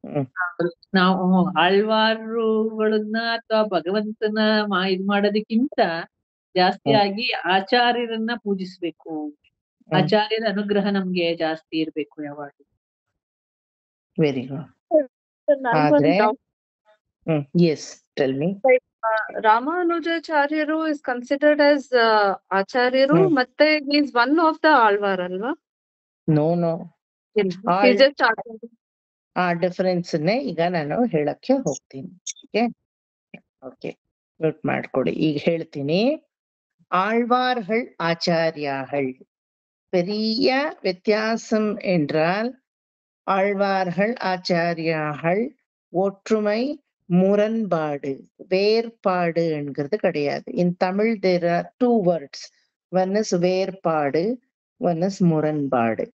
ಹ್ಮ್ ನಾವು ಆಳ್ವಾರುಗಳನ್ನ ಅಥವಾ ಭಗವಂತನ ಇದ್ ಮಾಡೋದಕ್ಕಿಂತ ಜಾಸ್ತಿಯಾಗಿ ಆಚಾರ್ಯರನ್ನ ಪೂಜಿಸ್ಬೇಕು. ಆಚಾರ್ಯರ ಅನುಗ್ರಹ ನಮ್ಗೆ ಜಾಸ್ತಿ ಇರ್ಬೇಕು ಯಾವಾಗ್ಲೂ. Very good. ಆದ್ರೆ ಎಸ್ ಟೆಲ್ ಮಿ. ರಾಮಾನುಜಾಚಾರ್ಯರು ಇಸ್ ಕನ್ಸಿಡರ್ಡ್ ಆಸ್ ಆಚಾರ್ಯರು ಮತ್ತೆ is one of the Alvar ಅಲ್ವಾ? ನೋ ಆ ಡಿಫರೆನ್ಸ್ ಈಗ ನಾನು ಹೇಳಕ್ಕೆ ಹೋಗ್ತೀನಿ. ಓಕೆ ನೋಟ್ ಮಾಡ್ಕೊಡಿ. ಈಗ ಹೇಳ್ತೀನಿ. ஆழ்வார்கள் ஆச்சாரியாகள். பெரிய வித்தியாசம் என்றால் ஆழ்வார்கள் ஆச்சாரியாகள் ஒற்றுமை முரண்பாடு வேறுபாடு என்கிறது கிடையாது. இன் Tamil there are two words. One is வேறுபாடு, one is ಮುರನ್ಪಾಡು.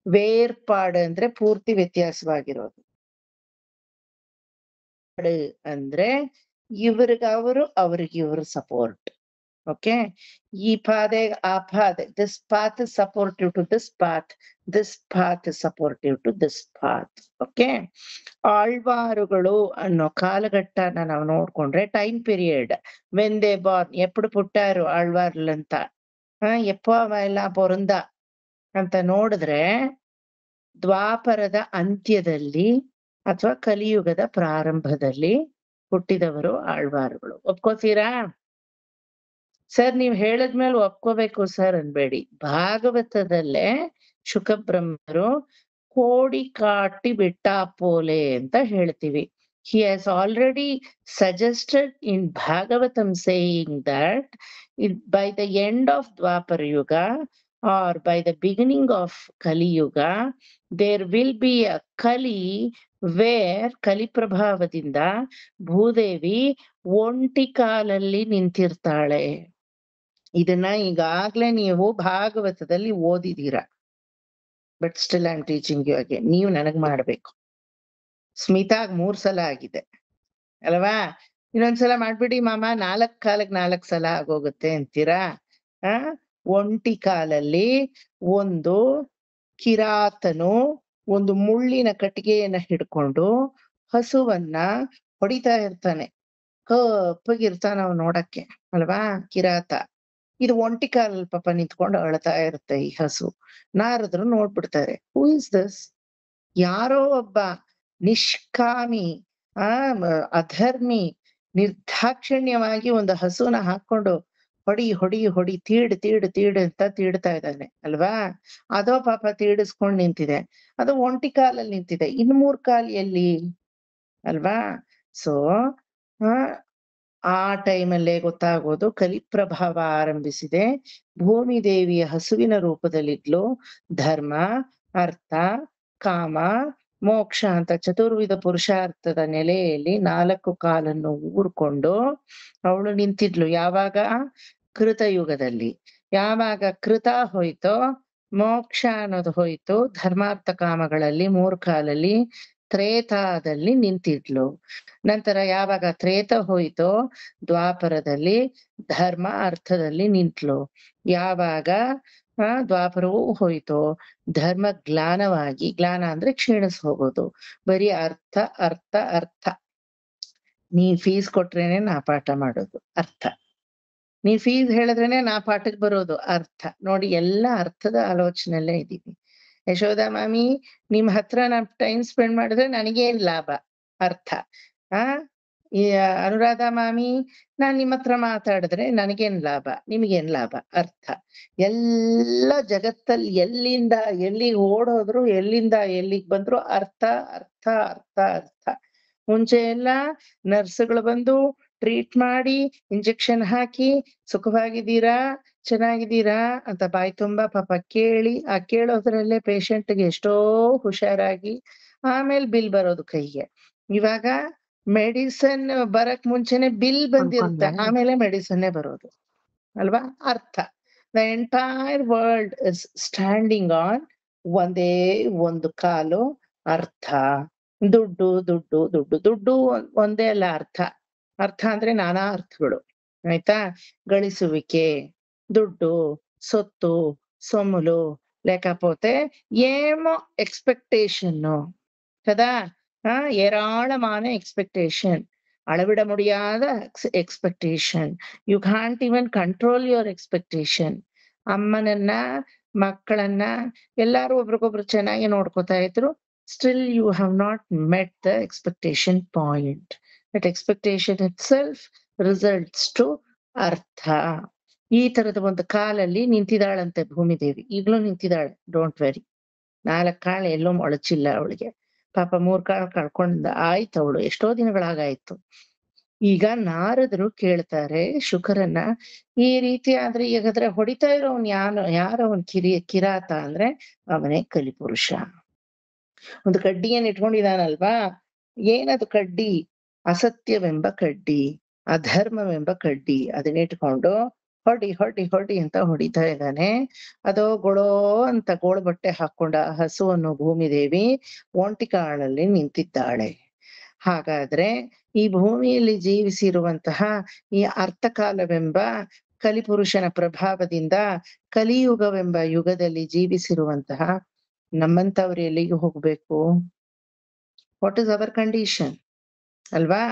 வேறுபாடு ಅಂದ್ರೆ ಪೂರ್ತಿ ವ್ಯತ್ಯಾಸವಾಗಿರೋದು. ಅಂದ್ರೆ ಇವ್ರಿಗವರು ಅವ್ರಿಗಿವ್ರು ಸಪೋರ್ಟ್. ಓಕೆ, ಈ ಪಾದೆ ಆ ಪಾದೆ, this path is supportive to this path, this path is supportive to this path. Okay, ಆಳ್ವಾರುಗಳು ಅನ್ನೋ ಕಾಲಘಟ್ಟನ ನಾವು ನೋಡ್ಕೊಂಡ್ರೆ time period when they born, ಎప్పుడు పుట్టారు ಆಳ್ವಾರ್లంతా, ಎಪ್ಪ ಎಲ್ಲ ಪೊರಂದ ಅಂತ ನೋಡಿದ್ರೆ ದ್ವಾಪರದ ಅಂತ್ಯದಲ್ಲಿ ಅಥವಾ ಕಲಿಯುಗದ ಪ್ರಾರಂಭದಲ್ಲಿ ಹುಟ್ಟಿದವರು ಆಳ್ವಾರುಗಳು. ಒಪ್ಕೋತೀರಾ? ಸರ್ ನೀವ್ ಹೇಳದ್ಮೇಲೆ ಒಪ್ಕೋಬೇಕು ಸರ್ ಅನ್ಬೇಡಿ. ಭಾಗವತದಲ್ಲೇ ಶುಕಬ್ರಹ್ಮರು ಕೋಡಿ ಕಾಟಿ ಬಿಟ್ಟ ಪೋಲೆ ಅಂತ ಹೇಳ್ತೀವಿ. He has already suggested in Bhagavatam saying that by the end of Dwapara Yuga or by the beginning of Kali Yuga, there will be a Kali where Kali ಪ್ರಭಾವದಿಂದ ಭೂದೇವಿ ಒಂಟಿ ಕಾಲಲ್ಲಿ ನಿಂತಿರ್ತಾಳೆ. ಇದನ್ನ ಈಗಾಗ್ಲೇ ನೀವು ಭಾಗವತದಲ್ಲಿ ಓದಿದೀರ. But still I am teaching you again. ನೀವು ನನಗ್ ಮಾಡ್ಬೇಕು. ಸ್ಮಿತಾಗ್ 3 ಸಲ ಆಗಿದೆ ಅಲ್ವಾ? ಇನ್ನೊಂದ್ಸಲ ಮಾಡ್ಬಿಡಿ ಮಾಮ, 4 ಕಾಲಕ್ಕೆ 4 ಸಲ ಆಗೋಗುತ್ತೆ ಅಂತೀರಾ? ಒಂಟಿ ಕಾಲಲ್ಲಿ ಒಂದು ಕಿರಾತನು ಒಂದು ಮುಳ್ಳಿನ ಕಟ್ಟಿಗೆಯನ್ನ ಹಿಡ್ಕೊಂಡು ಹಸುವನ್ನ ಹೊಡಿತಾ ಇರ್ತಾನೆ. ಕಪ್ಪಗಿರ್ತಾನ ಅವ್ ನೋಡಕ್ಕೆ ಅಲ್ವಾ ಕಿರಾತ. ಇದು ಒಂಟಿ ಕಾಲಲ್ಲಿ ಪಾಪ ನಿಂತ್ಕೊಂಡು ಅಳ್ತಾ ಇರುತ್ತೆ ಈ ಹಸು. ನಾರದ್ರು ನೋಡ್ಬಿಡ್ತಾರೆ, ಹೂ ಇಸ್ ದಿಸ್? ಯಾರೋ ಒಬ್ಬ ನಿಷ್ಕಾಮಿ ಅಧರ್ಮಿ ನಿರ್ದಾಕ್ಷಿಣ್ಯವಾಗಿ ಒಂದು ಹಸುನ ಹಾಕೊಂಡು ಹೊಡಿ ಹೊಡಿ ಹೊಡಿ ತೀಡ್ ಅಂತ ತೀಡ್ತಾ ಇದ್ದಾನೆ ಅಲ್ವಾ? ಅದೋ ಪಾಪ ತೀಡಿಸ್ಕೊಂಡ್ ನಿಂತಿದೆ, ಅದು ಒಂಟಿ ಕಾಲಲ್ಲಿ ನಿಂತಿದೆ. ಇನ್ 3 ಕಾಲ್ ಎಲ್ಲಿ ಅಲ್ವಾ? ಸೊ ಆ ಟೈಮಲ್ಲೇ ಗೊತ್ತಾಗೋದು ಕಲಿ ಪ್ರಭಾವ ಆರಂಭಿಸಿದೆ. ಭೂಮಿ ದೇವಿಯ ಹಸುವಿನ ರೂಪದಲ್ಲಿದ್ಲು. ಧರ್ಮ, ಅರ್ಥ, ಕಾಮ, ಮೋಕ್ಷ ಅಂತ ಚತುರ್ವಿಧ ಪುರುಷಾರ್ಥದ ನೆಲೆಯಲ್ಲಿ 4 ಕಾಲನ್ನು ಊರ್ಕೊಂಡು ಅವಳು ನಿಂತಿದ್ಲು. ಯಾವಾಗ? ಕೃತಯುಗದಲ್ಲಿ. ಯಾವಾಗ ಕೃತ ಹೋಯ್ತೋ, ಮೋಕ್ಷ ಅನ್ನೋದು ಹೋಯ್ತು, ಧರ್ಮಾರ್ಥ ಕಾಮಗಳಲ್ಲಿ 3 ಕಾಲಲ್ಲಿ ತ್ರೇತಾದಲ್ಲಿ ನಿಂತಿದ್ಲು. ನಂತರ ಯಾವಾಗ ತ್ರೇತ ಹೋಯ್ತೋ ದ್ವಾಪರದಲ್ಲಿ ಧರ್ಮ ಅರ್ಥದಲ್ಲಿ ನಿಂತ್ಲು. ಯಾವಾಗ ದ್ವಾಪರವೂ ಹೋಯ್ತೋ ಧರ್ಮ ಗ್ಲಾನವಾಗಿ, ಗ್ಲಾನ ಅಂದ್ರೆ ಕ್ಷೀಣಿಸ್ ಹೋಗೋದು, ಬರೀ ಅರ್ಥ ಅರ್ಥ ಅರ್ಥ. ನೀ ಫೀಸ್ ಕೊಟ್ರೇನೆ ನಾ ಪಾಠ ಮಾಡೋದು ಅರ್ಥ, ನೀ ಫೀಸ್ ಹೇಳಿದ್ರೇನೆ ನಾ ಪಾಠಕ್ಕೆ ಬರೋದು ಅರ್ಥ. ನೋಡಿ, ಎಲ್ಲ ಅರ್ಥದ ಆಲೋಚನೆಯಲ್ಲೇ ಇದೀವಿ. ಯಶೋದಾ ಮಾಮಿ ನಿಮ್ ಹತ್ರ ನಾನ್ ಟೈಮ್ ಸ್ಪೆಂಡ್ ಮಾಡಿದ್ರೆ ನನಗೇನ್ ಲಾಭ? ಅರ್ಥ. ಈ ಅನುರಾಧ ಮಾಮಿ ನಾನ್ ನಿಮ್ಮ ಹತ್ರ ಮಾತಾಡಿದ್ರೆ ನನಗೇನ್ ಲಾಭ? ನಿಮ್ಗೇನ್ ಲಾಭ? ಅರ್ಥ. ಎಲ್ಲ ಜಗತ್ತಲ್ಲಿ ಎಲ್ಲಿಂದ ಎಲ್ಲಿಗೆ ಓಡೋದ್ರು, ಎಲ್ಲಿಂದ ಎಲ್ಲಿಗೆ ಬಂದ್ರು ಅರ್ಥ ಅರ್ಥ ಅರ್ಥ ಅರ್ಥ. ಮುಂಚೆ ಎಲ್ಲ ನರ್ಸ್ಗಳು ಬಂದು ಟ್ರೀಟ್ ಮಾಡಿ ಇಂಜೆಕ್ಷನ್ ಹಾಕಿ ಸುಖವಾಗಿದ್ದೀರಾ, ಚೆನ್ನಾಗಿದ್ದೀರಾ ಅಂತ ಬಾಯಿ ತುಂಬಾ ಪಾಪ ಕೇಳಿ, ಆ ಕೇಳೋದ್ರಲ್ಲೇ ಪೇಷಂಟ್ಗೆ ಎಷ್ಟೋ ಹುಷಾರಾಗಿ ಆಮೇಲೆ ಬಿಲ್ ಬರೋದು ಕೈಗೆ. ಇವಾಗ ಮೆಡಿಸನ್ ಬರಕ್ ಮುಂಚೆನೆ ಬಿಲ್ ಬಂದಿರುತ್ತೆ, ಆಮೇಲೆ ಮೆಡಿಸನ್ನೇ ಬರೋದು ಅಲ್ವಾ? ಅರ್ಥ. The entire world is standing on ಒಂದೇ ಒಂದು ಕಾಲು, ಅರ್ಥ. ದುಡ್ಡು ದುಡ್ಡು ದುಡ್ಡು ದುಡ್ಡು ಒಂದೇ ಅಲ್ಲ ಅರ್ಥ. ಅರ್ಥ ಅಂದ್ರೆ ನಾನಾ ಅರ್ಥಗಳು, ಆಯ್ತಾ? ಗಳಿಸುವಿಕೆ, ದುಡ್ಡು, ಸೊತ್ತು, ಸೊಮ್ಮುಲು, లేకపోతే ఏమో ఎక్స్పెక్టేషన్ కదా. ஏராளமான எக்ஸ்பெக்டேஷன், அளவிட முடியாத expectation. You can't even control your expectation. ಅಮ್ಮನನ್ನ, ಮಕ್ಕಳನ್ನ ಎಲ್ಲಾರು ಒಬ್ರಿಗೊಬ್ರು ಚೆನ್ನಾಗಿ ನೋಡ್ಕೋತಾ ಇದ್ರು. Still you have not met the expectation point. That expectation itself results to ಅರ್ಥ. ಈ ತರದ ಒಂದು ಕಾಲಲ್ಲಿ ನಿಂತಿದ್ದಾಳಂತೆ ಭೂಮಿದೇವಿ. ಈಗ್ಲೂ ನಿಂತಿದ್ದಾಳೆ, ಡೋಂಟ್ ವೆರಿ. 4 ಕಾಳು ಎಲ್ಲೋ ಮೊಳಚಿಲ್ಲ ಅವಳಿಗೆ. ಪಾಪ 3 ಕಾಳು ಕಳ್ಕೊಂಡ್ ಆಯ್ತು ಅವಳು, ಎಷ್ಟೋ ದಿನಗಳಾಗಾಯ್ತು. ಈಗ ನಾರದರು ಕೇಳ್ತಾರೆ ಶುಕರನ್ನ, ಈ ರೀತಿ ಆದ್ರೆ ಈಗಾದ್ರೆ ಹೊಡಿತಾ ಇರೋನ್ ಯಾರವನ್ ಕಿರಾತ ಅಂದ್ರೆ ಅವನೇ ಕಲಿಪುರುಷ. ಒಂದು ಕಡ್ಡಿಯನ್ನು ಇಟ್ಕೊಂಡಿದಾನಲ್ವಾ, ಏನದು ಕಡ್ಡಿ? ಅಸತ್ಯವೆಂಬ ಕಡ್ಡಿ, ಅಧರ್ಮವೆಂಬ ಕಡ್ಡಿ. ಅದನ್ನಿಟ್ಕೊಂಡು ಹೊಡಿ ಹೊಡಿ ಹೊಡಿ ಅಂತ ಹೊಡಿತಾ ಇದ್ದಾನೆ. ಅದೋ ಗೊಳೋ ಅಂತ ಗೋಳು ಬಟ್ಟೆ ಹಾಕೊಂಡ ಹಸು ಅನ್ನೋ ಭೂಮಿದೇವಿ ಒಂಟಿ ಕಾಳಲ್ಲಿ ನಿಂತಿದ್ದಾಳೆ. ಹಾಗಾದ್ರೆ ಈ ಭೂಮಿಯಲ್ಲಿ ಜೀವಿಸಿರುವಂತಹ ಈ ಅರ್ಥಕಾಲವೆಂಬ ಕಲಿಪುರುಷನ ಪ್ರಭಾವದಿಂದ ಕಲಿಯುಗವೆಂಬ ಯುಗದಲ್ಲಿ ಜೀವಿಸಿರುವಂತಹ ನಮ್ಮಂತವ್ರು ಎಲ್ಲಿಗೆ ಹೋಗ್ಬೇಕು? ವಾಟ್ ಇಸ್ ಅವರ್ ಕಂಡೀಷನ್ ಅಲ್ವಾ?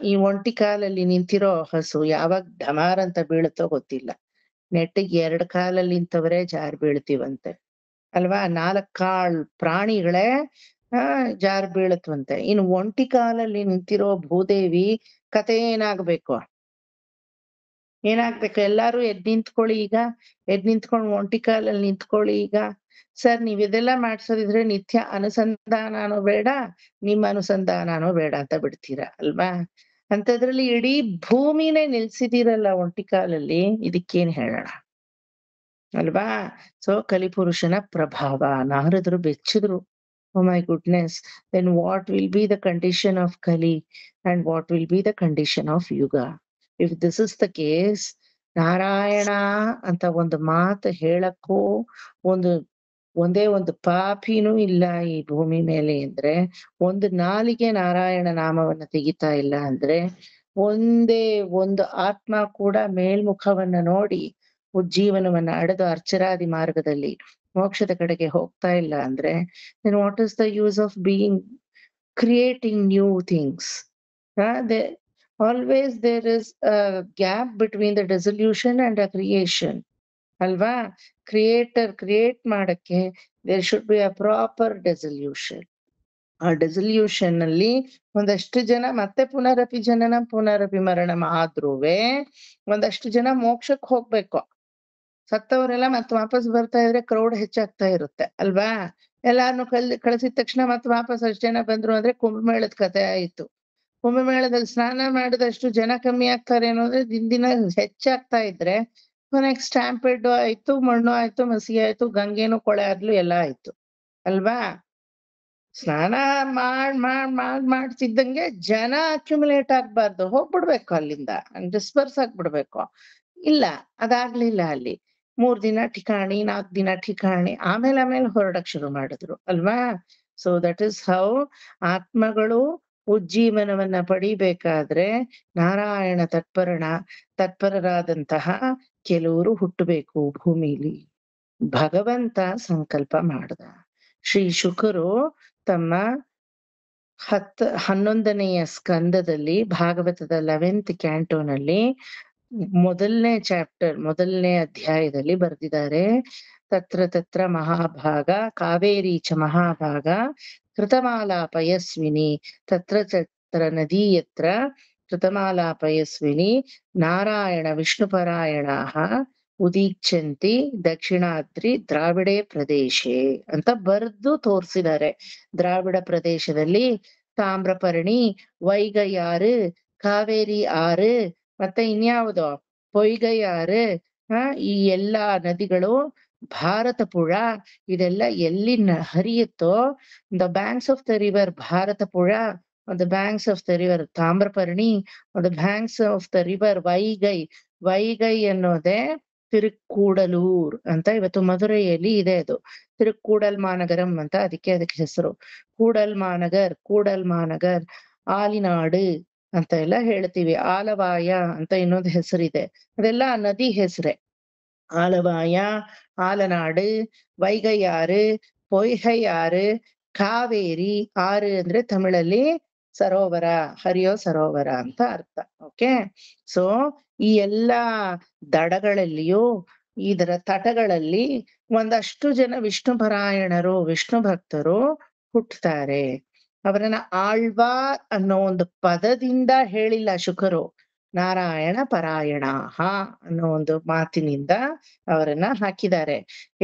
ಈ ಒಂಟಿ ಕಾಲಲ್ಲಿ ನಿಂತಿರೋ ಹಸು ಯಾವಾಗ ಢಮಾರ್ ಅಂತ ಬೀಳುತ್ತೋ ಗೊತ್ತಿಲ್ಲ. ನೆಟ್ಟಿಗೆ 2 ಕಾಲಲ್ಲಿ ನಿಂತವರೇ ಜಾರ್ ಬೀಳ್ತೀವಂತೆ ಅಲ್ವಾ? 4 ಕಾಲ್ ಪ್ರಾಣಿಗಳೇ ಜಾರ್ ಬೀಳತ್ವಂತೆ. ಇನ್ನು ಒಂಟಿ ಕಾಲಲ್ಲಿ ನಿಂತಿರೋ ಭೂದೇವಿ ಕತೆ ಏನಾಗ್ಬೇಕು? ಏನಾಗ್ಬೇಕು? ಎಲ್ಲಾರು ಎದ್ ನಿಂತ್ಕೊಳ್ಳಿ ಈಗ, ಎದ್ ನಿಂತ್ಕೊಂಡು ಒಂಟಿ ಕಾಲಲ್ಲಿ ನಿಂತ್ಕೊಳ್ಳಿ ಈಗ. ಸರ್, ನೀವ್ ಇದೆಲ್ಲ ಮಾಡ್ಸೋದಿದ್ರೆ ನಿತ್ಯ ಅನುಸಂಧಾನನೂ ಬೇಡ, ನಿಮ್ಮ ಅನುಸಂಧಾನನೂ ಬೇಡ ಅಂತ ಬಿಡ್ತೀರಾ ಅಲ್ವಾ? ಅಂತದ್ರಲ್ಲಿ ಇಡೀ ಭೂಮಿನೇ ನಿಲ್ಸಿದೀರಲ್ಲ ಒಂಟಿ ಕಾಲಲ್ಲಿ, ಇದಕ್ಕೇನ್ ಹೇಳೋಣ ಅಲ್ವಾ? ಸೊ ಕಲಿಪುರುಷನ ಪ್ರಭಾವ. ನಾರದರು ಬೆಚ್ಚಿದ್ರು. Oh my goodness, then what will be the condition of Kali and what will be the condition of Yuga? If this is the case, Narayana ಅಂತ ಒಂದು ಮಾತು ಹೇಳಕ್ಕೂ ಒಂದೇ ಒಂದು ಪಾಪಿನೂ ಇಲ್ಲ ಈ ಭೂಮಿ ಮೇಲೆ ಅಂದ್ರೆ, ಒಂದು ನಾಲಿಗೆ ನಾರಾಯಣ ನಾಮವನ್ನ ತೆಗಿತಾ ಇಲ್ಲ ಅಂದ್ರೆ, ಒಂದೇ ಒಂದು ಆತ್ಮ ಕೂಡ ಮೇಲ್ಮುಖವನ್ನ ನೋಡಿ ಉಜ್ಜೀವನವನ್ನ ಅಡೆದು ಅರ್ಚರಾದಿ ಮಾರ್ಗದಲ್ಲಿ ಮೋಕ್ಷದ ಕಡೆಗೆ ಹೋಗ್ತಾ ಇಲ್ಲ ಅಂದ್ರೆ, then what is the use of creating new things? Always there is a gap between the dissolution and the creation ಅಲ್ವಾ? ಕ್ರಿಯೇಟ್ ಮಾಡಕ್ಕೆ there should be a proper dissolution. ಆ ಡಿಸಲ್ಯೂಷನ್ ಅಲ್ಲಿ ಒಂದಷ್ಟು ಜನ ಮತ್ತೆ ಪುನರಪಿ ಜನನ ಪುನರಪಿ ಮರಣ ಆದ್ರೂವೆ ಒಂದಷ್ಟು ಜನ ಮೋಕ್ಷಕ್ಕೆ ಹೋಗ್ಬೇಕು. ಸತ್ತವರೆಲ್ಲ ಮತ್ತೆ ವಾಪಸ್ ಬರ್ತಾ ಇದ್ರೆ ಕ್ರೌಡ್ ಹೆಚ್ಚಾಗ್ತಾ ಇರುತ್ತೆ ಅಲ್ವಾ? ಎಲ್ಲಾರನ್ನು ಕಳಿಸಿದ ತಕ್ಷಣ ಮತ್ತೆ ವಾಪಸ್ ಅಷ್ಟು ಜನ ಬಂದ್ರು ಅಂದ್ರೆ ಕುಂಭಮೇಳದ ಕಥೆ ಆಯ್ತು. ಕುಂಭಮೇಳದಲ್ಲಿ ಸ್ನಾನ ಮಾಡಿದಷ್ಟು ಜನ ಕಮ್ಮಿ ಆಗ್ತಾರೆ ಅನ್ನೋದ್ರೆ ದಿನ ಹೆಚ್ಚಾಗ್ತಾ ಇದ್ರೆ ನೆಕ್ಸ್ಟ್ ಸ್ಟ್ಯಾಂಪೇಡ್ ಆಯ್ತು, ಮಣ್ಣು ಆಯ್ತು, ಮಸಿ ಆಯ್ತು, ಗಂಗೆನೂ ಕೊಳೆ ಆದ್ಲು, ಎಲ್ಲ ಆಯ್ತು ಅಲ್ವಾ? ಸ್ನಾನ ಮಾಡ್ತಿದ್ದಂಗೆ ಜನ ಅಕ್ಯುಮುಲೇಟ್ ಆಗ್ಬಾರ್ದು, ಹೋಗ್ಬಿಡ್ಬೇಕು ಅಲ್ಲಿಂದ, ಡಿಸ್ಪರ್ಸ್ ಆಗ್ಬಿಡ್ಬೇಕು. ಇಲ್ಲ, ಅದಾಗ್ಲಿಲ್ಲ ಅಲ್ಲಿ. 3 ದಿನ ಠಿಕಾಣಿ, 4 ದಿನ ಠಿಕಾಣಿ, ಆಮೇಲೆ ಹೊರಡಕ್ ಶುರು ಮಾಡಿದ್ರು ಅಲ್ವಾ? ಸೊ ದಟ್ ಇಸ್ ಹೌ ಆತ್ಮಗಳು ಉಜ್ಜೀವನವನ್ನ ಪಡಿಬೇಕಾದ್ರೆ ನಾರಾಯಣ ತತ್ಪರರಾದಂತಹ ಕೆಲವರು ಹುಟ್ಟಬೇಕು ಭೂಮಿಲಿ. ಭಗವಂತ ಸಂಕಲ್ಪ ಮಾಡ್ದ. ಶ್ರೀ ಶುಕರು ತಮ್ಮ 11ನೆಯ ಸ್ಕಂದದಲ್ಲಿ ಭಾಗವತದ 11th ಕ್ಯಾಂಟೋನಲ್ಲಿ ಮೊದಲನೇ ಚಾಪ್ಟರ್, ಮೊದಲನೇ ಅಧ್ಯಾಯದಲ್ಲಿ ಬರೆದಿದ್ದಾರೆ. ತತ್ರ ಮಹಾಭಾಗ ಕಾವೇರಿ ಚ ಮಹಾಭಾಗ ಕೃತಮಾಲಾ ಪಯಸ್ವಿನಿ ತತ್ರ ನದೀಯತ್ರ ಕೃತಮಾಲಾ ಪಯಸ್ವಿನಿ ನಾರಾಯಣ ವಿಷ್ಣುಪರಾಯಣಾಃ ಉದೀಚ್ಯಂತಿ ದಕ್ಷಿಣಾದ್ರಿ ದ್ರಾವಿಡೇ ಪ್ರದೇಶೇ ಅಂತ ಬರೆದು ತೋರಿಸಿದ್ದಾರೆ. ದ್ರಾವಿಡ ಪ್ರದೇಶದಲ್ಲಿ ತಾಮ್ರಪರ್ಣಿ, ವೈಗೈ ಆರು, ಕಾವೇರಿ ಆರು, ಮತ್ತೆ ಇನ್ಯಾವುದೋ ಪೊಯ್ಗೈ ಆರು, ಈ ಎಲ್ಲಾ ನದಿಗಳು, ಭಾರತಪುಳ, ಇದೆಲ್ಲ ಎಲ್ಲಿ ಹರಿಯುತ್ತೋ, the banks of the river Bharathapuzha, on the banks of the river Tamraparni, on the banks of the river Vaigai ಅನ್ನೋದೇ ತಿರುಕ್ಕೂಡಲೂರ್ ಅಂತ ಇವತ್ತು ಮಧುರೈಯಲ್ಲಿ ಇದೆ. ಅದು ತಿರುಕ್ಕೂಡಲ್ ಮಾನಗರಂ ಅಂತ ಅದಕ್ಕೆ ಹೆಸರು. ಕೂಡಲ್ ಮಾನಗರ್, ಆಲಿನಾಡು ಅಂತ ಎಲ್ಲ ಹೇಳ್ತೀವಿ. ಆಲವಾಯ ಅಂತ ಇನ್ನೊಂದು ಹೆಸರಿದೆ. ಅದೆಲ್ಲ ನದಿ ಹೆಸರೇ. ಆಲವಾಯ, ಆಲನಾಡು, ವೈಗೈ ಆರು, ಪೊಯ್ಗೈ ಆರು, ಕಾವೇರಿ, ಆರು ಅಂದ್ರೆ ತಮಿಳಲ್ಲಿ ಸರೋವರ, ಹರಿಯೋ ಸರೋವರ ಅಂತ ಅರ್ಥ. ಓಕೆ, ಸೊ ಈ ಎಲ್ಲಾ ದಡಗಳಲ್ಲಿಯೂ ಇದರ ತಟಗಳಲ್ಲಿ ಒಂದಷ್ಟು ಜನ ವಿಷ್ಣು ಪರಾಯಣರು, ವಿಷ್ಣು ಭಕ್ತರು ಹುಟ್ಟುತ್ತಾರೆ. ಅವರನ್ನ ಆಳ್ವಾರ್ ಅನ್ನೋ ಒಂದು ಪದದಿಂದ ಹೇಳಿಲ್ಲ ಶುಕರು, ನಾರಾಯಣ ಪರಾಯಣ ಅನ್ನೋ ಒಂದು ಮಾತಿನಿಂದ ಅವರನ್ನ ಹಾಕಿದ್ದಾರೆ.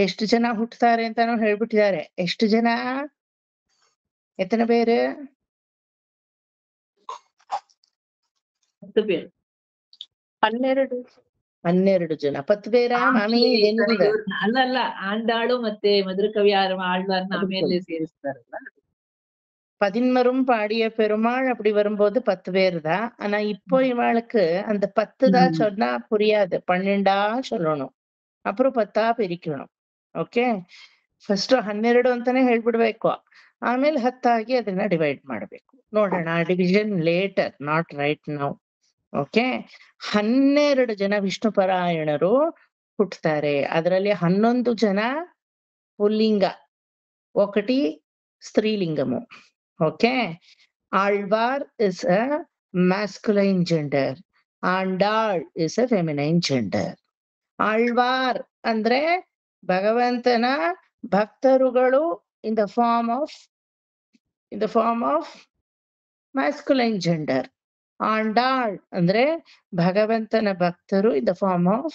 ಎಷ್ಟು ಜನ ಹುಟ್ಟುತ್ತಾರೆ ಅಂತಾನು ಹೇಳ್ಬಿಟ್ಟಿದ್ದಾರೆ. ಎಷ್ಟು ಜನ? ಎತ್ತನ ಬೇರೆ 10 பேர். 12 ಜನ. 10 ಬೇರ ಮಾಮಿ ಏನಿಲ್ಲ. ಅಲ್ಲ ಆಂಡಾಳು ಮತ್ತೆ ಮಧುರಕವಿ ಆಳ್ವಾರ್ನ ಆಮೇಲೆ ಸೇರಿಸ್ತಾರಲ್ಲ. 11 பாடிய பெருமாள் அப்படி வரும்போது 10 பேர் தான். ஆனா இப்போ இவாளுக்கு அந்த 10 தான் சொன்னா புரியாது, 12 சொல்லணும், அப்புறம் 10 பிரிக்கணும். ಓಕೆ, ಫಸ್ಟ್ 12 ಅಂತಾನೆ ಹೇಳ್ಬಿಡ್ಬೇಕು, ಆಮೇಲೆ 10 ಆಗಿ ಅದನ್ನ ಡಿವೈಡ್ ಮಾಡ್ಬೇಕು. ನೋಡೋಣ, division later, not right now. Okay, 12 ಜನ ವಿಷ್ಣು ಪರಾಯಣರು ಹುಟ್ಟುತ್ತಾರೆ. ಅದರಲ್ಲಿ 11 ಜನ ಪುಲ್ಲಿಂಗ, 1 ಸ್ತ್ರೀಲಿಂಗಮು. Okay, Alvar is a masculine gender. Andal is a feminine gender. Alvar ಅಂದ್ರೆ ಭಗವಂತನ ಭಕ್ತರುಗಳು in the form of masculine gender. Andal ಅಂದ್ರೆ ಭಗವಂತನ ಭಕ್ತರು in the form of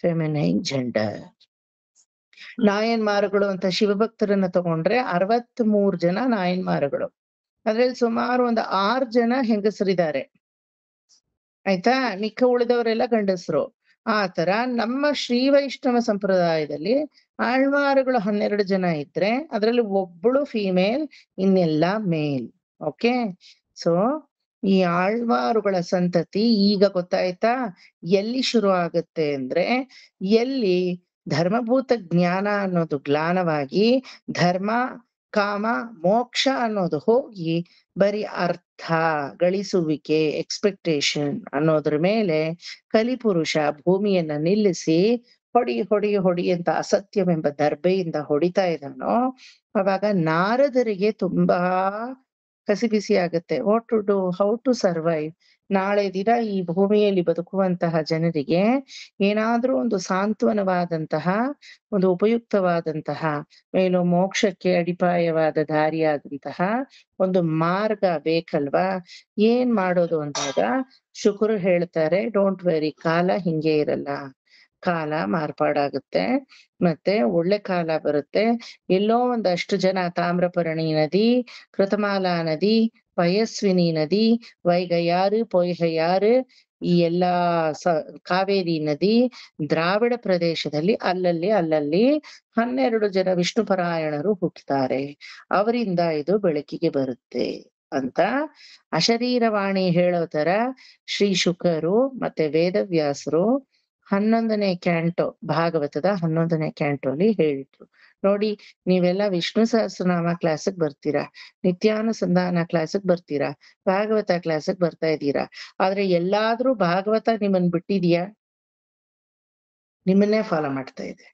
feminine gender. ನಾಯನ್ಮಾರುಗಳು ಅಂತ ಶಿವಭಕ್ತರನ್ನ ತಗೊಂಡ್ರೆ 63 ಜನ ನಾಯನ್ಮಾರುಗಳು. ಅದ್ರಲ್ಲಿ ಸುಮಾರು ಒಂದು 6 ಜನ ಹೆಂಗಸರಿದ್ದಾರೆ, ಆಯ್ತಾ, ಮಿಕ್ಕ ಉಳಿದವರೆಲ್ಲ ಗಂಡಸರು. ಆ ತರ ನಮ್ಮ ಶ್ರೀ ವೈಷ್ಣವ ಸಂಪ್ರದಾಯದಲ್ಲಿ ಆಳ್ವಾರುಗಳು 12 ಜನ ಇದ್ರೆ ಅದ್ರಲ್ಲಿ ಒಬ್ಬಳು ಫೀಮೇಲ್, ಇನ್ನೆಲ್ಲ ಮೇಲ್. ಓಕೆ, ಸೊ ಈ ಆಳ್ವಾರುಗಳ ಸಂತತಿ ಈಗ ಗೊತ್ತಾಯ್ತಾ ಎಲ್ಲಿ ಶುರು ಆಗುತ್ತೆ ಅಂದ್ರೆ, ಎಲ್ಲಿ ಧರ್ಮಭೂತ ಜ್ಞಾನ ಅನ್ನೋದು ಗ್ಲಾನವಾಗಿ ಧರ್ಮ ಕಾಮ ಮೋಕ್ಷ ಅನ್ನೋದು ಹೋಗಿ ಬರೀ ಅರ್ಥ ಗಳಿಸುವಿಕೆ ಎಕ್ಸ್ಪೆಕ್ಟೇಷನ್ ಅನ್ನೋದ್ರ ಮೇಲೆ ಕಲಿಪುರುಷ ಭೂಮಿಯನ್ನ ನಿಲ್ಲಿಸಿ ಹೊಡಿ ಹೊಡಿ ಹೊಡಿ ಅಂತ ಅಸತ್ಯವೆಂಬ ದರ್ಬೆಯಿಂದ ಹೊಡಿತಾ ಇದ್ದಾನೋ, ಅವಾಗ ನಾರದರಿಗೆ ತುಂಬಾ ಕಸಿಬಿಸಿ ಆಗತ್ತೆ. What to do, how to survive. ನಾಳೆ ದಿನ ಈ ಭೂಮಿಯಲ್ಲಿ ಬದುಕುವಂತಹ ಜನರಿಗೆ ಏನಾದ್ರೂ ಒಂದು ಸಾಂತ್ವನವಾದಂತಹ, ಒಂದು ಉಪಯುಕ್ತವಾದಂತಹ, ಮೇಲೋ ಮೋಕ್ಷಕ್ಕೆ ಅಡಿಪಾಯವಾದ ದಾರಿಯಾದಂತಹ ಒಂದು ಮಾರ್ಗ ಬೇಕಲ್ವಾ? ಏನ್ ಮಾಡೋದು ಅಂದಾಗ ಶುಕರು ಹೇಳ್ತಾರೆ, ಡೋಂಟ್ ವೆರಿ, ಕಾಲ ಹಿಂಗೆ ಇರಲ್ಲ, ಕಾಲ ಮಾರ್ಪಾಡಾಗುತ್ತೆ, ಮತ್ತೆ ಒಳ್ಳೆ ಕಾಲ ಬರುತ್ತೆ. ಎಲ್ಲೋ ಒಂದಷ್ಟು ಜನ ತಾಮ್ರಪರ್ಣಿ ನದಿ, ಕೃತಮಾಲಾ ನದಿ, ಪಯಸ್ವಿನಿ ನದಿ, ವೈಗಯಾರು, ಪೊಯ್ಹಯಾರು, ಈ ಎಲ್ಲಾ ಕಾವೇರಿ ನದಿ, ದ್ರಾವಿಡ ಪ್ರದೇಶದಲ್ಲಿ ಅಲ್ಲಲ್ಲಿ 12 ಜನ ವಿಷ್ಣು ಪರಾಯಣರು ಹುಟ್ಟುತ್ತಾರೆ. ಅವರಿಂದ ಇದು ಬೆಳಕಿಗೆ ಬರುತ್ತೆ ಅಂತ ಅಶರೀರವಾಣಿ ಹೇಳೋ ತರ ಶ್ರೀ ಶುಕರು ಮತ್ತೆ ವೇದವ್ಯಾಸರು 11ನೇ ಕ್ಯಾಂಟೋ, ಭಾಗವತದ 11ನೇ ಕ್ಯಾಂಟೋಲಿ ಹೇಳಿದ್ರು. ನೋಡಿ, ನೀವೆಲ್ಲ ವಿಷ್ಣು ಸಹಸ್ರನಾಮ ಕ್ಲಾಸಿಗೆ ಬರ್ತೀರಾ, ನಿತ್ಯಾನುಸಂಧಾನ ಕ್ಲಾಸಿಗೆ ಬರ್ತೀರಾ, ಭಾಗವತ ಕ್ಲಾಸಿಗೆ ಬರ್ತಾ ಇದ್ದೀರಾ, ಆದ್ರೆ ಎಲ್ಲಾದ್ರೂ ಭಾಗವತ ನಿಮ್ಮನ್ ಬಿಟ್ಟಿದ್ಯಾ? ನಿಮ್ಮನ್ನೇ ಫಾಲೋ ಮಾಡ್ತಾ ಇದೆ.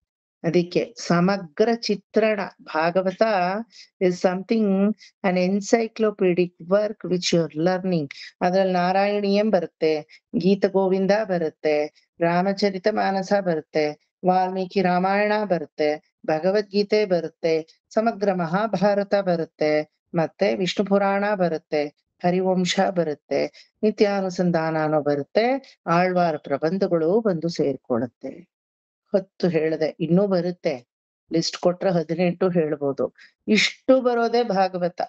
ಅದಕ್ಕೆ ಸಮಗ್ರ ಚಿತ್ರಣ Bhagavata is something, an encyclopedic work which you are learning. ಅದ್ರಲ್ಲಿ ನಾರಾಯಣೀಯಂ ಬರುತ್ತೆ, ಗೀತ ಗೋವಿಂದ ಬರುತ್ತೆ, ರಾಮಚರಿತ ಮಾನಸ ಬರುತ್ತೆ, ವಾಲ್ಮೀಕಿ ರಾಮಾಯಣ ಬರುತ್ತೆ, ಭಗವದ್ಗೀತೆ ಬರುತ್ತೆ, ಸಮಗ್ರ ಮಹಾಭಾರತ ಬರುತ್ತೆ, ಮತ್ತೆ ವಿಷ್ಣು ಪುರಾಣ ಬರುತ್ತೆ, ಹರಿವಂಶ ಬರುತ್ತೆ, ನಿತ್ಯಾನುಸಂಧಾನನೂ ಬರುತ್ತೆ, ಆಳ್ವಾರ ಪ್ರಬಂಧಗಳು ಬಂದು ಸೇರ್ಕೊಳ್ಳುತ್ತೆ. 10 ಹೇಳ್ದೆ, ಇನ್ನೂ ಬರುತ್ತೆ, ಲಿಸ್ಟ್ ಕೊಟ್ರೆ 18 ಹೇಳ್ಬೋದು. ಇಷ್ಟು ಬರೋದೇ Bhagavata.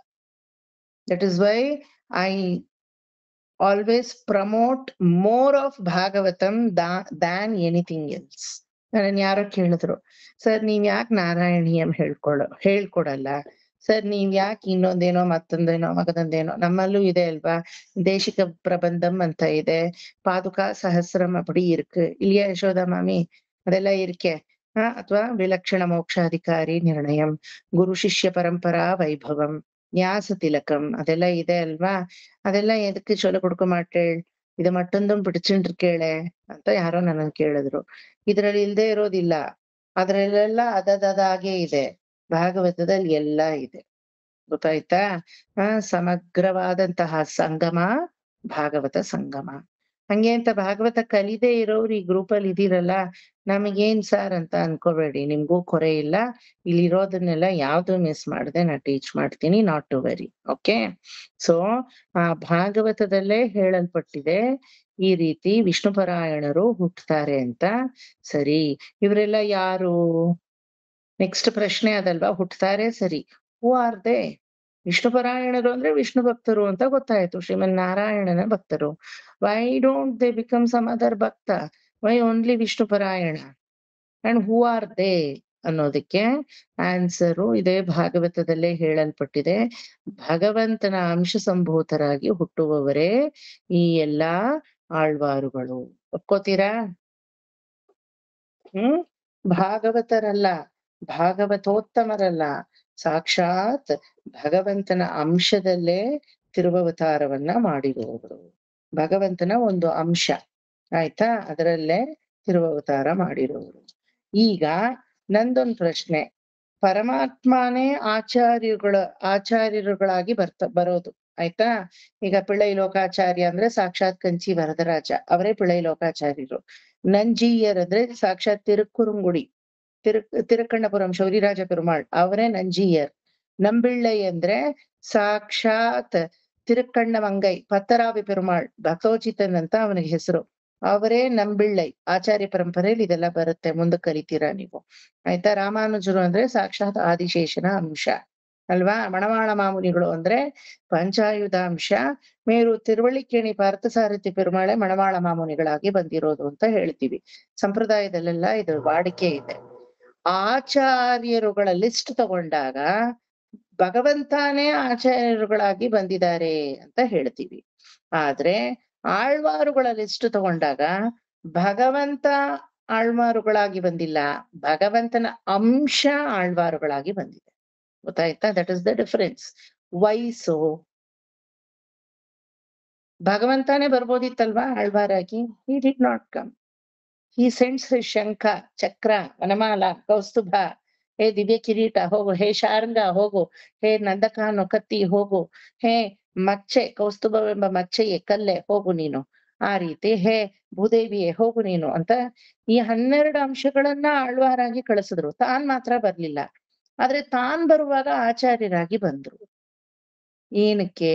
That is why I always promote more of Bhagavatam than anything else. ನನ್ನ ಯಾರೋ ಕೇಳಿದ್ರು, ಸರ್ ನೀವ್ ಯಾಕೆ ನಾರಾಯಣೀಯಂ ಹೇಳ್ಕೊಡಲ್ಲ ಸರ್, ನೀವ್ ಯಾಕೆ ಇನ್ನೊಂದೇನೋ ಮತ್ತೊಂದೇನೋ ಮಗದೊಂದೇನೋ, ನಮ್ಮಲ್ಲೂ ಇದೆ ಅಲ್ವಾ, ದೇಶಿಕ ಪ್ರಬಂಧಂ ಅಂತ ಇದೆ, ಪಾದುಕಾ ಸಹಸ್ರಂ ಅಪಡಿ ಇருக்கு ಇಲ್ಲಿಯ ಯಶೋಧ ಮಾಮಿ, ಅದೆಲ್ಲ ಇರ್ಕೆ, ಅಥವಾ ವಿಲಕ್ಷಣ ಮೋಕ್ಷಾಧಿಕಾರಿ ನಿರ್ಣಯಂ, ಗುರು ಶಿಷ್ಯ ಪರಂಪರಾ ವೈಭವಂ, ನ್ಯಾಸ ತಿಲಕಂ, ಅದೆಲ್ಲ ಇದೆ ಅಲ್ವಾ, ಅದೆಲ್ಲ ಎದಕ್ಕೆ ಚೊಲ ಕೊಡ್ಕೊ ಮಾಟೇಳ್, ಇದು ಮತ್ತೊಂದು ಬಿಡಿಸಿಂಡ್ರಿಕೇಳೆ ಅಂತ ಯಾರೋ ನನ್ನ ಕೇಳಿದ್ರು. ಇದ್ರಲ್ಲಿ ಇಲ್ದೇ ಇರೋದಿಲ್ಲ, ಅದ್ರಲ್ಲೆಲ್ಲ ಅದದಾಗೆ ಇದೆ, ಭಾಗವತದಲ್ಲಿ ಎಲ್ಲ ಇದೆ. ಗೊತ್ತಾಯ್ತಾ? ಸಮಗ್ರವಾದಂತಹ ಸಂಗಮ ಭಾಗವತ ಸಂಗಮ. ಹಂಗೆ ಅಂತ ಭಾಗವತ ಕಲಿದೇ ಇರೋರು ಈ ಗ್ರೂಪ್ ಅಲ್ಲಿ ಇದೀರಲ್ಲ, ನಮಗೇನ್ ಸಾರ್ ಅಂತ ಅನ್ಕೋಬೇಡಿ, ನಿಮ್ಗೂ ಕೊರೆ ಇಲ್ಲ. ಇಲ್ಲಿರೋದನ್ನೆಲ್ಲ ಯಾವ್ದು ಮಿಸ್ ಮಾಡದೆ ನಾ ಟೀಚ್ ಮಾಡ್ತೀನಿ, not to worry. Okay, so ಆ ಭಾಗವತದಲ್ಲೇ ಹೇಳಲ್ಪಟ್ಟಿದೆ ಈ ರೀತಿ ವಿಷ್ಣುಪರಾಯಣರು ಹುಟ್ಟುತ್ತಾರೆ ಅಂತ. ಸರಿ, ಇವರೆಲ್ಲ ಯಾರು? ನೆಕ್ಸ್ಟ್ ಪ್ರಶ್ನೆ ಅದಲ್ವಾ, ಹುಟ್ಟುತ್ತಾರೆ ಸರಿ. ಹೂ ಆರ್ ದೇ? ವಿಷ್ಣುಪರಾಯಣರು ಅಂದ್ರೆ ವಿಷ್ಣು ಭಕ್ತರು ಅಂತ ಗೊತ್ತಾಯ್ತು, ಶ್ರೀಮನ್ ನಾರಾಯಣನ ಭಕ್ತರು. Why don't they become some other bhakta? Why only Vishnuparayana? And who are they ಅನ್ನೋದಕ್ಕೆ ಆನ್ಸರು ಇದೇ ಭಾಗವತದಲ್ಲೇ ಹೇಳಲ್ಪಟ್ಟಿದೆ. ಭಗವಂತನ ಅಂಶ ಸಂಭೂತರಾಗಿ ಹುಟ್ಟುವವರೇ ಈ ಎಲ್ಲಾ ಆಳ್ವಾರುಗಳು. ಒಪ್ಕೋತೀರಾ? ಭಾಗವತರಲ್ಲ, ಭಾಗವತೋತ್ತಮರಲ್ಲ, ಸಾಕ್ಷಾತ್ ಭಗವಂತನ ಅಂಶದಲ್ಲೇ ತಿರುವವತಾರವನ್ನ ಮಾಡಿರುವವರು. ಭಗವಂತನ ಒಂದು ಅಂಶ, ಆಯ್ತಾ, ಅದರಲ್ಲೇ ತಿರುವವತಾರ ಮಾಡಿರುವವರು. ಈಗ ನಂದೊಂದು ಪ್ರಶ್ನೆ, ಪರಮಾತ್ಮನೇ ಆಚಾರ್ಯರುಗಳಾಗಿ ಬರೋದು, ಆಯ್ತಾ? ಈಗ ಪಿಳ್ಳೈ ಲೋಕಾಚಾರ್ಯ ಅಂದ್ರೆ ಸಾಕ್ಷಾತ್ ಕಂಚಿ ವರದರಾಜ, ಅವರೇ ಪಿಳ್ಳೈ ಲೋಕಾಚಾರ್ಯರು. ನಂಜೀಯರ್ ಅಂದ್ರೆ ಸಾಕ್ಷಾತ್ ತಿರುಕುರುಂಗುಡಿ ತಿರುಕಣ್ಣಪುರಂ ಶೌರಿರಾಜ ಪೆರುಮಾಳ್, ಅವರೇ ನಂಜೀಯರ್. ನಂಬಿಳ್ಳೈ ಅಂದ್ರೆ ಸಾಕ್ಷಾತ್ ತಿರುಕಣ್ಣಮಂಗೈ ಪತ್ತರಾವಿ ಪೆರುಮಾಳ್, ಭಕ್ತೋಚಿತನ್ ಅಂತ ಅವನಿಗೆ ಹೆಸರು, ಅವರೇ ನಂಬಿಳ್ಳೈ. ಆಚಾರ್ಯ ಪರಂಪರೆಯಲ್ಲಿ ಇದೆಲ್ಲ ಬರುತ್ತೆ, ಮುಂದಕ್ಕೆ ಕಲಿತೀರಾ ನೀವು, ಆಯ್ತಾ? ರಾಮಾನುಜರು ಅಂದ್ರೆ ಸಾಕ್ಷಾತ್ ಆದಿಶೇಷನ ಅಂಶ ಅಲ್ವಾ? ಮಣವಾಳ ಮಾಮುನಿಗಳು ಅಂದ್ರೆ ಪಂಚಾಯುಧ ಅಂಶ. ಮೇರು ತಿರುವಳ್ಳಿಕೇಣಿ ಪಾರ್ಥಸಾರಥಿ ಪೆರುಮಾಳೆ ಮಣವಾಳ ಮಾಮುನಿಗಳಾಗಿ ಬಂದಿರೋದು ಅಂತ ಹೇಳ್ತೀವಿ. ಸಂಪ್ರದಾಯದಲ್ಲೆಲ್ಲ ಇದು ವಾಡಿಕೆ ಇದೆ. ಆಚಾರ್ಯರುಗಳ ಲಿಸ್ಟ್ ತಗೊಂಡಾಗ ಭಗವಂತನೇ ಆಚಾರ್ಯರುಗಳಾಗಿ ಬಂದಿದ್ದಾರೆ ಅಂತ ಹೇಳ್ತೀವಿ. ಆದ್ರೆ ಆಳ್ವಾರುಗಳ ಲಿಸ್ಟ್ ತಗೊಂಡಾಗ ಭಗವಂತ ಆಳ್ವಾರುಗಳಾಗಿ ಬಂದಿಲ್ಲ, ಭಗವಂತನ ಅಂಶ ಆಳ್ವಾರುಗಳಾಗಿ ಬಂದಿದೆ. ಗೊತ್ತಾಯ್ತಾ? That is the difference. ವೈಸು ಭಗವಂತನೇ ಬರ್ಬೋದಿತ್ತಲ್ವಾ ಆಳ್ವಾರಾಗಿ? He did not come. He sends his ಶಂಖ, ಚಕ್ರ, ವನಮಾಲ, ಕೌಸ್ತುಭ, ಹೇ ದಿವ್ಯ ಕಿರೀಟ ಹೋಗು, ಹೇ ಶಾರ್ಂಗ ಹೋಗು, ಹೇ ನಂದಕಾನು ಕತ್ತಿ ಹೋಗು, ಹೇ ಮಚ್ಚೆ ಕೌಸ್ತುಭವೆಂಬ ಮಚ್ಚೆಯೇ ಕಲ್ಲೆ ಹೋಗು ನೀನು, ಆ ರೀತಿ ಹೇ ಭೂದೇವಿಯೇ ಹೋಗು ನೀನು ಅಂತ ಈ 12 ಅಂಶಗಳನ್ನ ಆಳ್ವಾರಾಗಿ ಕಳಿಸಿದ್ರು. ತಾನ್ ಮಾತ್ರ ಬರ್ಲಿಲ್ಲ. ಆದ್ರೆ ತಾನ್ ಬರುವಾಗ ಆಚಾರ್ಯರಾಗಿ ಬಂದ್ರು. ಏನಕ್ಕೆ?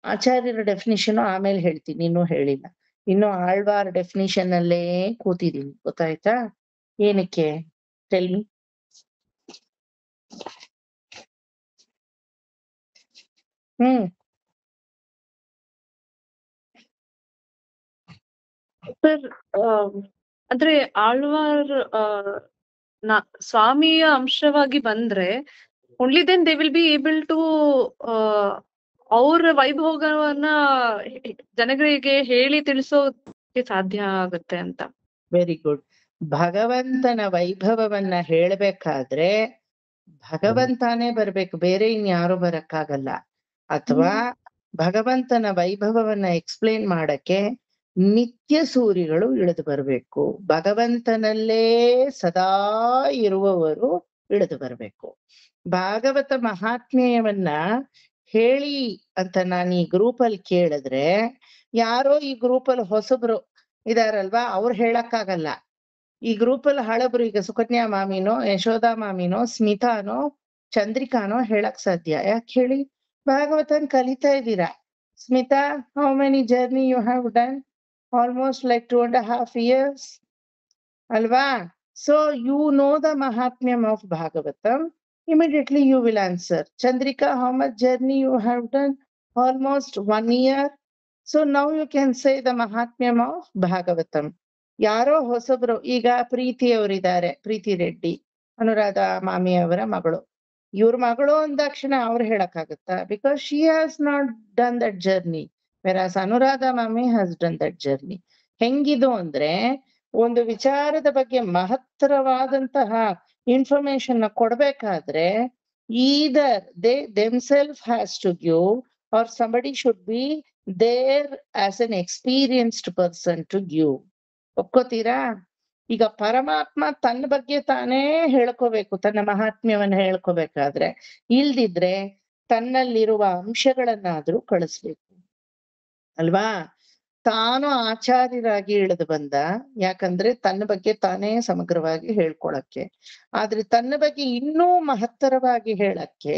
ಆಚಾರ್ಯರ ಡೆಫಿನಿಷನ್ ಆಮೇಲೆ ಹೇಳ್ತೀನಿ, ಇನ್ನೂ ಹೇಳಿಲ್ಲ. ಇನ್ನು ಆಳ್ವಾರ್ ಡೆಫಿನಿಷನ್ ಅಲ್ಲೇ ಕೂತಿದೀನಿ, ಗೊತ್ತಾಯ್ತಾ? ಏನಕ್ಕೆ? Tell me. ಸರ್, ಅಂದ್ರೆ ಆಳ್ವಾರ್ ಸ್ವಾಮಿಯ ಅಂಶವಾಗಿ ಬಂದ್ರೆ only then they will be able to ಅವ್ರ ವೈಭೋಗವನ್ನ ಜನಗಳಿಗೆ ಹೇಳಿ ತಿಳಿಸೋಕೆ ಸಾಧ್ಯ ಆಗುತ್ತೆ ಅಂತ. Very good. ಭಗವಂತನ ವೈಭವವನ್ನ ಹೇಳ್ಬೇಕಾದ್ರೆ ಭಗವಂತನೇ ಬರ್ಬೇಕು, ಬೇರೆ ಇನ್ಯಾರು ಬರಕ್ಕಾಗಲ್ಲ. ಅಥವಾ ಭಗವಂತನ ವೈಭವವನ್ನ ಎಕ್ಸ್ಪ್ಲೇನ್ ಮಾಡಕ್ಕೆ ನಿತ್ಯ ಸೂರಿಗಳು ಇಳಿದು ಬರ್ಬೇಕು, ಭಗವಂತನಲ್ಲೇ ಸದಾ ಇರುವವರು ಇಳಿದು ಬರ್ಬೇಕು. ಭಾಗವತ ಮಹಾತ್ಮ್ಯವನ್ನ ಹೇಳಿ ಅಂತ ನಾನು ಈ ಗ್ರೂಪ್ ಅಲ್ಲಿ ಕೇಳಿದ್ರೆ, ಯಾರೋ ಈ ಗ್ರೂಪ್ ಅಲ್ಲಿ ಹೊಸಬ್ರು ಇದಾರಲ್ವಾ, ಅವ್ರು ಹೇಳಕ್ಕಾಗಲ್ಲ. ಈ ಗ್ರೂಪ್ ಅಲ್ಲಿ ಹಳಬ್ರು, ಈಗ ಸುಕನ್ಯಾ ಮಾಮಿನೋ, ಯಶೋದಾ ಮಾಮಿನೋ, ಸ್ಮಿತಾನೋ, ಚಂದ್ರಿಕಾನೋ ಹೇಳಕ್ ಸಾಧ್ಯ. ಯಾಕೆ ಹೇಳಿ? ಭಾಗವತನ್ ಕಲಿತಾ ಇದ್ದೀರಾ. Smita, how many journey you have done? Almost like 2.5 years ಅಲ್ವಾ? So you know the mahatmyam of Bhagavatam. Immediately you will answer. Chandrika, how much journey you have done? Almost 1 year. So now you can say the Mahatmyam of Bhagavatam. ಯಾರೋ ಹೊಸಬ್ರು, ಈಗ ಪ್ರೀತಿ ಅವರಿದ್ದಾರೆ, ಪ್ರೀತಿ ರೆಡ್ಡಿ, ಅನುರಾಧ ಮಾಮಿ ಅವರ ಮಗಳು. ಇವ್ರ ಮಗಳು ಅಂದಾಕ್ಷಣ ಅವ್ರು ಹೇಳಕ್ಕಾಗತ್ತಾ? Because she has not done that journey, whereas Anuradha mami has done that journey. ಹೆಂಗಿದು ಅಂದ್ರೆ, ಒಂದು ವಿಚಾರದ ಬಗ್ಗೆ ಮಹತ್ತರವಾದಂತಹ ಇನ್ಫಾರ್ಮೇಶನ್ ಕೊಡ್ಬೇಕಾದ್ರೆ either they themselves has to give or somebody should be there as an experienced person to give. ಒಪ್ಕೋತೀರಾ? ಈಗ ಪರಮಾತ್ಮ ತನ್ನ ಬಗ್ಗೆ ತಾನೇ ಹೇಳ್ಕೋಬೇಕು, ತನ್ನ ಮಹಾತ್ಮ್ಯವನ್ನ ಹೇಳ್ಕೋಬೇಕಾದ್ರೆ. ಇಲ್ದಿದ್ರೆ ತನ್ನಲ್ಲಿರುವ ಅಂಶಗಳನ್ನಾದ್ರೂ ಕಳಿಸ್ಬೇಕು ಅಲ್ವಾ. ತಾನು ಆಚಾರ್ಯರಾಗಿ ಇಳಿದು ಬಂದ, ಯಾಕಂದ್ರೆ ತನ್ನ ಬಗ್ಗೆ ತಾನೇ ಸಮಗ್ರವಾಗಿ ಹೇಳ್ಕೊಳಕ್ಕೆ. ಆದ್ರೆ ತನ್ನ ಬಗ್ಗೆ ಇನ್ನೂ ಮಹತ್ತರವಾಗಿ ಹೇಳಕ್ಕೆ,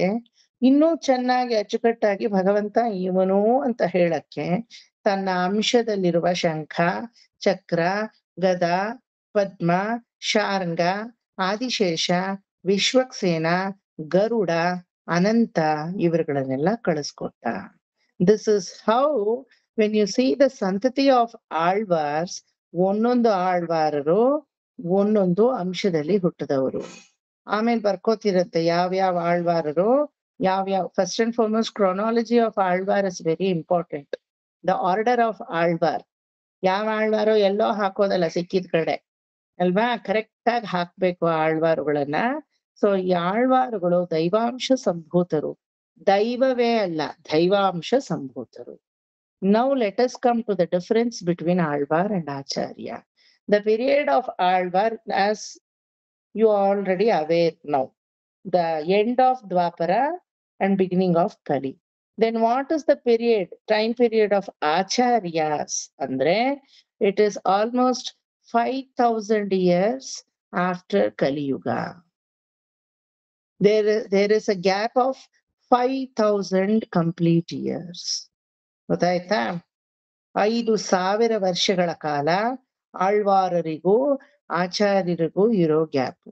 ಇನ್ನೂ ಚೆನ್ನಾಗಿ ಅಚ್ಚುಕಟ್ಟಾಗಿ ಭಗವಂತ ಇವನು ಅಂತ ಹೇಳಕ್ಕೆ ತನ್ನ ಅಂಶದಲ್ಲಿರುವ ಶಂಖ, ಚಕ್ರ, ಗದ, ಪದ್ಮ, ಶಾರ್ಂಗ, ಆದಿಶೇಷ, ವಿಶ್ವಕ್ಸೇನ, ಗರುಡ, ಅನಂತ ಇವರುಗಳನ್ನೆಲ್ಲ ಕಳಿಸ್ಕೊಟ್ಟ. This is how when you see the santati of Alvars, ಒಂದೊಂದು ಆಳ್ವಾರರು ಒಂದೊಂದು ಅಂಶದಲ್ಲಿ ಹುಟ್ಟಿದವರು. ಆಮೇಲೆ ಬರ್ಕೋತಿರತ್ತೆ ಯಾವ್ಯಾವ ಆಳ್ವಾರರು ಯಾವ್ಯಾವ. First and foremost chronology of Alvar is very important. The order of Alvar, ಯಾವ ಆಳ್ವಾರು ಎಲ್ಲೋ ಹಾಕೋದಲ್ಲ ಸಿಕ್ಕಿದ ಕಡೆ ಅಲ್ವಾ, ಕರೆಕ್ಟ್ ಆಗಿ ಹಾಕ್ಬೇಕು ಆಳ್ವಾರುಗಳನ್ನ. ಸೊ ಈ ಆಳ್ವಾರುಗಳು ದೈವಾಂಶ ಸಂಭೂತರು, ದೈವವೇ ಅಲ್ಲ ದೈವಾಂಶ ಸಂಭೂತರು. Now let us come to the difference between Alvar and Acharya. The period of Alvar, as you are already aware now, the end of Dwapara and beginning of Kali. Then what is the time period of Acharyas? Andre, it is almost 5,000 years after Kali Yuga. There is a gap of 5,000 complete years. ಗೊತ್ತಾಯ್ತಾ? 5,000 ವರ್ಷಗಳ ಕಾಲ ಆಳ್ವಾರರಿಗೂ ಆಚಾರ್ಯರಿಗೂ ಇರೋ gap.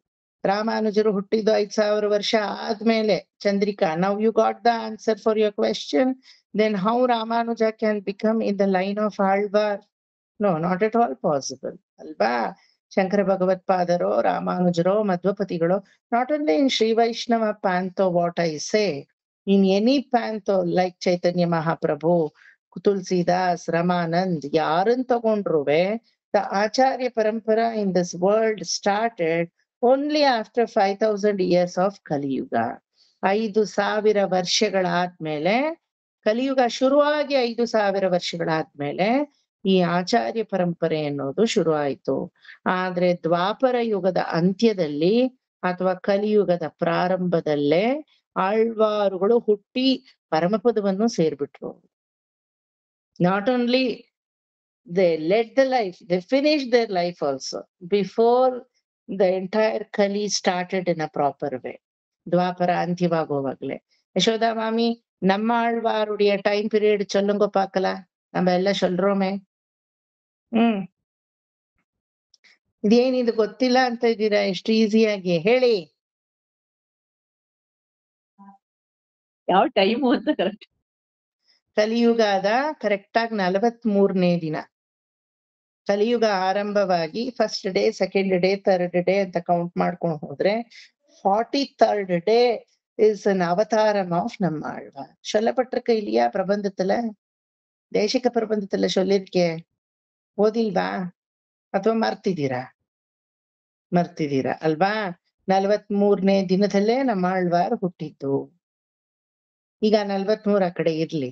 ರಾಮಾನುಜರು ಹುಟ್ಟಿದ್ದು 5,000 ವರ್ಷ ಆದ್ಮೇಲೆ. Chandrika, now you got the answer for your question. Then how Ramanuja can become in the line of Alvar? No, not at all possible ಅಲ್ವಾ. ಶಂಕರ ಭಗವತ್ಪಾದರೋ, ರಾಮಾನುಜರೋ, ಮಧ್ವಪತಿಗಳು, not only in Shri Vaishnava pantho what I say, in any pantho like Chaitanya Mahaprabhu, Tulsidas, Ramanand, ಯಾರನ್ ತಗೊಂಡ್ರುವೆ, the Acharya Parampara in this world started only after 5,000 years of Kali Yuga. 5,000 ವರ್ಷಗಳಾದ್ಮೇಲೆ, ಕಲಿಯುಗ ಶುರುವಾಗಿ 5,000 ವರ್ಷಗಳಾದ್ಮೇಲೆ ಈ ಆಚಾರ್ಯ ಪರಂಪರೆ ಅನ್ನೋದು ಶುರು ಆಯ್ತು. ಆದ್ರೆ ದ್ವಾಪರ ಯುಗದ ಅಂತ್ಯದಲ್ಲಿ ಅಥವಾ ಕಲಿಯುಗದ ಪ್ರಾರಂಭದಲ್ಲೇ ಆಳ್ವಾರುಗಳು ಹುಟ್ಟಿ ಪರಮಪದವನ್ನು ಸೇರ್ಬಿಟ್ರು. Not only they led the life, they finished their life also before the entire Kali started in a proper way. ದ್ವಾಪರ ಅಂತ್ಯವಾಗುವಾಗ್ಲೆ. ಯಶೋದಾ ಮಾಮಿ, ನಮ್ಮ ಆಳ್ವಾರುடைய ಟೈಮ್ ಪೀರಿಯಡ್ ಚೊಲ್ಲಂಗೋ ಪಾಕಲ, ನಮ್ಮ ಎಲ್ಲ ಚೊಲ್ರೋಮೆ. ಇದೇನಿದು ಗೊತ್ತಿಲ್ಲ ಅಂತ ಇದ್ದೀರಾ ಎಷ್ಟು ಈಸಿಯಾಗಿ ಹೇಳಿ. ಯಾವ ಟೈಮು ಅಂತ ಕರೆಕ್ಟ್. ಕಲಿಯುಗದ ಕರೆಕ್ಟ್ ಆಗಿ 43ನೇ ದಿನ. ಕಲಿಯುಗ ಆರಂಭವಾಗಿ first day, second day, third day ಅಂತ ಕೌಂಟ್ ಮಾಡ್ಕೊಂಡು ಹೋದ್ರೆ 43rd ಡೇ இஸ் an அவதாரம் ஆஃப் நம்ம ஆழ்வார். சொல்லப்பட்டிருக்க இல்லையா பிரபந்தத்துல, தேசிக பிரபந்தத்துல சொல்லிருக்கே, ಓದಿಲ್ವಾ ಅಥವಾ ಮರ್ತಿದ್ದೀರಾ ಅಲ್ವಾ? 43ನೇ ದಿನದಲ್ಲೇ ನಮ್ಮ ಆಳ್ವಾರ್ ಹುಟ್ಟಿದ್ದು. ಈಗ 43 ಆ ಕಡೆ ಇರ್ಲಿ,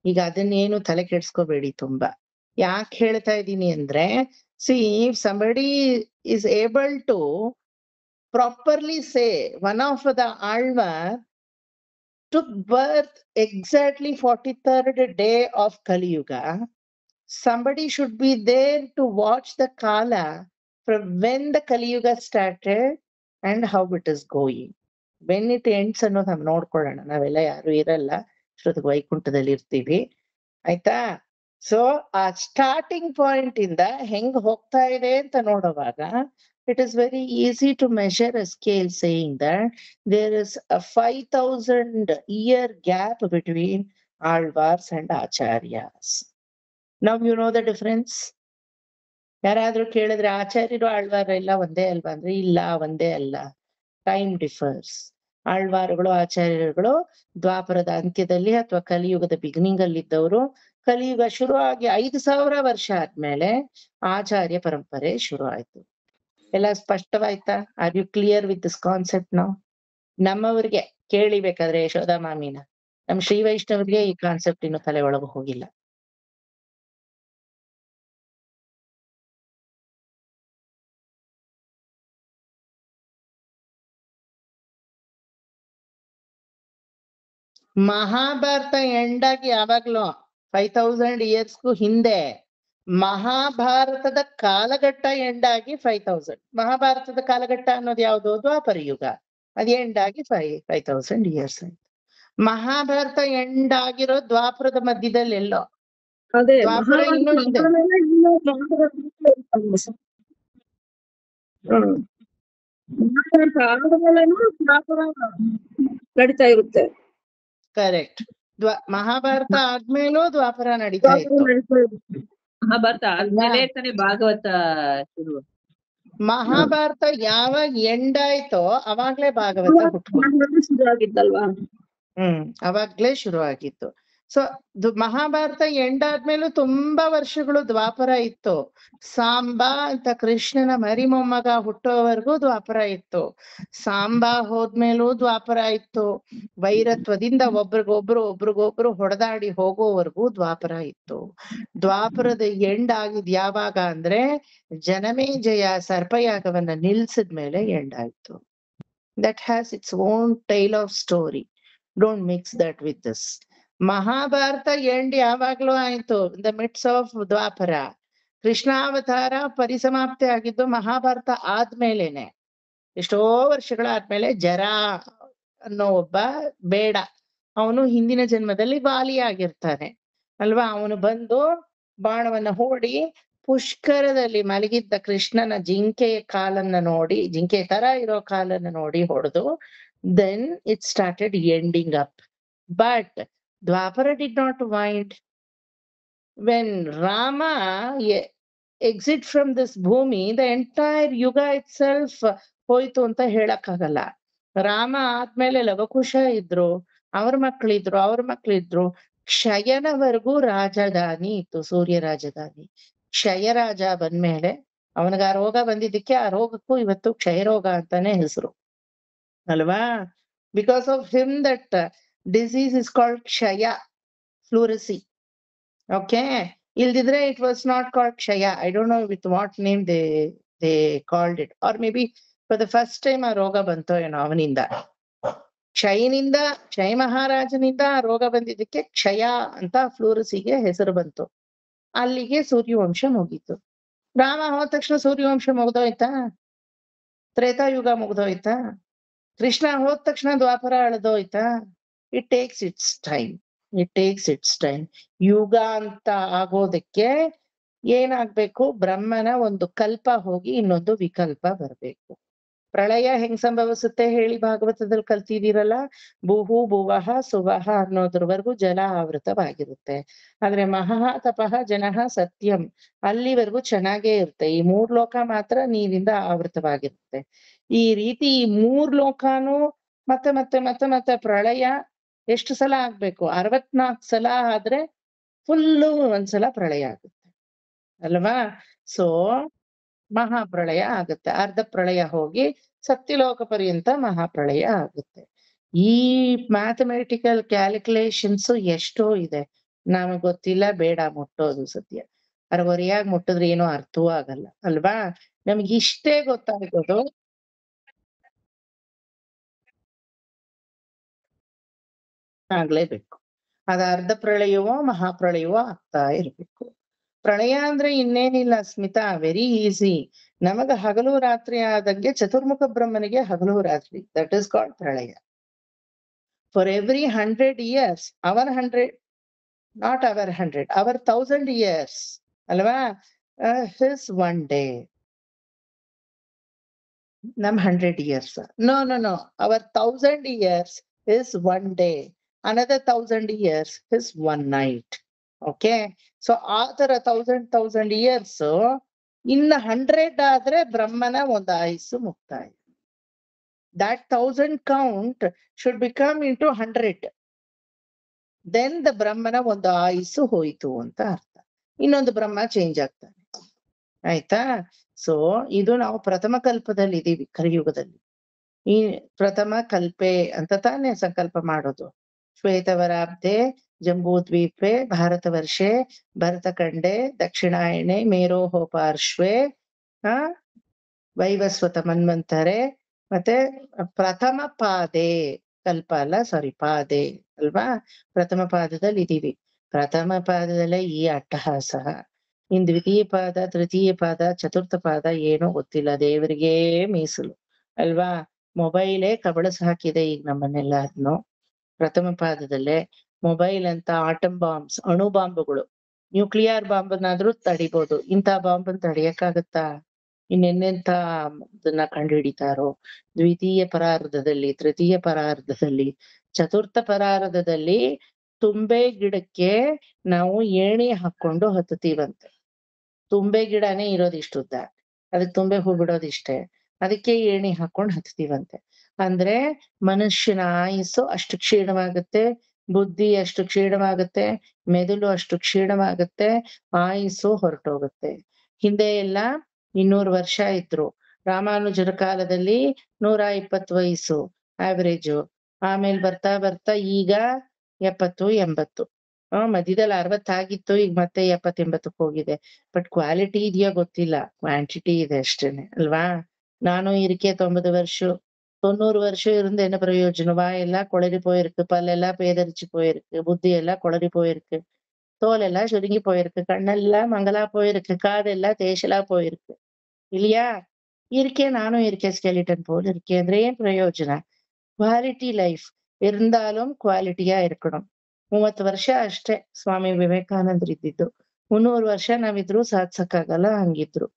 ಈಗ ಅದನ್ನೇನು ತಲೆ ಕೆಡ್ಸ್ಕೋಬೇಡಿ ತುಂಬಾ. ಯಾಕೆ ಹೇಳ್ತಾ ಇದ್ದೀನಿ ಅಂದ್ರೆ, C if somebody is able to properly say one of the Alvar took birth exactly 43rd day of Kali Yuga, somebody should be there to watch the Kala from when the Kali Yuga started and how it is going. When it ends ಅನ್ನೋದು ನಾವು ನೋಡ್ಕೊಳ್ಳೋಣ. ನಾವೆಲ್ಲ ಯಾರು ಇರಲ್ಲ, ಶ್ರುತಿಗೆ ವೈಕುಂಠದಲ್ಲಿ ಇರ್ತೀವಿ, ಆಯ್ತಾ? So ಆ starting point ಇಂದ ಹೆಂಗ್ ಹೋಗ್ತಾ ಇದೆ ಅಂತ ನೋಡುವಾಗ it is very easy to measure a scale, saying that there is a 5,000 year gap between Alvars and Acharyas. Now you know the difference. ಯಾರಾದ್ರೂ ಕೇಳಿದ್ರೆ ಆಚಾರ್ಯರು ಆಳ್ವಾರ ಎಲ್ಲ ಒಂದೇ ಅಲ್ವಾ ಅಂದ್ರೆ, ಇಲ್ಲ ಒಂದೇ ಅಲ್ಲ, ಟೈಮ್ ಡಿಫರ್ಸ್. ಆಳ್ವಾರುಗಳು ಆಚಾರ್ಯರುಗಳು ದ್ವಾಪರದ ಅಂತ್ಯದಲ್ಲಿ ಅಥವಾ ಕಲಿಯುಗದ ಬಿಗಿನಿಂಗ್ ಅಲ್ಲಿ ಇದ್ದವರು. ಕಲಿಯುಗ ಶುರು ಆಗಿ 5,000 ವರ್ಷ ಆದ್ಮೇಲೆ ಆಚಾರ್ಯ ಪರಂಪರೆ ಶುರು ಆಯ್ತು. ಎಲ್ಲ ಸ್ಪಷ್ಟವಾಯ್ತಾ? Are you clear with this concept? ನಾವು ನಮ್ಮವ್ರಿಗೆ ಕೇಳಿಬೇಕಾದ್ರೆ ಯಶೋದಾ ಮಾಮಿನ, ನಮ್ ಶ್ರೀ ವೈಷ್ಣವರಿಗೆ ಈ ಕಾನ್ಸೆಪ್ಟ್ ಇನ್ನು ತಲೆ ಒಳಗೆ ಹೋಗಿಲ್ಲ. ಮಹಾಭಾರತ ಎಂಡ್ ಆಗಿ ಯಾವಾಗ್ಲೂ 5000 ಇಯರ್ಸ್ಗೂ ಹಿಂದೆ ಮಹಾಭಾರತದ ಕಾಲಘಟ್ಟ ಎಂಡ್ ಆಗಿ 5000. ಮಹಾಭಾರತದ ಕಾಲಘಟ್ಟ ಅನ್ನೋದು ಯಾವ್ದು? ದ್ವಾಪರ ಯುಗ. ಅದ್ ಎಂಡ್ ಆಗಿ 5000 ಇಯರ್ಸ್ ಆಯ್ತು. ಮಹಾಭಾರತ ಎಂಡ್ ಆಗಿರೋ ದ್ವಾಪರದ ಮಧ್ಯದಲ್ಲಿ ಎಲ್ಲೋ. ಅದೇ ದ್ವಾಪರ ಇನ್ನೂ ಇದೆ. ನಡೀತಾ ಇರುತ್ತೆ. ಕರೆಕ್ಟ್. ಮಹಾಭಾರತ ಆದ್ಮೇಲೂ ದ್ವಾಪರ ನಡೀತಾ ಇತ್ತು. ಮಹಾಭಾರತ ಆದ್ಮೇಲೆ ತಾನೇ ಭಾಗವತ ಶುರು. ಮಹಾಭಾರತ ಯಾವಾಗ ಎಂಡ್ ಆಯ್ತೋ ಅವಾಗ್ಲೇ ಭಾಗವತ ಹುಟ್ಕೊಂಡು ಶುರು ಆಗಿದ್ದಲ್ವಾ? ಅವಾಗ್ಲೇ ಶುರು ಆಗಿತ್ತು. ಸೊ ಮಹಾಭಾರತ ಎಂಡ್ ಆದ್ಮೇಲೂ ತುಂಬಾ ವರ್ಷಗಳು ದ್ವಾಪರ ಇತ್ತು. ಸಾಂಬಾ ಅಂತ ಕೃಷ್ಣನ ಮರಿ ಮೊಮ್ಮಗ ಹುಟ್ಟೋವರೆಗೂ ದ್ವಾಪರ ಇತ್ತು. ಸಾಂಬಾ ಹೋದ್ಮೇಲೂ ದ್ವಾಪರ ಇತ್ತು. ವೈರತ್ವದಿಂದ ಒಬ್ರಿಗೊಬ್ರು ಹೊಡೆದಾಡಿ ಹೋಗೋವರೆಗೂ ದ್ವಾಪರ ಇತ್ತು. ದ್ವಾಪರದ ಎಂಡ್ ಆಗಿದ್ ಯಾವಾಗ ಅಂದ್ರೆ ಜನಮೇಜಯ ಸರ್ಪಯಾಗವನ್ನ ನಿಲ್ಸಿದ್ಮೇಲೆ ಎಂಡ್ ಆಯ್ತು. That has its own tail of story. Don't mix that with this. Mahabharata end ಯಾವಾಗ್ಲೂ ಆಯ್ತು ಇನ್ ದ ಮಿಡ್ಸ್ ಆಫ್ ದ್ವಾಪರ. ಕೃಷ್ಣಾವತಾರ ಪರಿಸಮಾಪ್ತಿ ಆಗಿದ್ದು ಮಹಾಭಾರತ ಆದ್ಮೇಲೆನೆ. ಎಷ್ಟೋ ವರ್ಷಗಳಾದ್ಮೇಲೆ ಜರ ಅನ್ನೋ ಒಬ್ಬ ಬೇಡ, ಅವನು ಹಿಂದಿನ ಜನ್ಮದಲ್ಲಿ ವಾಲಿ ಆಗಿರ್ತಾನೆ ಅಲ್ವಾ. ಅವನು ಬಂದು ಬಾಣವನ್ನ ಹೂಡಿ ಪುಷ್ಕರದಲ್ಲಿ ಮಲಗಿದ್ದ ಕೃಷ್ಣನ ಜಿಂಕೆಯ ಕಾಲನ್ನ ನೋಡಿ, ಜಿಂಕೆ ತರ ಇರೋ ಕಾಲನ್ನ ನೋಡಿ ಹೊಡೆದು, then it started ending up. But Dwapara did not wind. When Rama exit from this bhumi, the entire yuga itself ಹೋಯ್ತು ಅಂತ ಹೇಳಕ್ಕಾಗಲ್ಲ. ರಾಮ ಆದ್ಮೇಲೆ ಲವಕುಶ ಇದ್ರು, ಅವ್ರ ಮಕ್ಳಿದ್ರು. ಕ್ಷಯನವರೆಗೂ ರಾಜಧಾನಿ ಇತ್ತು, ಸೂರ್ಯ ರಾಜಧಾನಿ. ಕ್ಷಯರಾಜ ಬಂದ್ಮೇಲೆ ಅವನಿಗೆ ಆ ರೋಗ ಬಂದಿದ್ದಕ್ಕೆ ಆ ರೋಗಕ್ಕೂ ಇವತ್ತು ಕ್ಷಯರೋಗ ಅಂತಾನೆ ಹೆಸರು ಅಲ್ವಾ. Because of him that disease is called Kshaya, fluorescy. Okay, ilditre it was not called Kshaya. I don't know with what name they called it, or maybe for the first time a roga banto eno avaninda. ಕ್ಷಯನಿಂದ, ಕ್ಷಯ ಮಹಾರಾಜನಿಂದ ರೋಗ ಬಂದಿದ್ದಕ್ಕೆ ಕ್ಷಯ ಅಂತ ಫ್ಲೂರಸಿಗೆ ಹೆಸರು ಬಂತು. ಅಲ್ಲಿಗೆ ಸೂರ್ಯವಂಶ ಮುಗೀತು. ರಾಮ ಹೋದ ತಕ್ಷಣ ಸೂರ್ಯವಂಶ ಮುಗ್ದೋಯ್ತಾ? ತ್ರೇತಾಯುಗ ಮುಗ್ದೋಯ್ತಾ? ಕೃಷ್ಣ ಹೋದ ತಕ್ಷಣ ದ್ವಾಪರ ಅಳದೋಯ್ತಾ? It takes its time. ಯುಗ ಅಂತ ಆಗೋದಕ್ಕೆ ಏನಾಗ್ಬೇಕು? ಬ್ರಹ್ಮನ ಒಂದು ಕಲ್ಪ ಹೋಗಿ ಇನ್ನೊಂದು ವಿಕಲ್ಪ ಬರ್ಬೇಕು. ಪ್ರಳಯ ಹೆಂಗ್ ಸಂಭವಿಸುತ್ತೆ ಹೇಳಿ ಭಾಗವತದಲ್ಲಿ ಕಲ್ತಿದ್ದೀರಲ್ಲ. ಭೂಹು ಭುವಃ ಸುವಹ ಅನ್ನೋದ್ರವರೆಗೂ ಜಲ ಆವೃತವಾಗಿರುತ್ತೆ. ಆದ್ರೆ ಮಹಾ ತಪಃ ಜನಃ ಸತ್ಯಂ ಅಲ್ಲಿವರೆಗೂ ಚೆನ್ನಾಗೇ ಇರುತ್ತೆ. ಈ 3 ಲೋಕ ಮಾತ್ರ ನೀರಿಂದ ಆವೃತವಾಗಿರುತ್ತೆ. ಈ ರೀತಿ ಈ 3 ಲೋಕಾನು ಮತ್ತೆ ಪ್ರಳಯ ಎಷ್ಟು ಸಲ ಆಗ್ಬೇಕು? 64 ಸಲ ಆದ್ರೆ ಫುಲ್ಲು ಒಂದ್ಸಲ ಪ್ರಳಯ ಆಗುತ್ತೆ ಅಲ್ವಾ. ಸೊ ಮಹಾಪ್ರಳಯ ಆಗುತ್ತೆ. ಅರ್ಧ ಪ್ರಳಯ ಹೋಗಿ ಸತ್ಯಲೋಕ ಪರ್ಯಂತ ಮಹಾಪ್ರಳಯ ಆಗುತ್ತೆ. ಈ ಮ್ಯಾಥಮೆಟಿಕಲ್ ಕ್ಯಾಲ್ಕುಲೇಷನ್ಸ್ ಎಷ್ಟೋ ಇದೆ, ನಮಗ್ ಗೊತ್ತಿಲ್ಲ, ಬೇಡ ಮುಟ್ಟೋದು ಸದ್ಯ. ಅರವರಿಯಾಗಿ ಮುಟ್ಟಿದ್ರೆ ಏನೋ ಅರ್ಥವೂ ಆಗಲ್ಲ ಅಲ್ವಾ. ನಮ್ಗೆ ಇಷ್ಟೇ ಗೊತ್ತಾಗೋದು, ಆಗ್ಲೇಬೇಕು. ಅದ ಅರ್ಧ ಪ್ರಳಯವೋ ಮಹಾಪ್ರಳಯವೋ ಆಗ್ತಾ ಇರ್ಬೇಕು. ಪ್ರಳಯ ಅಂದ್ರೆ ಇನ್ನೇನಿಲ್ಲ ಸ್ಮಿತಾ, ವೆರಿ ಈಸಿ. ನಮಗ ಹಗಲು ರಾತ್ರಿ ಆದಂಗೆ ಚತುರ್ಮುಖ ಬ್ರಹ್ಮನಿಗೆ ಹಗಲು ರಾತ್ರಿ. ದಟ್ ಇಸ್ ಕಾಲ್ಡ್ ಪ್ರಳಯ. For every 100 years, our 1000 years ಅಲ್ವಾ, his one day. ನಮ್ 100 years. No, our 1000 years is one day. Another 1000 years is one night. Okay, so ಆ ತರ 1000 years ಇನ್ನು 100 ಆದ್ರೆ ಬ್ರಹ್ಮನ ಒಂದು ಆಯುಸ್ಸು ಮುಕ್ತಾಯ. That 1000 count should become into 100. Then the ಬ್ರಹ್ಮನ ಒಂದು ಆಯುಸ್ಸು ಹೋಯ್ತು ಅಂತ ಅರ್ಥ. ಇನ್ನೊಂದು ಬ್ರಹ್ಮ ಚೇಂಜ್ ಆಗ್ತಾನೆ. ಆಯ್ತಾ? ಸೊ ಇದು ನಾವು ಪ್ರಥಮ ಕಲ್ಪದಲ್ಲಿ ಇದೀವಿ, ಕಲಿಯುಗದಲ್ಲಿ. ಈ ಪ್ರಥಮ ಕಲ್ಪೆ ಅಂತ ತಾನೇ ಸಂಕಲ್ಪ ಮಾಡೋದು. ಶ್ವೇತವರಾಬ್ಧೆ ಜಂಬೂದ್ವೀಪೆ ಭಾರತವರ್ಷೆ ಭರತಖಂಡೆ ದಕ್ಷಿಣಾಯಣೆ ಮೇರೋಹ ಪಾರ್ಶ್ವೆ ವೈವಸ್ವತ ಮನ್ವಂತರೆ ಮತ್ತೆ ಪ್ರಥಮ ಪಾದೆ ಕಲ್ಪ ಅಲ್ಲ, ಸಾರಿ, ಪಾದೆ ಅಲ್ವಾ? ಪ್ರಥಮ ಪಾದದಲ್ಲಿ ಇದೀವಿ. ಪ್ರಥಮ ಪಾದದಲ್ಲೇ ಈ ಅಟ್ಟಹಾಸ. ಇನ್ ದ್ವಿತೀಯ ಪಾದ, ತೃತೀಯ ಪಾದ, ಚತುರ್ಥ ಪಾದ ಏನೋ ಗೊತ್ತಿಲ್ಲ, ದೇವರಿಗೇ ಮೀಸಲು ಅಲ್ವಾ? ಮೊಬೈಲೇ ಕಬಳಸ್ ಹಾಕಿದೆ ಈಗ ನಮ್ಮನ್ನೆಲ್ಲಾದ್ನು. ಪ್ರಥಮ ಪಾದದಲ್ಲೇ ಮೊಬೈಲ್ ಅಂತ ಆಟಮ್ ಬಾಂಬ್ಸ್, ಅಣು ಬಾಂಬ್ಗಳು, ನ್ಯೂಕ್ಲಿಯರ್ ಬಾಂಬ್ನಾದ್ರೂ ತಡಿಬೋದು, ಇಂಥ ಬಾಂಬನ್ ತಡಿಯಕ್ಕಾಗತ್ತಾ? ಇನ್ನೆನ್ನೆಂಥ ಅದನ್ನ ಕಂಡುಹಿಡಿತಾರೋ. ದ್ವಿತೀಯ ಪರಾರ್ಧದಲ್ಲಿ, ತೃತೀಯ ಪರಾರ್ಧದಲ್ಲಿ, ಚತುರ್ಥ ಪರಾರ್ಧದಲ್ಲಿ ತುಂಬೆ ಗಿಡಕ್ಕೆ ನಾವು ಏಣಿ ಹಾಕೊಂಡು ಹತ್ತುತ್ತೀವಂತೆ. ತುಂಬೆ ಗಿಡನೇ ಇರೋದಿಷ್ಟುದ್ದ, ಅದಕ್ಕೆ ತುಂಬೆ ಹೂ ಬಿಡೋದಿಷ್ಟೇ, ಅದಕ್ಕೆ ಏಣಿ ಹಾಕೊಂಡು ಹತ್ತೀವಂತೆ. ಅಂದ್ರೆ ಮನುಷ್ಯನ ಆಯುಸ್ಸು ಅಷ್ಟು ಕ್ಷೀಣವಾಗುತ್ತೆ, ಬುದ್ಧಿ ಅಷ್ಟು ಕ್ಷೀಣವಾಗುತ್ತೆ, ಮೆದುಳು ಅಷ್ಟು ಕ್ಷೀಣವಾಗುತ್ತೆ, ಆಯುಸ್ಸು ಹೊರಟೋಗುತ್ತೆ. ಹಿಂದೆ ಎಲ್ಲ 200 ವರ್ಷ ಇದ್ರು. ರಾಮಾನುಜರ ಕಾಲದಲ್ಲಿ 120 ವಯಸ್ಸು ಆವರೇಜು. ಆಮೇಲೆ ಬರ್ತಾ ಬರ್ತಾ ಈಗ 70, 80. ಮಧ್ಯದಲ್ಲಿ 60 ಆಗಿತ್ತು, ಈಗ ಮತ್ತೆ 70, 80ಕ್ಕೆ ಹೋಗಿದೆ. ಬಟ್ ಕ್ವಾಲಿಟಿ ಇದೆಯಾ ಗೊತ್ತಿಲ್ಲ, ಕ್ವಾಂಟಿಟಿ ಇದೆ ಅಷ್ಟೇನೆ ಅಲ್ವಾ? ನಾನು ಇರಿಕೆ 90 வருஷம், 90 வருஷம் இருந்து என்ன பிரயோஜனம்? வாயெல்லாம் குளறி போயிருக்கு, பல்லெல்லாம் பேதரிச்சு போயிருக்கு, புத்தி எல்லாம் குளறி போயிருக்கு, தோலெல்லாம் சுருங்கி போயிருக்கு, கண்ணெல்லாம் மங்களா போயிருக்கு, காதெல்லாம் தேசலா போயிருக்கு இல்லையா? இருக்கே, நானும் இருக்கேன் ஸ்கெலிட்டன் போல் இருக்கேன். ಅಂದ್ರೆ ಏನ್ ಪ್ರಯೋಜನ? ಕ್ವಾಲಿಟಿ ಲೈಫ್ இருந்தாலும் ಕ್ವಾಲಿಟಿಯಾ ಇರ್ಕணும். 30 ವರ್ಷ ಅಷ್ಟೇ ಸ್ವಾಮಿ ವಿವೇಕಾನಂದ್ರ ಇದ್ದಿದ್ದು. 300 ವರ್ಷ ನಾವಿದ್ರು ಸಾಧ್ಸಕ್ಕಾಗಲ್ಲ, ಹಂಗಿದ್ರು.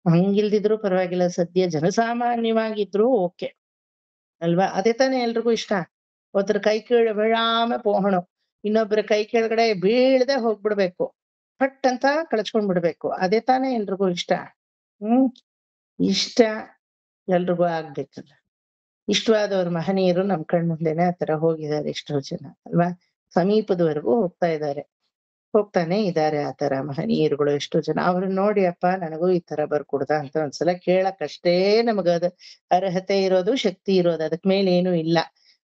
ಹಂಗಿಲ್ದಿದ್ರು ಪರವಾಗಿಲ್ಲ, ಸದ್ಯ ಜನಸಾಮಾನ್ಯವಾಗಿದ್ರು ಓಕೆ ಅಲ್ವಾ? ಅದೇ ತಾನೇ ಎಲ್ರಿಗೂ ಇಷ್ಟ. ಒಬ್ಬರ ಕೈ ಕೀಳು ಬೀಳಾಮೆ ಪೋಹಣು, ಇನ್ನೊಬ್ಬರ ಕೈ ಕೆಳಗಡೆ ಬೀಳದೆ ಹೋಗ್ಬಿಡ್ಬೇಕು, ಪಟ್ ಅಂತ ಕಳ್ಸ್ಕೊಂಡ್ ಬಿಡ್ಬೇಕು. ಅದೇ ತಾನೇ ಎಲ್ರಿಗೂ ಇಷ್ಟ. ಇಷ್ಟ ಎಲ್ರಿಗೂ ಆಗ್ಬೇಕಲ್ಲ. ಇಷ್ಟವಾದವ್ರ ಮಹನೀಯರು ನಮ್ ಕಣ್ ಮುಂದೆನೆ ಆತರ ಹೋಗಿದ್ದಾರೆ ಎಷ್ಟೋ ಜನ ಅಲ್ವಾ? ಸಮೀಪದವರೆಗೂ ಹೋಗ್ತಾನೆ ಇದ್ದಾರೆ ಆತರ ಮಹನೀಯರುಗಳು ಎಷ್ಟೋ ಜನ. ಅವ್ರನ್ನ ನೋಡಿ ಅಪ್ಪ ನನಗೂ ಈ ತರ ಬರ್ಕೊಡ್ದ ಅಂತ ಒಂದ್ಸಲ ಕೇಳಕ್ಕಷ್ಟೇ ನಮಗದ ಅರ್ಹತೆ ಇರೋದು, ಶಕ್ತಿ ಇರೋದು. ಅದಕ್ ಮೇಲೆ ಏನು ಇಲ್ಲ,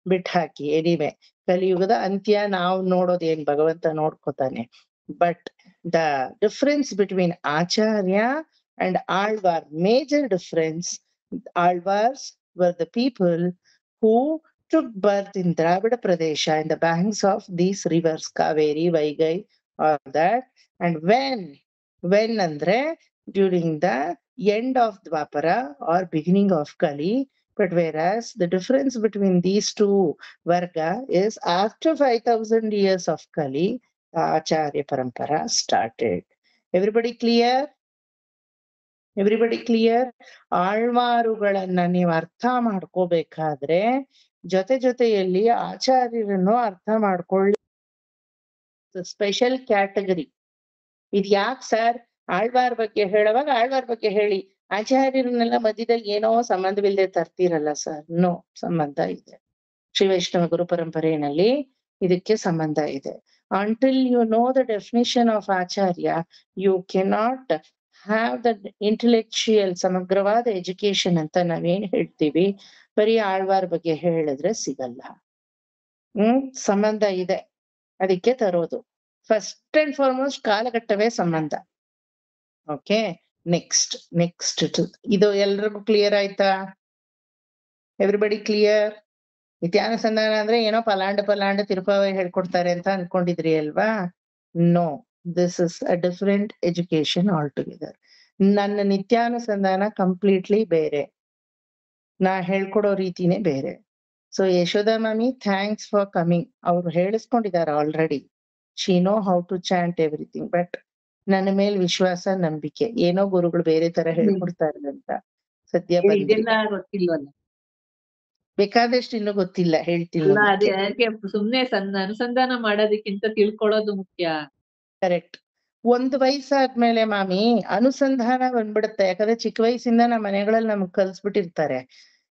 ಬಿಟ್ ಹಾಕಿ. ಎನಿವೆ, ಕಲಿಯುಗದ ಅಂತ್ಯ ನಾವು ನೋಡೋದು ಏನ್ ಭಗವಂತ ನೋಡ್ಕೋತಾನೆ. But the difference between acharya and Alvar, major difference. Alvars were the people who took birth in Dravida Pradesha, in the banks of these rivers, Kaveri, Vaigai, or that. And when andre during the end of Dwapara or beginning of Kali. But whereas the difference between these two varga is after 5000 years of Kali, the Acharya Parampara started. Everybody clear? Everybody clear? ಆಳ್ವಾರುಗಳನ್ನ ನೀವು ಅರ್ಥ ಮಾಡ್ಕೋಬೇಕಾದ್ರೆ ಜೊತೆಯಲ್ಲಿ ಆಚಾರ್ಯರನ್ನು ಅರ್ಥ ಮಾಡ್ಕೊಳ್ಳಿ. Special category. ಇದ್ ಯಾಕೆ ಸರ್? ಆಳ್ವಾರ್ ಬಗ್ಗೆ ಹೇಳುವಾಗ ಆಳ್ವಾರ್ ಬಗ್ಗೆ ಹೇಳಿ, ಆಚಾರ್ಯರನ್ನೆಲ್ಲ ಮಧ್ಯದಲ್ಲಿ ಏನೋ ಸಂಬಂಧವಿಲ್ಲದೆ ತರ್ತೀರಲ್ಲ ಸರ್. ನೋ, ಸಂಬಂಧ ಇದೆ. ಶ್ರೀ ವೈಷ್ಣವ ಗುರು ಪರಂಪರೆಯಲ್ಲಿ ಇದಕ್ಕೆ ಸಂಬಂಧ ಇದೆ. Until you know the definition of acharya, you cannot have the intellectual ಸಮಗ್ರವಾದ ಎಜುಕೇಶನ್ ಅಂತ ನಾವೇನ್ ಹೇಳ್ತೀವಿ, ಬರೀ ಆಳ್ವಾರ್ ಬಗ್ಗೆ ಹೇಳಿದ್ರೆ ಸಿಗಲ್ಲ. ಸಂಬಂಧ ಇದೆ, ಅದಕ್ಕೆ ತರೋದು. ಫಸ್ಟ್ ಅಂಡ್ ಫಾರ್ಮೋಸ್ಟ್ ಕಾಲಘಟ್ಟವೇ ಸಂಬಂಧ. ಓಕೆ, ನೆಕ್ಸ್ಟ್ ಇದು ಎಲ್ರಿಗೂ ಕ್ಲಿಯರ್ ಆಯ್ತಾ? Everybody clear? ನಿತ್ಯಾನುಸಂಧಾನ ಅಂದ್ರೆ ಏನೋ ಪಲಾಂಡ ತಿರುಪಾವ ಹೇಳ್ಕೊಡ್ತಾರೆ ಅಂತ ಅನ್ಕೊಂಡಿದ್ರಿ ಅಲ್ವಾ? No, this is a different education altogether. ನನ್ನ ನಿತ್ಯಾನುಸಂಧಾನ ಕಂಪ್ಲೀಟ್ಲಿ ಬೇರೆ, ನಾ ಹೇಳ್ಕೊಡೋ ರೀತಿನೇ ಬೇರೆ. So Yashoda mami, thanks for coming. ಅವ್ರು ಹೇಳಿಸ್ಕೊಂಡಿದ್ದಾರೆ already. She know how to chant everything. But ನನ್ನ ಮೇಲ್ ವಿಶ್ವಾಸ, ನಂಬಿಕೆ. ಏನೋ ಗುರುಗಳು ಬೇರೆ ತರ ಹೇಳ್ಕೊಡ್ತಾರೆ ಅಂತ ಸದ್ಯ ಬಂದ್ರಿ. ಗೊತ್ತಿಲ್ವಲ್ಲ, ಬೇಕಾದಷ್ಟು ಇನ್ನೂ ಗೊತ್ತಿಲ್ಲ, ಹೇಳ್ತಿಲ್ಲ. ಅದಕ್ಕೆ ಸುಮ್ನೆ ಅನುಸಂಧಾನ ಮಾಡೋದಕ್ಕಿಂತ ತಿಳ್ಕೊಳ್ಳೋದು ಮುಖ್ಯ. ಕರೆಕ್ಟ್. 1 ವಯಸ್ಸಾದ್ಮೇಲೆ ಮಾಮಿ ಅನುಸಂಧಾನ ಬಂದ್ಬಿಡುತ್ತೆ. ಯಾಕಂದ್ರೆ ಚಿಕ್ಕ ವಯಸ್ಸಿಂದ ನಮ್ಮ ಮನೆಗಳಲ್ಲಿ ನಮ್ಗ್ ಕಲ್ಸ್ಬಿಟ್ಟಿರ್ತಾರೆ.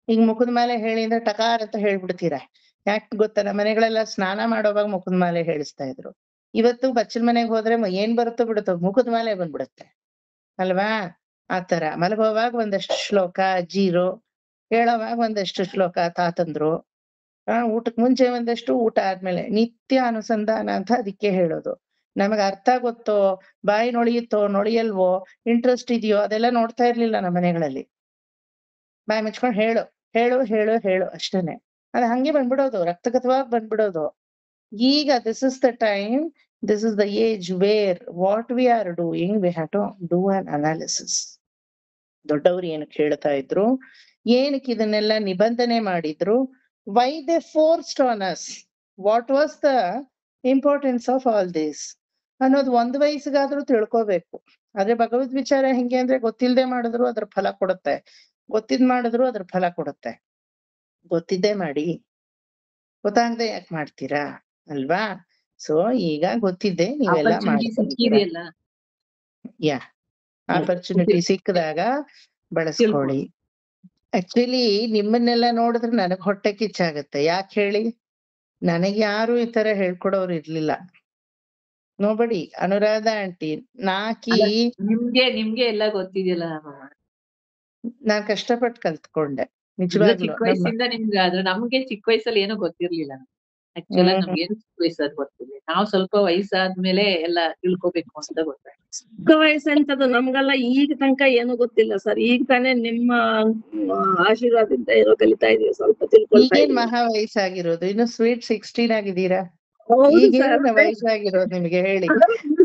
ಈಗ ಮುಖದ ಮಾಲೆ ಹೇಳಿ ಅಂದ್ರೆ ಟಕಾರ ಅಂತ ಹೇಳ್ಬಿಡ್ತೀರಾ. ಯಾಕೆ ಗೊತ್ತಾ? ನಮ್ಮ ಮನೆಗಳೆಲ್ಲ ಸ್ನಾನ ಮಾಡೋವಾಗ ಮುಖದ ಮಾಲೆ ಹೇಳಿಸ್ತಾ ಇದ್ರು. ಇವತ್ತು ಬಚ್ಚಲ್ ಮನೆಗ್ ಹೋದ್ರೆ ಏನ್ ಬರುತ್ತೋ ಬಿಡುತ್ತೋ, ಮುಖದ ಮಾಲೆ ಬಂದ್ಬಿಡುತ್ತೆ ಅಲ್ವಾ? ಆತರ ಮಲಗುವಾಗ ಒಂದಷ್ಟು ಶ್ಲೋಕ ಅಜ್ಜಿರು, ಹೇಳೋವಾಗ ಒಂದಷ್ಟು ಶ್ಲೋಕ ತಾತಂದ್ರು, ಊಟಕ್ ಮುಂಚೆ ಒಂದಷ್ಟು, ಊಟ ಆದ್ಮೇಲೆ. ನಿತ್ಯ ಅನುಸಂಧಾನ ಅಂತ ಅದಕ್ಕೆ ಹೇಳೋದು. ನಮಗ್ ಅರ್ಥ ಗೊತ್ತೋ, ಬಾಯಿ ನೊಳಿಯುತ್ತೋ ನೊಳಿಯಲ್ವೋ, ಇಂಟ್ರೆಸ್ಟ್ ಇದೆಯೋ, ಅದೆಲ್ಲ ನೋಡ್ತಾ ಇರ್ಲಿಲ್ಲ ನಮ್ಮ ಮನೆಗಳಲ್ಲಿ. ಬಾಯಿ ಮುಚ್ಕೊಂಡು ಹೇಳು ಹೇಳು ಹೇಳು ಹೇಳು ಅಷ್ಟೇನೆ. ಅದ್ ಹಂಗೆ ಬಂದ್ಬಿಡೋದು, ರಕ್ತಗತವಾಗಿ ಬಂದ್ಬಿಡೋದು. ಈಗ this is the time, this is the age where what we are doing, we have to do an analysis. ದೊಡ್ಡವರು ಏನಕ್ಕೆ ಹೇಳ್ತಾ ಇದ್ರು, ಏನಕ್ಕೆ ಇದನ್ನೆಲ್ಲ ನಿಬಂಧನೆ ಮಾಡಿದ್ರು, why they forced on us, what was the importance of all this ಅನ್ನೋದು ಒಂದ್ ವಯಸ್ಸಿಗಾದ್ರೂ ತಿಳ್ಕೋಬೇಕು. ಆದ್ರೆ ಭಗವದ್ ವಿಚಾರ ಹೆಂಗೆ ಅಂದ್ರೆ ಗೊತ್ತಿಲ್ದೆ ಮಾಡಿದ್ರು ಅದ್ರ ಫಲ ಕೊಡುತ್ತೆ, ಗೊತ್ತಿದ್ ಮಾಡಿದ್ರು ಅದ್ರ ಫಲ ಕೊಡುತ್ತೆ. ಗೊತ್ತಿದ್ದೇ ಮಾಡಿ, ಗೊತ್ತಾಗದೆ ಯಾಕೆ ಮಾಡ್ತೀರಾ ಅಲ್ವಾ? ಸೊ ಈಗ ಗೊತ್ತಿದ್ದೆ ನೀವೆಲ್ಲ ಆಪರ್ಚುನಿಟಿ ಮಾಡ್ತಾ ಇದ್ದೀರಾ. ಸಿಕ್ಕಿದೆಯಲ್ಲ, ಯಾ, ಆಪರ್ಚುನಿಟಿ ಸಿಕ್ಕಿದಾಗ ಬಳಸ್ಕೊಳ್ಳಿ. ಆಕ್ಚುಲಿ ನಿಮ್ಮನ್ನೆಲ್ಲ ನೋಡಿದ್ರೆ ನನಗ್ ಹೊಟ್ಟೆ ಕಿಚ್ಚಾಗತ್ತೆ. ಯಾಕೆ ಹೇಳಿ, ನನಗ್ ಯಾರು ಈ ತರ ಹೇಳ್ಕೊಡೋರು ಇರ್ಲಿಲ್ಲ. ನೋಬಡಿ. ಅನುರಾಧ ಆಂಟಿ ನಾಕಿ ನಿಮ್ಗೆ ಎಲ್ಲ ಗೊತ್ತಿದೆಯಲ್ಲ. ನಾನ್ ಕಷ್ಟಪಟ್ಟು ಕಲ್ತ್ಕೊಂಡೆ ಅಂದ್ರೆ ನಿಜವಾಗ್ಲು. ಚಿಕ್ಕ ವಯಸ್ಸಿಂದ ನಿಮ್ಗೆ, ಆದ್ರೆ ನಮ್ಗೆ ಚಿಕ್ಕ ವಯಸ್ಸಲ್ಲಿ ಏನೂ ಗೊತ್ತಿರ್ಲಿಲ್ಲ. ಆಕ್ಚುಲ್ ನಮ್ಗೆ ಏನು ಚಿಕ್ಕ ವಯಸ್ಸಾದ್ ಗೊತ್ತಿರ್ಲಿಲ್ಲ. ನಾವು ಸ್ವಲ್ಪ ವಯಸ್ಸಾದ್ಮೇಲೆ ಎಲ್ಲ ತಿಳ್ಕೊಬೇಕು ಅಂತ ಗೊತ್ತಾಯ್ತು. ಚಿಕ್ಕ ವಯಸ್ಸಂತದ್ದು ನಮ್ಗೆಲ್ಲ ಈಗ ತನಕ ಏನು ಗೊತ್ತಿಲ್ಲ ಸರ್. ಈಗ ತಾನೇ ನಿಮ್ಮ ಆಶೀರ್ವಾದದಿಂದ ಏನೋ ಕಲಿತಾ ಇದೀವಿ, ಸ್ವಲ್ಪ ತಿಳ್ಕೊಳ್ತಾ ಈಗೇನ್ ಇದೀವಿ. ಮಹಾ ವಯಸ್ಸಾಗಿರೋದು, ಇನ್ನು ಸ್ವೀಟ್ 16 ಆಗಿದ್ದೀರಾ. ಹೌದು ಈಗೇನ್ ಸರ್. ವಯಸ್ಸಾಗಿರೋದು ನಿಮ್ಗೆ ಹೇಳಿ.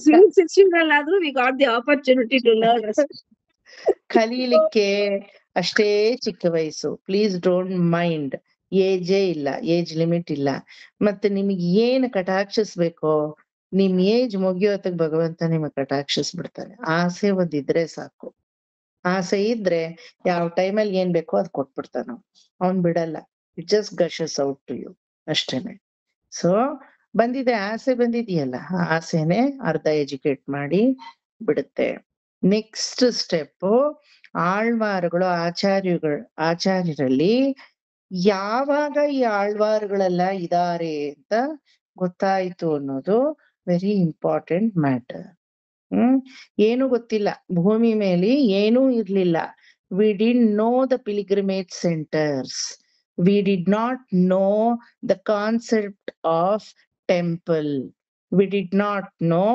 ಸ್ವೀಟ್ 16 ಅಲ್ಲಾದ್ರೂ we got the opportunity to learn. ಕಲೀಲಿಕ್ಕೆ ಅಷ್ಟೇ ಚಿಕ್ಕ ವಯಸ್ಸು. Please don't mind. ಏಜೇ ಇಲ್ಲ, ಏಜ್ ಲಿಮಿಟ್ ಇಲ್ಲ. ಮತ್ತೆ ನಿಮ್ಗೆ ಏನ್ ಕಟಾಕ್ಷಿಸ್ಬೇಕೋ ನಿಮ್ ಏಜ್ ಮುಗಿಯೋತಕ್ ಭಗವಂತ ನಿಮಗ್ ಕಟಾಕ್ಷಿಸ್ಬಿಡ್ತಾನೆ. ಆಸೆ ಒಂದಿದ್ರೆ ಸಾಕು. ಆಸೆ ಇದ್ರೆ ಯಾವ ಟೈಮಲ್ಲಿ ಏನ್ ಬೇಕೋ ಅದ್ ಕೊಟ್ಬಿಡ್ತಾನ. ಅವ್ನ್ ಬಿಡಲ್ಲ. It just gushes out to you ಅಷ್ಟೇನೆ. ಸೊ ಬಂದಿದೆ, ಆಸೆ ಬಂದಿದೆಯಲ್ಲ, ಆ ಆಸೆನೆ ಅರ್ಧ ಎಜುಕೇಟ್ ಮಾಡಿ ಬಿಡುತ್ತೆ. ನೆಕ್ಸ್ಟ್ ಸ್ಟೆಪ್, ಆಳ್ವಾರುಗಳು ಆಚಾರ್ಯರಲ್ಲಿ ಯಾವಾಗ ಈ ಆಳ್ವಾರುಗಳೆಲ್ಲ ಇದಾರೆ ಅಂತ ಗೊತ್ತಾಯ್ತು ಅನ್ನೋದು ವೆರಿ ಇಂಪಾರ್ಟೆಂಟ್ ಮ್ಯಾಟರ್. ಏನು ಗೊತ್ತಿಲ್ಲ, ಭೂಮಿ ಮೇಲೆ ಏನೂ ಇರ್ಲಿಲ್ಲ. We did know the pilgrimage centres, we did not know the concept of temple, we did not know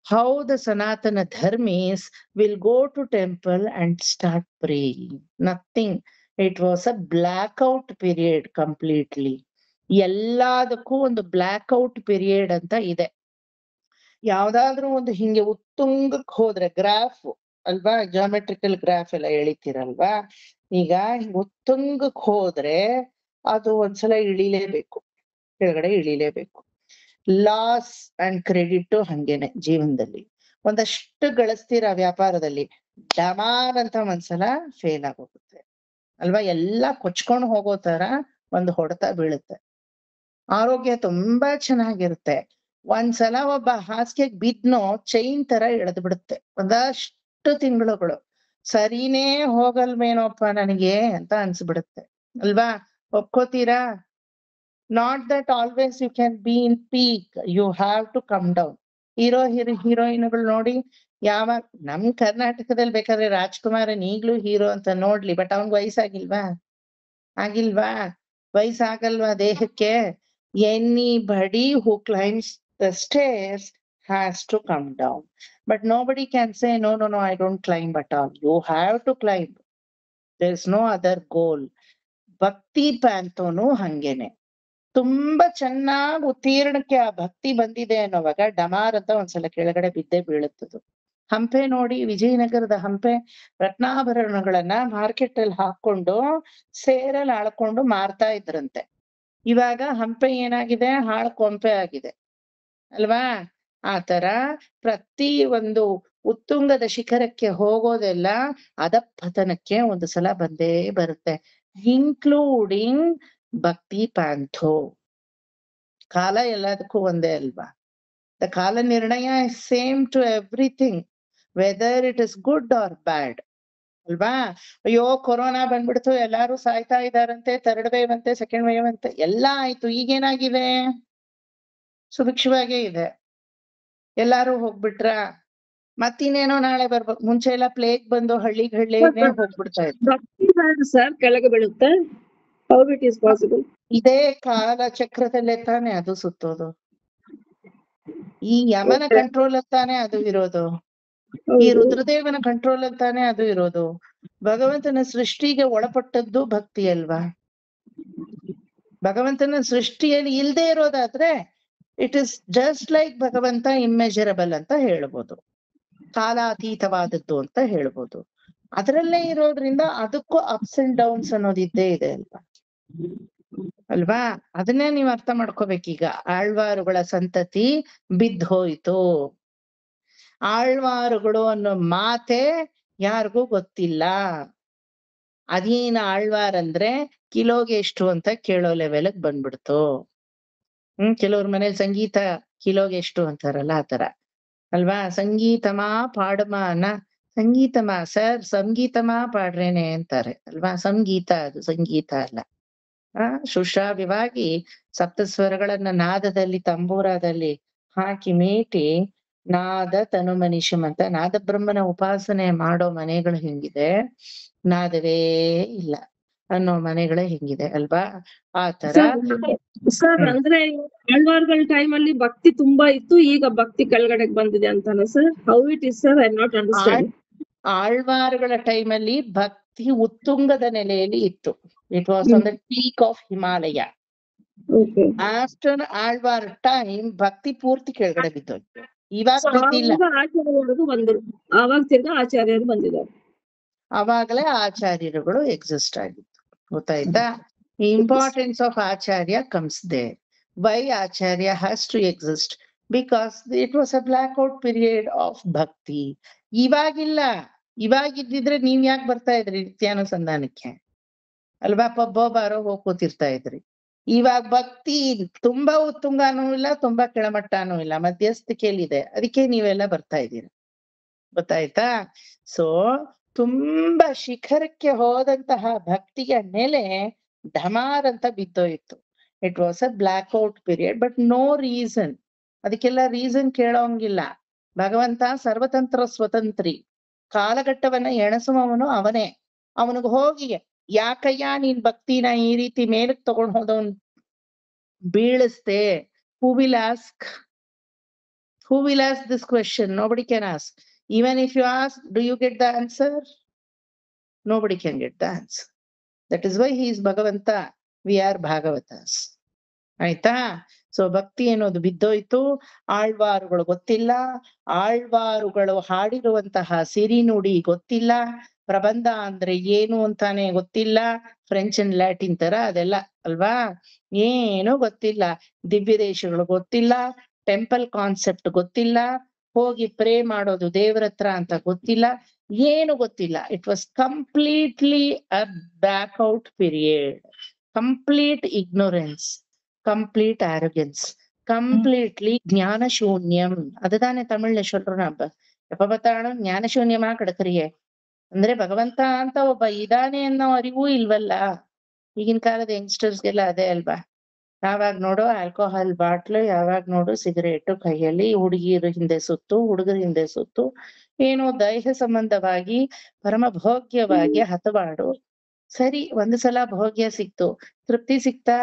how the Sanatana Dharmis will go to temple and start praying. Nothing. It was a blackout period completely. ಎಲ್ಲದಕ್ಕೂ ಒಂದು blackout period ಅಂತ ಇದೆ. ಯಾವ್ದಾದ್ರೂ ಒಂದು ಹಿಂಗೆ ಉತ್ತುಂಗಕ್ಕೆ ಹೋದ್ರೆ, graph ಅಲ್ವಾ, geometrical graph ಎಲ್ಲ ಎಳಿತೀರಲ್ವಾ, ಈಗ ಉತ್ತುಂಗಕ್ಕೆ ಹೋದ್ರೆ ಅದು ಒಂದ್ಸಲ ಇಳಿಲೇಬೇಕು, ಕೆಳಗಡೆ ಇಳಿಲೇಬೇಕು. ಲಾಸ್ ಅಂಡ್ ಕ್ರೆಡಿಟ್ ಹಂಗೇನೆ ಜೀವನದಲ್ಲಿ. ಒಂದಷ್ಟು ಗಳಿಸ್ತೀರ ವ್ಯಾಪಾರದಲ್ಲಿ, ಡಮಾರ್ ಅಂತ ಒಂದ್ಸಲ ಫೇಲ್ ಆಗೋಗುತ್ತೆ ಅಲ್ವಾ, ಎಲ್ಲಾ ಕೊಚ್ಕೊಂಡು ಹೋಗೋ ತರ ಒಂದು ಹೊಡೆತ ಬೀಳುತ್ತೆ. ಆರೋಗ್ಯ ತುಂಬಾ ಚೆನ್ನಾಗಿರುತ್ತೆ, ಒಂದ್ಸಲ ಒಬ್ಬ ಹಾಸಿಗೆಗೆ ಬಿದ್ನೋ ಚೈನ್ ತರ ಎಳೆದು ಬಿಡುತ್ತೆ. ಒಂದಷ್ಟು ತಿಂಗಳುಗಳು ಸರಿನೇ ಹೋಗಲ್ವೇನೋಪ್ಪ ನನಗೆ ಅಂತ ಅನ್ಸ್ಬಿಡುತ್ತೆ ಅಲ್ವಾ. ಒಪ್ಕೋತೀರಾ? Not that always you can be in peak, you have to come down. ಹೀರೋಯಿನ್ಗಳು ನೋಡಿ, ಯಾವಾಗ ನಮ್ ಕರ್ನಾಟಕದಲ್ಲಿ ಬೇಕಾದ್ರೆ ರಾಜ್ಕುಮಾರನ್ ಈಗ್ಲೂ ಹೀರೋ ಅಂತ ನೋಡ್ಲಿ, ಬಟ್ ಅವ್ನ್ ವಯಸ್ಸಾಗಿಲ್ವಾ? ವಯಸ್ಸಾಗಲ್ವಾ ದೇಹಕ್ಕೆ? Anybody who climbs the stairs has to come down, but nobody can say no, I don't climb at all. You have to climb. There's no other goal. ಭಕ್ತಿ ಪ್ಯಾಂತೋನು ಹಂಗೇನೆ. ತುಂಬಾ ಚೆನ್ನಾಗಿ ಉತ್ತೀರ್ಣಕ್ಕೆ ಆ ಭಕ್ತಿ ಬಂದಿದೆ ಅನ್ನೋವಾಗ ಡಮಾರ್ ಅಂತ ಒಂದ್ಸಲ ಕೆಳಗಡೆ ಬಿದ್ದೇ ಬೀಳುತ್ತದು. ಹಂಪೆ ನೋಡಿ, ವಿಜಯನಗರದ ಹಂಪೆ ರತ್ನಾಭರಣಗಳನ್ನ ಮಾರ್ಕೆಟ್ ಅಲ್ಲಿ ಹಾಕೊಂಡು ಸೇರಲ್ಲಿ ಆಳ್ಕೊಂಡು ಮಾರ್ತಾ ಇದ್ರಂತೆ. ಇವಾಗ ಹಂಪೆ ಏನಾಗಿದೆ? ಹಾಳ್ಕೊಂಪೆ ಆಗಿದೆ ಅಲ್ವಾ. ಆ ತರ ಪ್ರತಿ ಒಂದು ಉತ್ತುಂಗದ ಶಿಖರಕ್ಕೆ ಹೋಗೋದೆಲ್ಲ ಅಧಪತನಕ್ಕೆ ಒಂದು ಸಲ ಬಂದೇ ಬರುತ್ತೆ, ಇನ್ಕ್ಲೂಡಿಂಗ್ ಭಕ್ತಿ ಪ್ಯಾಂಥೋ. ಕಾಲ ಎಲ್ಲದಕ್ಕೂ ಒಂದೇ ಅಲ್ವಾ. The kala nirnaya is same to everything, whether it is good or bad ಅಲ್ವಾ. ಅಯ್ಯೋ ಕೊರೋನಾ ಬಂದ್ಬಿಡ್ತು, ಎಲ್ಲಾರು ಸಾಯ್ತಾ ಇದಾರಂತೆ, ಥರ್ಡ್ ವೇವ್ ಅಂತೆ, ಸೆಕೆಂಡ್ ವೇವ್ ಅಂತೆ, ಎಲ್ಲ ಆಯ್ತು. ಈಗೇನಾಗಿದೆ? ಸುಭಿಕ್ಷವಾಗೇ ಇದೆ. ಎಲ್ಲಾರು ಹೋಗ್ಬಿಟ್ರ, ಮತ್ತಿನ್ನೇನೋ ನಾಳೆ ಬರ್ಬೇಕು. ಮುಂಚೆ ಎಲ್ಲ ಪ್ಲೇಗ್ ಬಂದು ಹಳ್ಳಿಗಳೇ ಹೋಗ್ಬಿಡ್ತಾ ಇತ್ತು. ಭಕ್ತಿ ಸರ್ ಕೆಳಗೆ ಬೀಳುತ್ತೆ. How it is possible? ಇದೇ ಕಾಲ ಚಕ್ರದಲ್ಲೇ ತಾನೆ ಅದು ಸುತ್ತೋದು. ಈ ಯಮನ ಕಂಟ್ರೋಲ್ ತಾನೆ ಅದು ಇರೋದು, ಈ ರುದ್ರದೇವನ ಕಂಟ್ರೋಲ್ ತಾನೆ ಅದು ಇರೋದು. ಭಗವಂತನ ಸೃಷ್ಟಿಗೆ ಒಳಪಟ್ಟದ್ದು ಭಕ್ತಿ ಅಲ್ವಾ. ಭಗವಂತನ ಸೃಷ್ಟಿಯಲ್ಲಿ ಇಲ್ದೇ ಇರೋದಾದ್ರೆ ಇಟ್ ಇಸ್ ಜಸ್ಟ್ ಲೈಕ್ ಭಗವಂತ ಇಮ್ಮೆಜರಬಲ್ ಅಂತ ಹೇಳ್ಬೋದು, ಕಾಲಾತೀತವಾದದ್ದು ಅಂತ ಹೇಳ್ಬೋದು. ಅದರಲ್ಲೇ ಇರೋದ್ರಿಂದ ಅದಕ್ಕೂ ಅಪ್ಸ್ ಅಂಡ್ ಡೌನ್ಸ್ ಅನ್ನೋದಿದ್ದೇ ಇದೆ ಅಲ್ವಾ? ಅದನ್ನೇ ನೀವ್ ಅರ್ಥ ಮಾಡ್ಕೋಬೇಕೀಗ. ಆಳ್ವಾರುಗಳ ಸಂತತಿ ಬಿದ್ದು ಹೋಯ್ತು. ಆಳ್ವಾರುಗಳು ಅನ್ನೋ ಮಾತೆ ಯಾರಿಗೂ ಗೊತ್ತಿಲ್ಲ. ಅದೇನ ಆಳ್ವಾರ್ ಅಂದ್ರೆ ಕಿಲೋಗೆ ಎಷ್ಟು ಅಂತ ಕೇಳೋ ಲೆವೆಲ್ಗ್ ಬಂದ್ಬಿಡ್ತು. ಕೆಲವ್ರ ಮನೇಲಿ ಸಂಗೀತ ಕಿಲೋಗೆ ಎಷ್ಟು ಅಂತಾರಲ್ಲ ಆತರ ಅಲ್ವಾ? ಸಂಗೀತಮಾ ಪಾಡಮಾನ, ಸಂಗೀತಮಾ ಸರ್ ಸಂಗೀತಮಾ ಪಾಡ್ರೇನೆ ಅಂತಾರೆ ಅಲ್ವಾ? ಸಂಗೀತ ಅದು ಸಂಗೀತ ಅಲ್ಲ. ಶುಶ್ರಾವ್ಯವಾಗಿ ಸಪ್ತಸ್ವರಗಳನ್ನ ನಾದದಲ್ಲಿ ತಂಬೂರದಲ್ಲಿ ಹಾಕಿ ಮೀಟಿ ನಾದ ತನು ಮನಿಷಂ ಅಂತ ನಾದ ಬ್ರಹ್ಮನ ಉಪಾಸನೆ ಮಾಡೋ ಮನೆಗಳು ಹೆಂಗಿದೆ, ನಾದವೇ ಇಲ್ಲ ಅನ್ನೋ ಮನೆಗಳೇ ಹೆಂಗಿದೆ ಅಲ್ವಾ? ಆ ತರ ಸರ್ ಅಂದ್ರೆ ಆಳ್ವಾರ್ಗಳ ಟೈಮ್ ಅಲ್ಲಿ ಭಕ್ತಿ ತುಂಬಾ ಇತ್ತು, ಈಗ ಭಕ್ತಿ ಕೆಳಗಡೆಗೆ ಬಂದಿದೆ ಅಂತಾನೆ sir? How it is sir? I not understand. ಆಳ್ವಾರುಗಳ ಟೈಮಲ್ಲಿ ಭಕ್ತಿ ಉತ್ತುಂಗದ ನೆಲೆಯಲ್ಲಿ ಇತ್ತು. It was on the peak of Himalaya. After Alvar time ಭಕ್ತಿ ಪೂರ್ತಿ ಕೆಳಗಡೆ ಬಿದ್ದೋಯ್ತು. ಇವಾಗ ಬಿದ್ದಿಲ್ಲ. ಆಚಾರ್ಯರು ಬಂದರು, ಆವಾಗ ತಿರ್ಗಾ ಆಚಾರ್ಯರು ಬಂದಿದ್ದಾರೆ. ಅವಾಗಲೇ ಆಚಾರ್ಯರುಗಳು ಎಕ್ಸಿಸ್ಟ್ ಆಗಿತ್ತು. ಗೊತ್ತಾಯ್ತಾ? Importance of acharya comes there. Why acharya has to exist? Because it was a blackout period of bhakti. ಇವಾಗಿಲ್ಲ. ಇವಾಗಿದ್ದಿದ್ರೆ ನೀವ್ ಯಾಕೆ ಬರ್ತಾ ಇದ್ರಿ ನಿತ್ಯಾನುಸಂಧಾನಕ್ಕೆ ಅಲ್ವಾ? ಪಬ್ಬೋ ಬಾರೋ ಹೋಗ್ ಕೂತಿರ್ತಾ ಇದ್ರಿ. ಇವಾಗ ಭಕ್ತಿ ತುಂಬಾ ಉತ್ತುಂಗಾನೂ ಇಲ್ಲ, ತುಂಬಾ ಕೆಳಮಟ್ಟನೂ ಇಲ್ಲ, ಮಧ್ಯಸ್ಥಿಕೆಯಲ್ಲಿದೆ. ಅದಕ್ಕೆ ನೀವೆಲ್ಲ ಬರ್ತಾ ಇದ್ದೀರ. ಗೊತ್ತಾಯ್ತಾ? ಸೊ ತುಂಬಾ ಶಿಖರಕ್ಕೆ ಹೋದಂತಹ ಭಕ್ತಿಯ ನೆಲೆ ಢಮಾರ್ ಅಂತ ಬಿದ್ದೋಯ್ತು. It was a blackout period, but no reason. ಅದಕ್ಕೆಲ್ಲ ರೀಸನ್ ಕೇಳೋಂಗಿಲ್ಲ. ಭಗವಂತ ಸರ್ವತಂತ್ರ ಸ್ವತಂತ್ರಿ. ಕಾಲಘಟ್ಟವನ್ನ ಎಣಸುವವನು ಅವನೇ. ಅವನಿಗೆ ಹೋಗಿ ಯಾಕಯ್ಯ ನೀನ್ ಭಕ್ತಿನ ಈ ರೀತಿ ಮೇಲಕ್ ತಗೊಂಡ್ ಹೋದವನ್ ಬೀಳಿಸ್ದೆ? Who will ask this question? Nobody can ask. Even if you ask, do you get the answer? Nobody can get the answer. That is why he is Bhagavanta. We are Bhagavatas. ಆಯ್ತಾ? So ಭಕ್ತಿ ಅನ್ನೋದು ಬಿದ್ದೋಯ್ತು. ಆಳ್ವಾರುಗಳು ಗೊತ್ತಿಲ್ಲ. ಆಳ್ವಾರುಗಳು ಹಾಡಿರುವಂತಹ ಸಿರಿ ನುಡಿ ಗೊತ್ತಿಲ್ಲ. ಪ್ರಬಂಧ ಅಂದ್ರೆ ಏನು ಅಂತಾನೆ ಗೊತ್ತಿಲ್ಲ. ಫ್ರೆಂಚ್ ಅಂಡ್ ಲ್ಯಾಟಿನ್ ತರ ಅದೆಲ್ಲ ಅಲ್ವಾ? ಏನು ಗೊತ್ತಿಲ್ಲ. ದಿವ್ಯ ದೇಶಗಳು ಗೊತ್ತಿಲ್ಲ. ಟೆಂಪಲ್ ಕಾನ್ಸೆಪ್ಟ್ ಗೊತ್ತಿಲ್ಲ. ಹೋಗಿ ಪ್ರೇ ಮಾಡೋದು ದೇವ್ರ ಹತ್ರ ಅಂತ ಗೊತ್ತಿಲ್ಲ. ಏನು ಗೊತ್ತಿಲ್ಲ. It was completely a back out period. Complete ignorance, complete ಆರೋಗ್ಯನ್ಸ್, completely ಜ್ಞಾನ ಶೂನ್ಯಂ. அதுதானே தமிழ்ல சொல்றோம் நம்ம. எப்ப பார்த்தாலும் ಜ್ಞಾನ ಶೂನ್ಯமா கிடக்குறியே ಅಂದ್ರೆ ಭಗವಂತ ಅಂತ ಒಬ್ಬ ಇದಾನೆ ಅನ್ನೋ ಅರಿವು ಇಲ್ವಲ್ಲ. ಈಗಿನ ಕಾಲದ ಯಂಗ್ಸ್ಟರ್ಸ್ಗೆಲ್ಲ ಅದೇ ಅಲ್ವಾ? ಯಾವಾಗ ನೋಡು ಆಲ್ಕೋಹಾಲ್ ಬಾಟ್ಲು, ಯಾವಾಗ ನೋಡು ಸಿಗರೇಟು ಕೈಯಲ್ಲಿ, ಹುಡುಗಿಯರು ಹಿಂದೆ ಸುತ್ತು, ಹುಡುಗರ ಹಿಂದೆ ಸುತ್ತು, ಏನೋ ದೈಹ ಸಂಬಂಧವಾಗಿ ಪರಮ ಭೋಗ್ಯವಾಗಿ ಹತವಾಡು. ಸರಿ, ಒಂದು ಸಲ ಭೋಗ್ಯ ಸಿಕ್ತು, ತೃಪ್ತಿ ಸಿಕ್ತಾ?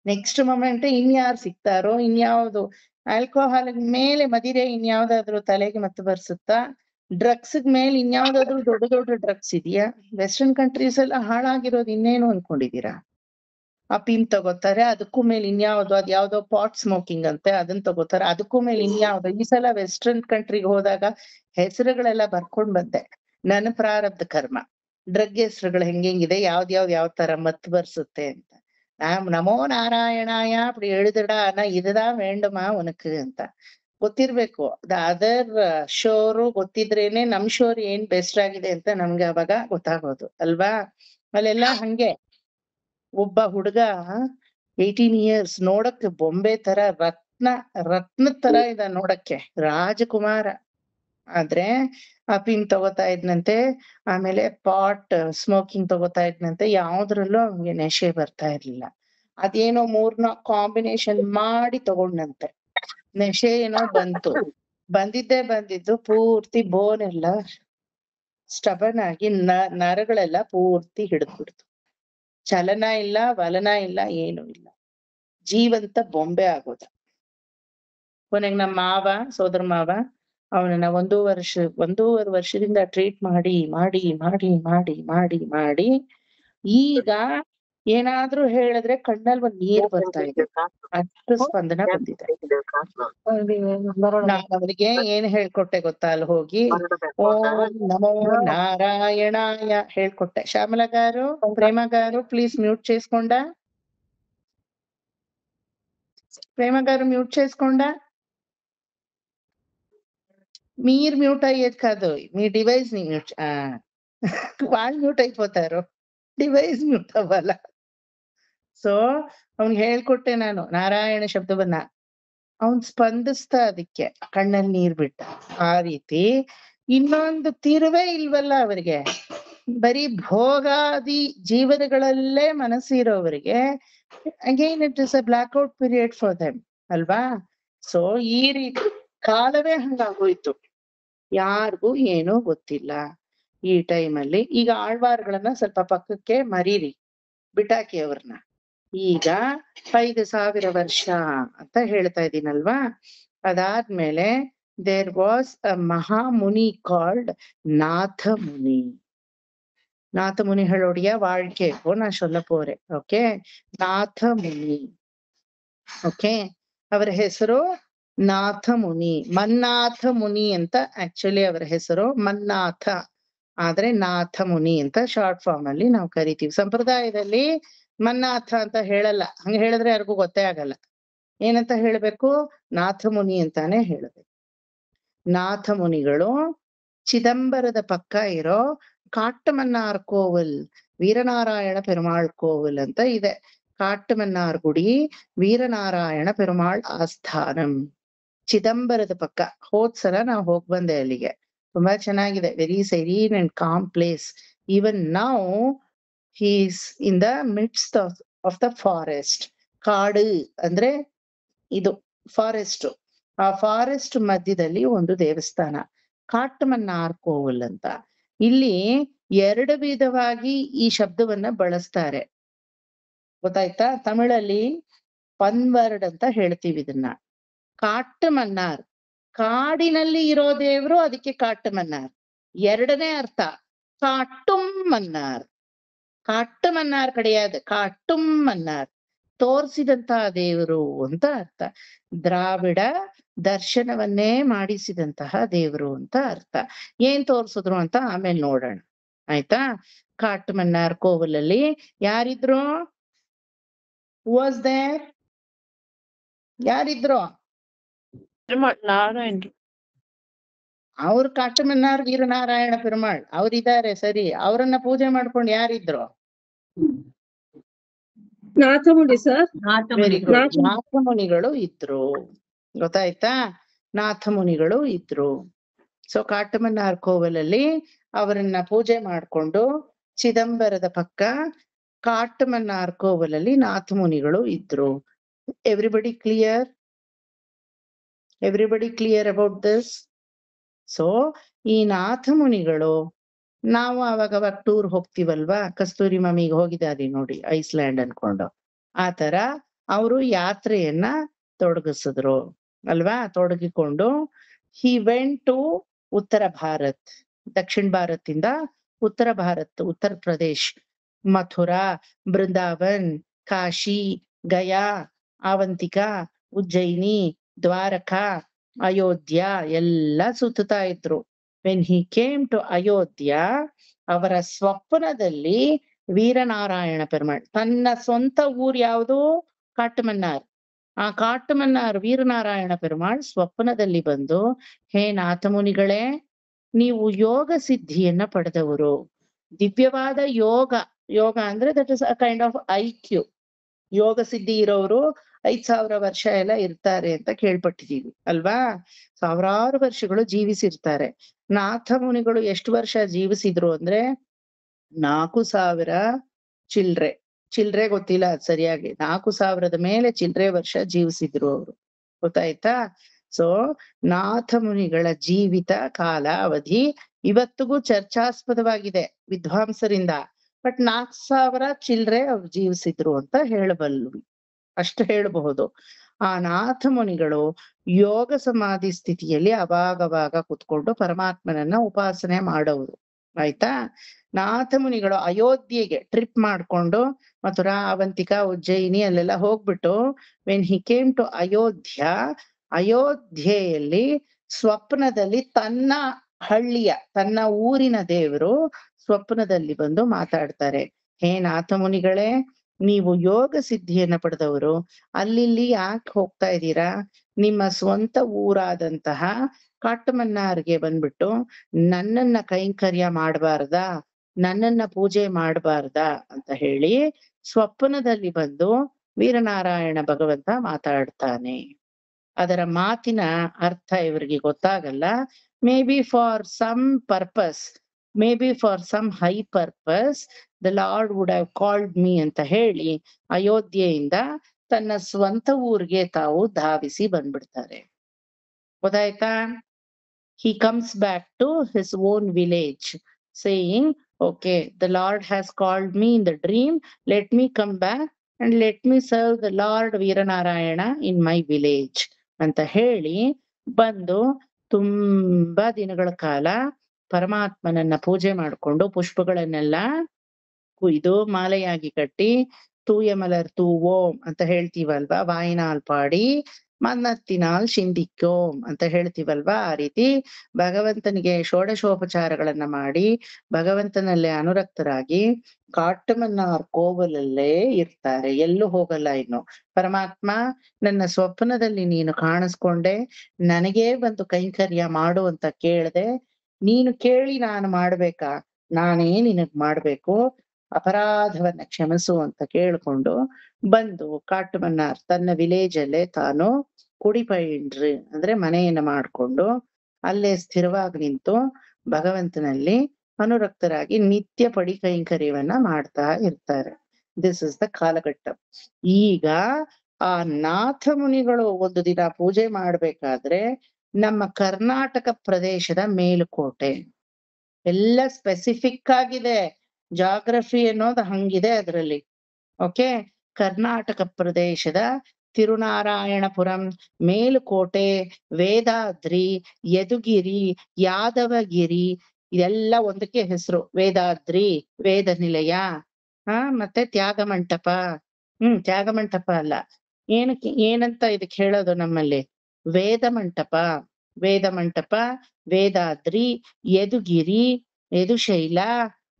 ನೆಕ್ಸ್ಟ್ ಮೊಮೆಂಟ್ ಇನ್ಯಾರು ಸಿಗ್ತಾರೋ? ಇನ್ಯಾವುದು ಆಲ್ಕೋಹಾಲ್ ಮೇಲೆ ಮದಿರೆ ಇನ್ಯಾವ್ದಾದ್ರು ತಲೆಗೆ ಮತ್ತೆ ಬರ್ಸುತ್ತಾ? ಡ್ರಗ್ಸ್ ಮೇಲೆ ಇನ್ಯಾವ್ದಾದ್ರು ದೊಡ್ಡ ದೊಡ್ಡ ಡ್ರಗ್ಸ್ ಇದೆಯಾ? ವೆಸ್ಟರ್ನ್ ಕಂಟ್ರೀಸ್ ಎಲ್ಲ ಹಾಳಾಗಿರೋದು ಇನ್ನೇನು ಅನ್ಕೊಂಡಿದೀರಾ? ಅಫೀಮ್ ತಗೋತಾರೆ, ಅದಕ್ಕೂ ಮೇಲೆ ಇನ್ಯಾವ್ದು ಅದ್ಯಾವ್ದೋ ಪಾಟ್ ಸ್ಮೋಕಿಂಗ್ ಅಂತೆ, ಅದನ್ನ ತಗೋತಾರೆ, ಅದಕ್ಕೂ ಮೇಲೆ ಇನ್ಯಾವ್ದು. ಈ ಸಲ ವೆಸ್ಟರ್ನ್ ಕಂಟ್ರಿಗೆ ಹೋದಾಗ ಹೆಸರುಗಳೆಲ್ಲ ಬರ್ಕೊಂಡ್ ಬಂದೆ. ನನ್ನ ಪ್ರಾರಬ್ಧ ಕರ್ಮ. ಡ್ರಗ್ ಹೆಸರುಗಳು ಹೆಂಗಿದೆ, ಯಾವ ತರ ಮತ್ ಬರ್ಸುತ್ತೆ ಅಂತ. ನಮೋ ನಾರಾಯಣಾಯ அப்படி எழுதுடா ஆனா இதுதான் வேண்டுமா உனக்கு ಅಂತ ಗೊತ್ತಿರ್ಬೇಕು. ಅದರ್ ಶೋರು ಗೊತ್ತಿದ್ರೇನೆ ನಮ್ ಶೋರ್ ಏನ್ ಬೆಸ್ಟ್ ಆಗಿದೆ ಅಂತ ನಮ್ಗೆ ಅವಾಗ ಗೊತ್ತಾಗೋದು ಅಲ್ವಾ? ಅಲ್ಲೆಲ್ಲ ಹಂಗೆ ಒಬ್ಬ ಹುಡುಗ 18 years ನೋಡಕ್ಕೆ ಬೊಂಬೆ ತರ ರತ್ನ ತರ ಇದ ನೋಡಕ್ಕೆ, ರಾಜಕುಮಾರ. ಆದ್ರೆ ಅಫೀಮ್ ತಗೋತಾ ಇದ್ನಂತೆ, ಆಮೇಲೆ ಪಾಟ್ ಸ್ಮೋಕಿಂಗ್ ತಗೋತಾ ಇದ್ನಂತೆ. ಯಾವ್ದ್ರಲ್ಲೂ ಅವ್ನಿಗೆ ನೆಶೆ ಬರ್ತಾ ಇರ್ಲಿಲ್ಲ. ಅದೇನೋ 3-4 ಕಾಂಬಿನೇಷನ್ ಮಾಡಿ ತಗೊಂಡಂತೆ. ನೆಶೆ ಏನೋ ಬಂದಿದ್ದು ಪೂರ್ತಿ ಬೋನ್ ಎಲ್ಲ ಸ್ಟಬನ್ ಆಗಿ ನರಗಳೆಲ್ಲ ಪೂರ್ತಿ ಹಿಡಿದ್ಬಿಡ್ತು. ಚಲನ ಇಲ್ಲ, ವಲನ ಇಲ್ಲ, ಏನು ಇಲ್ಲ. ಜೀವಂತ ಬೊಂಬೆ ಆಗೋದ. ಕೊನೆಗೆ ನಮ್ಮ ಮಾವ, ಸೋದರ ಮಾವ ಅವನನ್ನ 1.5 ವರ್ಷದಿಂದ ಟ್ರೀಟ್ ಮಾಡಿ ಈಗ ಏನಾದ್ರೂ ಹೇಳಿದ್ರೆ ಕಣ್ಣಲ್ಲಿ ಒಂದ್ ನೀರ್ ಬರ್ತಾ ಇದೆ, ಅಷ್ಟು ಸ್ಪಂದನ ಬಂದಿದೆ. ನಾನು ಅವರಿಗೆ ಏನ್ ಹೇಳ್ಕೊಟ್ಟೆ ಗೊತ್ತಾ, ಅಲ್ಲಿ ಹೋಗಿ ಓಂ ನಮೋ ನಾರಾಯಣಾಯ ಹೇಳ್ಕೊಟ್ಟೆ. ಶ್ಯಾಮಲ గారు, ప్రేమ గారు ప్లీజ్ మ్యూట్ చేసుకొండా, ప్రేమ గారు మ్యూట్ చేసుకొండా. మీరు మ్యూట్ అయ్యేది కాదు, మీ డివైస్ ని మ్యూట్. వాళ్ళు మ్యూట్ అయిపోతారు, డివైಸ್ ಮ್ಯೂಟ್ ಅవ్ವಲ್ಲ. ಸೊ ಅವ್ನಿಗೆ ಹೇಳ್ಕೊಟ್ಟೆ ನಾನು ನಾರಾಯಣ ಶಬ್ದವನ್ನ. ಅವನ್ ಸ್ಪಂದಿಸ್ತಾ ಅದಕ್ಕೆ ಕಣ್ಣಲ್ಲಿ ನೀರ್ ಬಿಟ್ಟ. ಆ ರೀತಿ ಇನ್ನೊಂದು ತಿರುವೇ ಇಲ್ವಲ್ಲ ಅವರಿಗೆ, ಬರೀ ಭೋಗಾದಿ ಜೀವನಗಳಲ್ಲೇ ಮನಸ್ಸಿರೋವರಿಗೆ again it is a blackout period for them ಅಲ್ವಾ. ಸೊ ಈ ರೀತಿ ಕಾಲವೇ ಹಂಗಾಗೋಯ್ತು, ಯಾರಿಗೂ ಏನೂ ಗೊತ್ತಿಲ್ಲ ಈ ಟೈಮಲ್ಲಿ. ಈಗ ಆಳ್ವಾರ್ಗಳನ್ನ ಸ್ವಲ್ಪ ಪಕ್ಕಕ್ಕೆ ಮರೀರಿ, ಬಿಟಾಕಿ ಅವ್ರನ್ನ. ಈಗ 5000 ವರ್ಷ ಅಂತ ಹೇಳ್ತಾ ಇದೀನಲ್ವಾ. ಅದಾದ್ಮೇಲೆ ದೇರ್ ವಾಸ್ ಅ ಮಹಾಮುನಿ ಕಾಲ್ಡ್ ನಾಥ ಮುನಿ. ನಾಥ ಮುನಿகளுடைய வாழ்க்கை இப்போ நான் சொல்ல போறேன். ಓಕೆ, ನಾಥ ಮುನಿ. ಓಕೆ, ಅವರ ಹೆಸರು ನಾಥ ಮುನಿ, ಮನ್ನಾಥ ಮುನಿ ಅಂತ. ಆಕ್ಚುಲಿ ಅವರ ಹೆಸರು ಮನ್ನಾಥ, ಆದ್ರೆ ನಾಥ ಮುನಿ ಅಂತ ಶಾರ್ಟ್ ಫಾರ್ಮ್ ಅಲ್ಲಿ ನಾವು ಕರಿತೀವಿ. ಸಂಪ್ರದಾಯದಲ್ಲಿ ಮನ್ನಾಥ ಅಂತ ಹೇಳಲ್ಲ, ಹಂಗ ಹೇಳಿದ್ರೆ ಯಾರಿಗೂ ಗೊತ್ತೇ ಆಗಲ್ಲ. ಏನಂತ ಹೇಳ್ಬೇಕು, ನಾಥ ಮುನಿ ಅಂತಾನೆ ಹೇಳ್ಬೇಕು. ನಾಥ ಮುನಿಗಳು ಚಿದಂಬರದ ಪಕ್ಕ ಇರೋ ಕಾಟ್ಟಮನ್ನಾರ್ ಕೋವಿಲ್, ವೀರನಾರಾಯಣ ಪೆರುಮಾಳ್ ಕೋವಿಲ್ ಅಂತ ಇದೆ. ಕಾಟ್ಟಮನ್ನಾರ್ ಗುಡಿ, ವೀರನಾರಾಯಣ ಪೆರುಮಾಳ್ ಆಸ್ಥಾನಂ, ಚಿದಂಬರದ ಪಕ್ಕ. ಹೋದ್ಸಲ ನಾವು ಹೋಗ್ ಬಂದೆ ಅಲ್ಲಿಗೆ, ತುಂಬಾ ಚೆನ್ನಾಗಿದೆ. Very serene and calm place. Even now he is in the midst of the forest. ಕಾಡು ಅಂದ್ರೆ ಇದು ಫಾರೆಸ್ಟ್. ಆ ಫಾರೆಸ್ಟ್ ಮಧ್ಯದಲ್ಲಿ ಒಂದು ದೇವಸ್ಥಾನ, ಕಾಟ್ಟಮನ್ನಾರ್ ಕೋವಿಲ್ ಅಂತ. ಇಲ್ಲಿ 2 ವಿಧವಾಗಿ ಈ ಶಬ್ದವನ್ನ ಬಳಸ್ತಾರೆ, ಗೊತ್ತಾಯ್ತಾ. ತಮಿಳಲ್ಲಿ ಪನ್ವರ್ಡ್ ಅಂತ ಹೇಳ್ತೀವಿ ಇದನ್ನ. ಕಾಟ್ಟಮನ್ನಾರ್, ಕಾಡಿನಲ್ಲಿ ಇರೋ ದೇವ್ರು, ಅದಕ್ಕೆ ಕಾಟ್ಟಮನ್ನಾರ್. 2ನೇ ಅರ್ಥ ಕಾಟುಂ ಮನ್ನಾರ್. ಕಾಟ್ಟಮನ್ನಾರ್ ಕಡೆಯಾದ ಕಾಟುಂ ಮನ್ನಾರ್, ತೋರಿಸಿದಂತಹ ದೇವರು ಅಂತ ಅರ್ಥ. ದ್ರಾವಿಡ ದರ್ಶನವನ್ನೇ ಮಾಡಿಸಿದಂತಹ ದೇವರು ಅಂತ ಅರ್ಥ. ಏನ್ ತೋರ್ಸಿದ್ರು ಅಂತ ಆಮೇಲೆ ನೋಡೋಣ, ಆಯ್ತಾ. ಕಾಟ್ಟಮನ್ನಾರ್ ಕೋವಿಲಲ್ಲಿ ಯಾರಿದ್ರು, ವಾಸ್ ದೇರ್, ಯಾರಿದ್ರು? ನಾರಾಯಣ್ ಅವ್ರು ಕಾಟ್ಟಮನ್ನಾರ್ ವೀರನಾರಾಯಣ ಪೆರುಮಾಳ್ ಅವ್ರಿದ್ದಾರೆ, ಸರಿ. ಅವರನ್ನ ಪೂಜೆ ಮಾಡ್ಕೊಂಡು ಯಾರಿದ್ರು? ನಾಥ ಮುನಿ ಸರ್. ವೆರಿ ಗುಡ್, ನಾಥ ಮುನಿಗಳು ಇದ್ರು, ಗೊತ್ತಾಯ್ತಾ. ನಾಥ ಮುನಿಗಳು ಇದ್ರು. ಸೊ ಕಾಟ್ಟಮನ್ನಾರ್ ಕೋವಿಲಲ್ಲಿ ಅವರನ್ನ ಪೂಜೆ ಮಾಡ್ಕೊಂಡು, ಚಿದಂಬರದ ಪಕ್ಕ ಕಾಟ್ಟಮನ್ನಾರ್ ಕೋವಿಲಲ್ಲಿ ನಾಥ ಮುನಿಗಳು ಇದ್ರು. Everybody clear? Everybody clear about this? So ಈ ನಾಥ ಮುನಿಗಳು, ನಾವು ಅವಾಗ ಟೂರ್ ಹೋಗ್ತಿವಲ್ವಾ, ಕಸ್ತೂರಿ ಮಮ್ಮಿಗೆ ಹೋಗಿದ್ದಾರೆ ನೋಡಿ, ಐಸ್ಲ್ಯಾಂಡ್ ಅನ್ಕೊಂಡು. ಆ ತರ ಅವರು ಯಾತ್ರೆಯನ್ನ ತೊಡಗಿಸಿದ್ರು ಅಲ್ವಾ. ತೊಡಗಿಕೊಂಡು ಹಿ ವೆಂಟ್ ಟು ಉತ್ತರ ಭಾರತ್, ದಕ್ಷಿಣ ಭಾರತದಿಂದ ಉತ್ತರ ಭಾರತ್, ಉತ್ತರ ಪ್ರದೇಶ್, ಮಥುರಾ, ಬೃಂದಾವನ್, ಕಾಶಿ, ಗಯಾ, ಆವಂತಿಕಾ, ಉಜ್ಜಯಿನಿ, ದ್ವಾರಕಾ, ಅಯೋಧ್ಯ ಎಲ್ಲ ಸುತ್ತಾ ಇದ್ರು. When he came to Ayodhya, ಅವರ ಸ್ವಪ್ನದಲ್ಲಿ ವೀರನಾರಾಯಣ ಪೆರುಮಾಳ್, ತನ್ನ ಸ್ವಂತ ಊರ್ ಯಾವುದು? ಕಾಟ್ಟಮನ್ನಾರ್. ಆ ಕಾಟ್ಟಮನ್ನಾರ್ ವೀರನಾರಾಯಣ ಪೆರುಮಾಳ್ ಸ್ವಪ್ನದಲ್ಲಿ ಬಂದು, ಹೇ ನಾಥ ಮುನಿಗಳೇ, ನೀವು ಯೋಗ ಸಿದ್ಧಿಯನ್ನ ಪಡೆದವರು, ದಿವ್ಯವಾದ ಯೋಗ. ಯೋಗ ಅಂದ್ರೆ that is a kind of aikya. ಯೋಗ ಸಿದ್ಧಿ ಇರೋರು 5000 ವರ್ಷ ಎಲ್ಲ ಇರ್ತಾರೆ ಅಂತ ಕೇಳ್ಪಟ್ಟಿದೀವಿ ಅಲ್ವಾ. 1000 ವರ್ಷಗಳು ಜೀವಿಸಿರ್ತಾರೆ. ನಾಥ ಮುನಿಗಳು ಎಷ್ಟು ವರ್ಷ ಜೀವಿಸಿದ್ರು ಅಂದ್ರೆ 4000 ಚಿಲ್ರೆ ಗೊತ್ತಿಲ್ಲ ಅದ್ ಸರಿಯಾಗಿ, 4000 ಮೇಲೆ ಚಿಲ್ರೆ ವರ್ಷ ಜೀವಿಸಿದ್ರು ಅವರು, ಗೊತ್ತಾಯ್ತಾ. ಸೊ ನಾಥ ಮುನಿಗಳ ಜೀವಿತ ಕಾಲ ಅವಧಿ ಇವತ್ತಿಗೂ ಚರ್ಚಾಸ್ಪದವಾಗಿದೆ ವಿದ್ವಾಂಸರಿಂದ. ಬಟ್ 4000 ಚಿಲ್ರೆ ಅವ್ರು ಜೀವಿಸಿದ್ರು ಅಂತ ಹೇಳಬಲ್ವಿ, ಅಷ್ಟು ಹೇಳಬಹುದು. ಆ ನಾಥ ಮುನಿಗಳು ಯೋಗ ಸಮಾಧಿ ಸ್ಥಿತಿಯಲ್ಲಿ ಅವಾಗವಾಗ ಕುತ್ಕೊಂಡು ಪರಮಾತ್ಮನನ್ನ ಉಪಾಸನೆ ಮಾಡೋರು. ಆಯ್ತಾ. ನಾಥ ಮುನಿಗಳು ಅಯೋಧ್ಯೆಗೆ ಟ್ರಿಪ್ ಮಾಡ್ಕೊಂಡು ಮಥುರಾ, ಅವಂತಿಕಾ, ಉಜ್ಜಯಿನಿ ಅಲ್ಲೆಲ್ಲ ಹೋಗ್ಬಿಟ್ಟು ವೆನ್ ಹಿ ಕೇಮ್ ಟು ಅಯೋಧ್ಯೆಯಲ್ಲಿ ಸ್ವಪ್ನದಲ್ಲಿ ತನ್ನ ಹಳ್ಳಿಯ ತನ್ನ ಊರಿನ ದೇವರು ಸ್ವಪ್ನದಲ್ಲಿ ಬಂದು ಮಾತಾಡ್ತಾರೆ. ಹೇ ನಾಥ ಮುನಿಗಳೇ, ನೀವು ಯೋಗ ಸಿದ್ಧಿಯನ್ನ ಪಡೆದವರು, ಅಲ್ಲಿ ಯಾಕೆ ಹೋಗ್ತಾ ಇದ್ದೀರಾ? ನಿಮ್ಮ ಸ್ವಂತ ಊರಾದಂತಹ ಕಾಟಮನ್ನಾರ್ಗೆ ಬಂದ್ಬಿಟ್ಟು ನನ್ನನ್ನ ಕೈಂಕರ್ಯ ಮಾಡಬಾರ್ದಾ, ನನ್ನನ್ನ ಪೂಜೆ ಮಾಡಬಾರ್ದಾ ಅಂತ ಹೇಳಿ ಸ್ವಪ್ನದಲ್ಲಿ ಬಂದು ವೀರನಾರಾಯಣ ಭಗವಂತ ಮಾತಾಡ್ತಾನೆ. ಅದರ ಮಾತಿನ ಅರ್ಥ ಇವರಿಗೆ ಗೊತ್ತಾಗಲ್ಲ. Maybe for some purpose, maybe for some high purpose the lord would have called me ಅಂತ ಹೇಳಿ ಅಯೋಧ್ಯೆಯಿಂದ ತನ್ನ ಸ್ವಂತ ಊರಿಗೆ ತಾವು ಧಾವಿಸಿ ಬಂದ್ಬಿಡ್ತಾರೆ. ಗೊತ್ತಾಯ್ತಾ? He comes back to his own village saying, okay, the Lord has called me in the dream, let me come back and let me serve the Lord Veeranarayana in my village ಅಂತ ಹೇಳಿ ಬಂದು ತುಂಬಾ ದಿನಗಳ ಕಾಲ ಪರಮಾತ್ಮನನ್ನ ಪೂಜೆ ಮಾಡಿಕೊಂಡು ಪುಷ್ಪಗಳನ್ನೆಲ್ಲ ಕುಯ್ದು ಮಾಲೆಯಾಗಿ ಕಟ್ಟಿ ತೂಯ ಮಲರ್ ತೂವೋಂ ಅಂತ ಹೇಳ್ತೀವಲ್ವಾ, ವಾಯಿನಾಲ್ ಪಾಡಿ ಮನ್ನತ್ತಿನಾಲ್ ಶಿಂದಿಕ್ಕೋಂ ಅಂತ ಹೇಳ್ತೀವಲ್ವಾ, ಆ ರೀತಿ ಭಗವಂತನಿಗೆ ಷೋಡಶೋಪಚಾರಗಳನ್ನ ಮಾಡಿ ಭಗವಂತನಲ್ಲೇ ಅನುರಕ್ತರಾಗಿ ಕಾಟಮನ್ನಾರ್ ಕೋವಲಲ್ಲೇ ಇರ್ತಾರೆ, ಎಲ್ಲೂ ಹೋಗಲ್ಲ. ಇನ್ನು ಪರಮಾತ್ಮ ನನ್ನ ಸ್ವಪ್ನದಲ್ಲಿ ನೀನು ಕಾಣಿಸ್ಕೊಂಡೆ, ನನಗೇ ಬಂದು ಕೈಂಕರ್ಯ ಮಾಡು ಅಂತ ಕೇಳ್ದೆ, ನೀನು ಕೇಳಿ ನಾನು ಮಾಡ್ಬೇಕಾ? ನಾನೇ ನಿನಗ್ ಮಾಡ್ಬೇಕು, ಅಪರಾಧವನ್ನ ಕ್ಷಮಿಸು ಅಂತ ಕೇಳ್ಕೊಂಡು ಬಂದು ಕಾಟಮನ್ನಾರ್ ತನ್ನ ವಿಲೇಜ್ ಅಲ್ಲೇ ತಾನು ಕುಡಿಪೈಂಡ್ರು ಅಂದ್ರೆ ಮನೆಯನ್ನ ಮಾಡ್ಕೊಂಡು ಅಲ್ಲೇ ಸ್ಥಿರವಾಗಿ ನಿಂತು ಭಗವಂತನಲ್ಲಿ ಅನುರಕ್ತರಾಗಿ ನಿತ್ಯ ಪಡಿ ಕೈಂಕರ್ಯವನ್ನ ಮಾಡ್ತಾ ಇರ್ತಾರೆ. This is the kalaghatta. ಈಗ ಆ ನಾಥ ಮುನಿಗಳು ಒಂದು ದಿನ ಪೂಜೆ ಮಾಡ್ಬೇಕಾದ್ರೆ ನಮ್ಮ ಕರ್ನಾಟಕ ಪ್ರದೇಶದ ಮೇಲುಕೋಟೆ ಎಲ್ಲ ಸ್ಪೆಸಿಫಿಕ್ ಆಗಿದೆ, ಜಾಗ್ರಫಿ ಅನ್ನೋದು ಹಂಗಿದೆ ಅದರಲ್ಲಿ. ಓಕೆ, ಕರ್ನಾಟಕ ಪ್ರದೇಶದ ತಿರುನಾರಾಯಣಪುರಂ, ಮೇಲುಕೋಟೆ, ವೇದಾದ್ರಿ, ಯದುಗಿರಿ, ಯಾದವಗಿರಿ ಇದೆಲ್ಲ ಒಂದಕ್ಕೆ ಹೆಸರು. ವೇದಾದ್ರಿ, ವೇದ ನಿಲಯ, ಮತ್ತೆ ತ್ಯಾಗಮಂಟಪ. ತ್ಯಾಗಮಂಟಪ ಅಲ್ಲ, ಏನಂತ ಇದಕ್ಕೆ ಹೇಳೋದು ನಮ್ಮಲ್ಲಿ? ವೇದ ಮಂಟಪ, ವೇದಾದ್ರಿ, ಯದುಗಿರಿ, ಯದುಶೈಲ,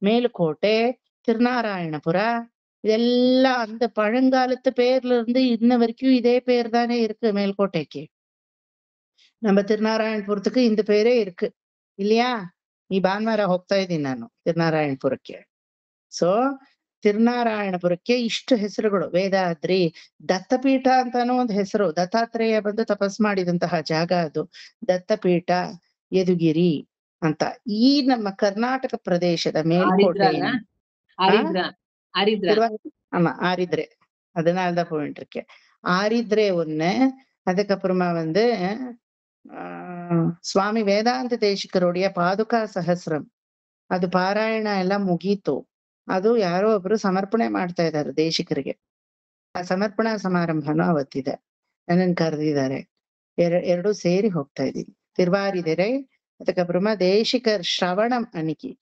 மேலுக்கோட்டை, திருநாராயணபுர இதெல்லாம் அந்த பழங்காலத்து பேர்ல இருந்து இன்ன வரைக்கும் இதே பேர் தானே இருக்கு மேல்கோட்டைக்கு. நம்ம திருநாರಾಯಣಪುರத்துக்கு இந்த பேரே இருக்கு இல்லையா? ಈ ಭಾನುವಾರ ಹೋಗ್ತಾ ಇದ್ದೀನಿ ನಾನು ತಿರುನಾರಾಯಣಪುರಕ್ಕೆ. ಸೊ ತಿರುನಾರಾಯಣಪುರಕ್ಕೆ ಇಷ್ಟು ಹೆಸರುಗಳು. ವೇದಾದ್ರಿ, ದತ್ತಪೀಠ ಅಂತಾನೂ ಒಂದು ಹೆಸರು. ದತ್ತಾತ್ರೇಯ ಬಂದು ತಪಸ್ ಮಾಡಿದಂತಹ ಜಾಗ ಅದು ದತ್ತಪೀಠ, ಯದುಗಿರಿ ಅಂತ. ಈ ನಮ್ಮ ಕರ್ನಾಟಕ ಪ್ರದೇಶದ ಮೇಲ್ಕೋಟೆ ஆரித்ரே, அதனாலதான் போயிட்டு இருக்கேன். ஆரித்ரே ஒண்ணு. அதுக்கப்புறமா வந்து சுவாமி வேதாந்த தேசிகருடைய பாதுகா சஹஸ்ரம், ಅದು ಪಾರಾಯಣ ಎಲ್ಲ ಮುಗೀತು. ಅದು ಯಾರೋ ಒಬ್ರು ಸಮರ್ಪಣೆ ಮಾಡ್ತಾ ಇದ್ದಾರೆ ದೇಶಿಕರಿಗೆ. ಆ ಸಮರ್ಪಣಾ ಸಮಾರಂಭನೂ ಅವತ್ತಿದೆ. ನನ್ನನ್ನು ಕರೆದಿದ್ದಾರೆ. ಎರಡೂ ಸೇರಿ ಹೋಗ್ತಾ ಇದ್ದೀನಿ. ತಿರುವಾರಿದರೆ, அதுக்கப்புறமா தேசிகர் ஸ்ரவணம் அன்னைக்கு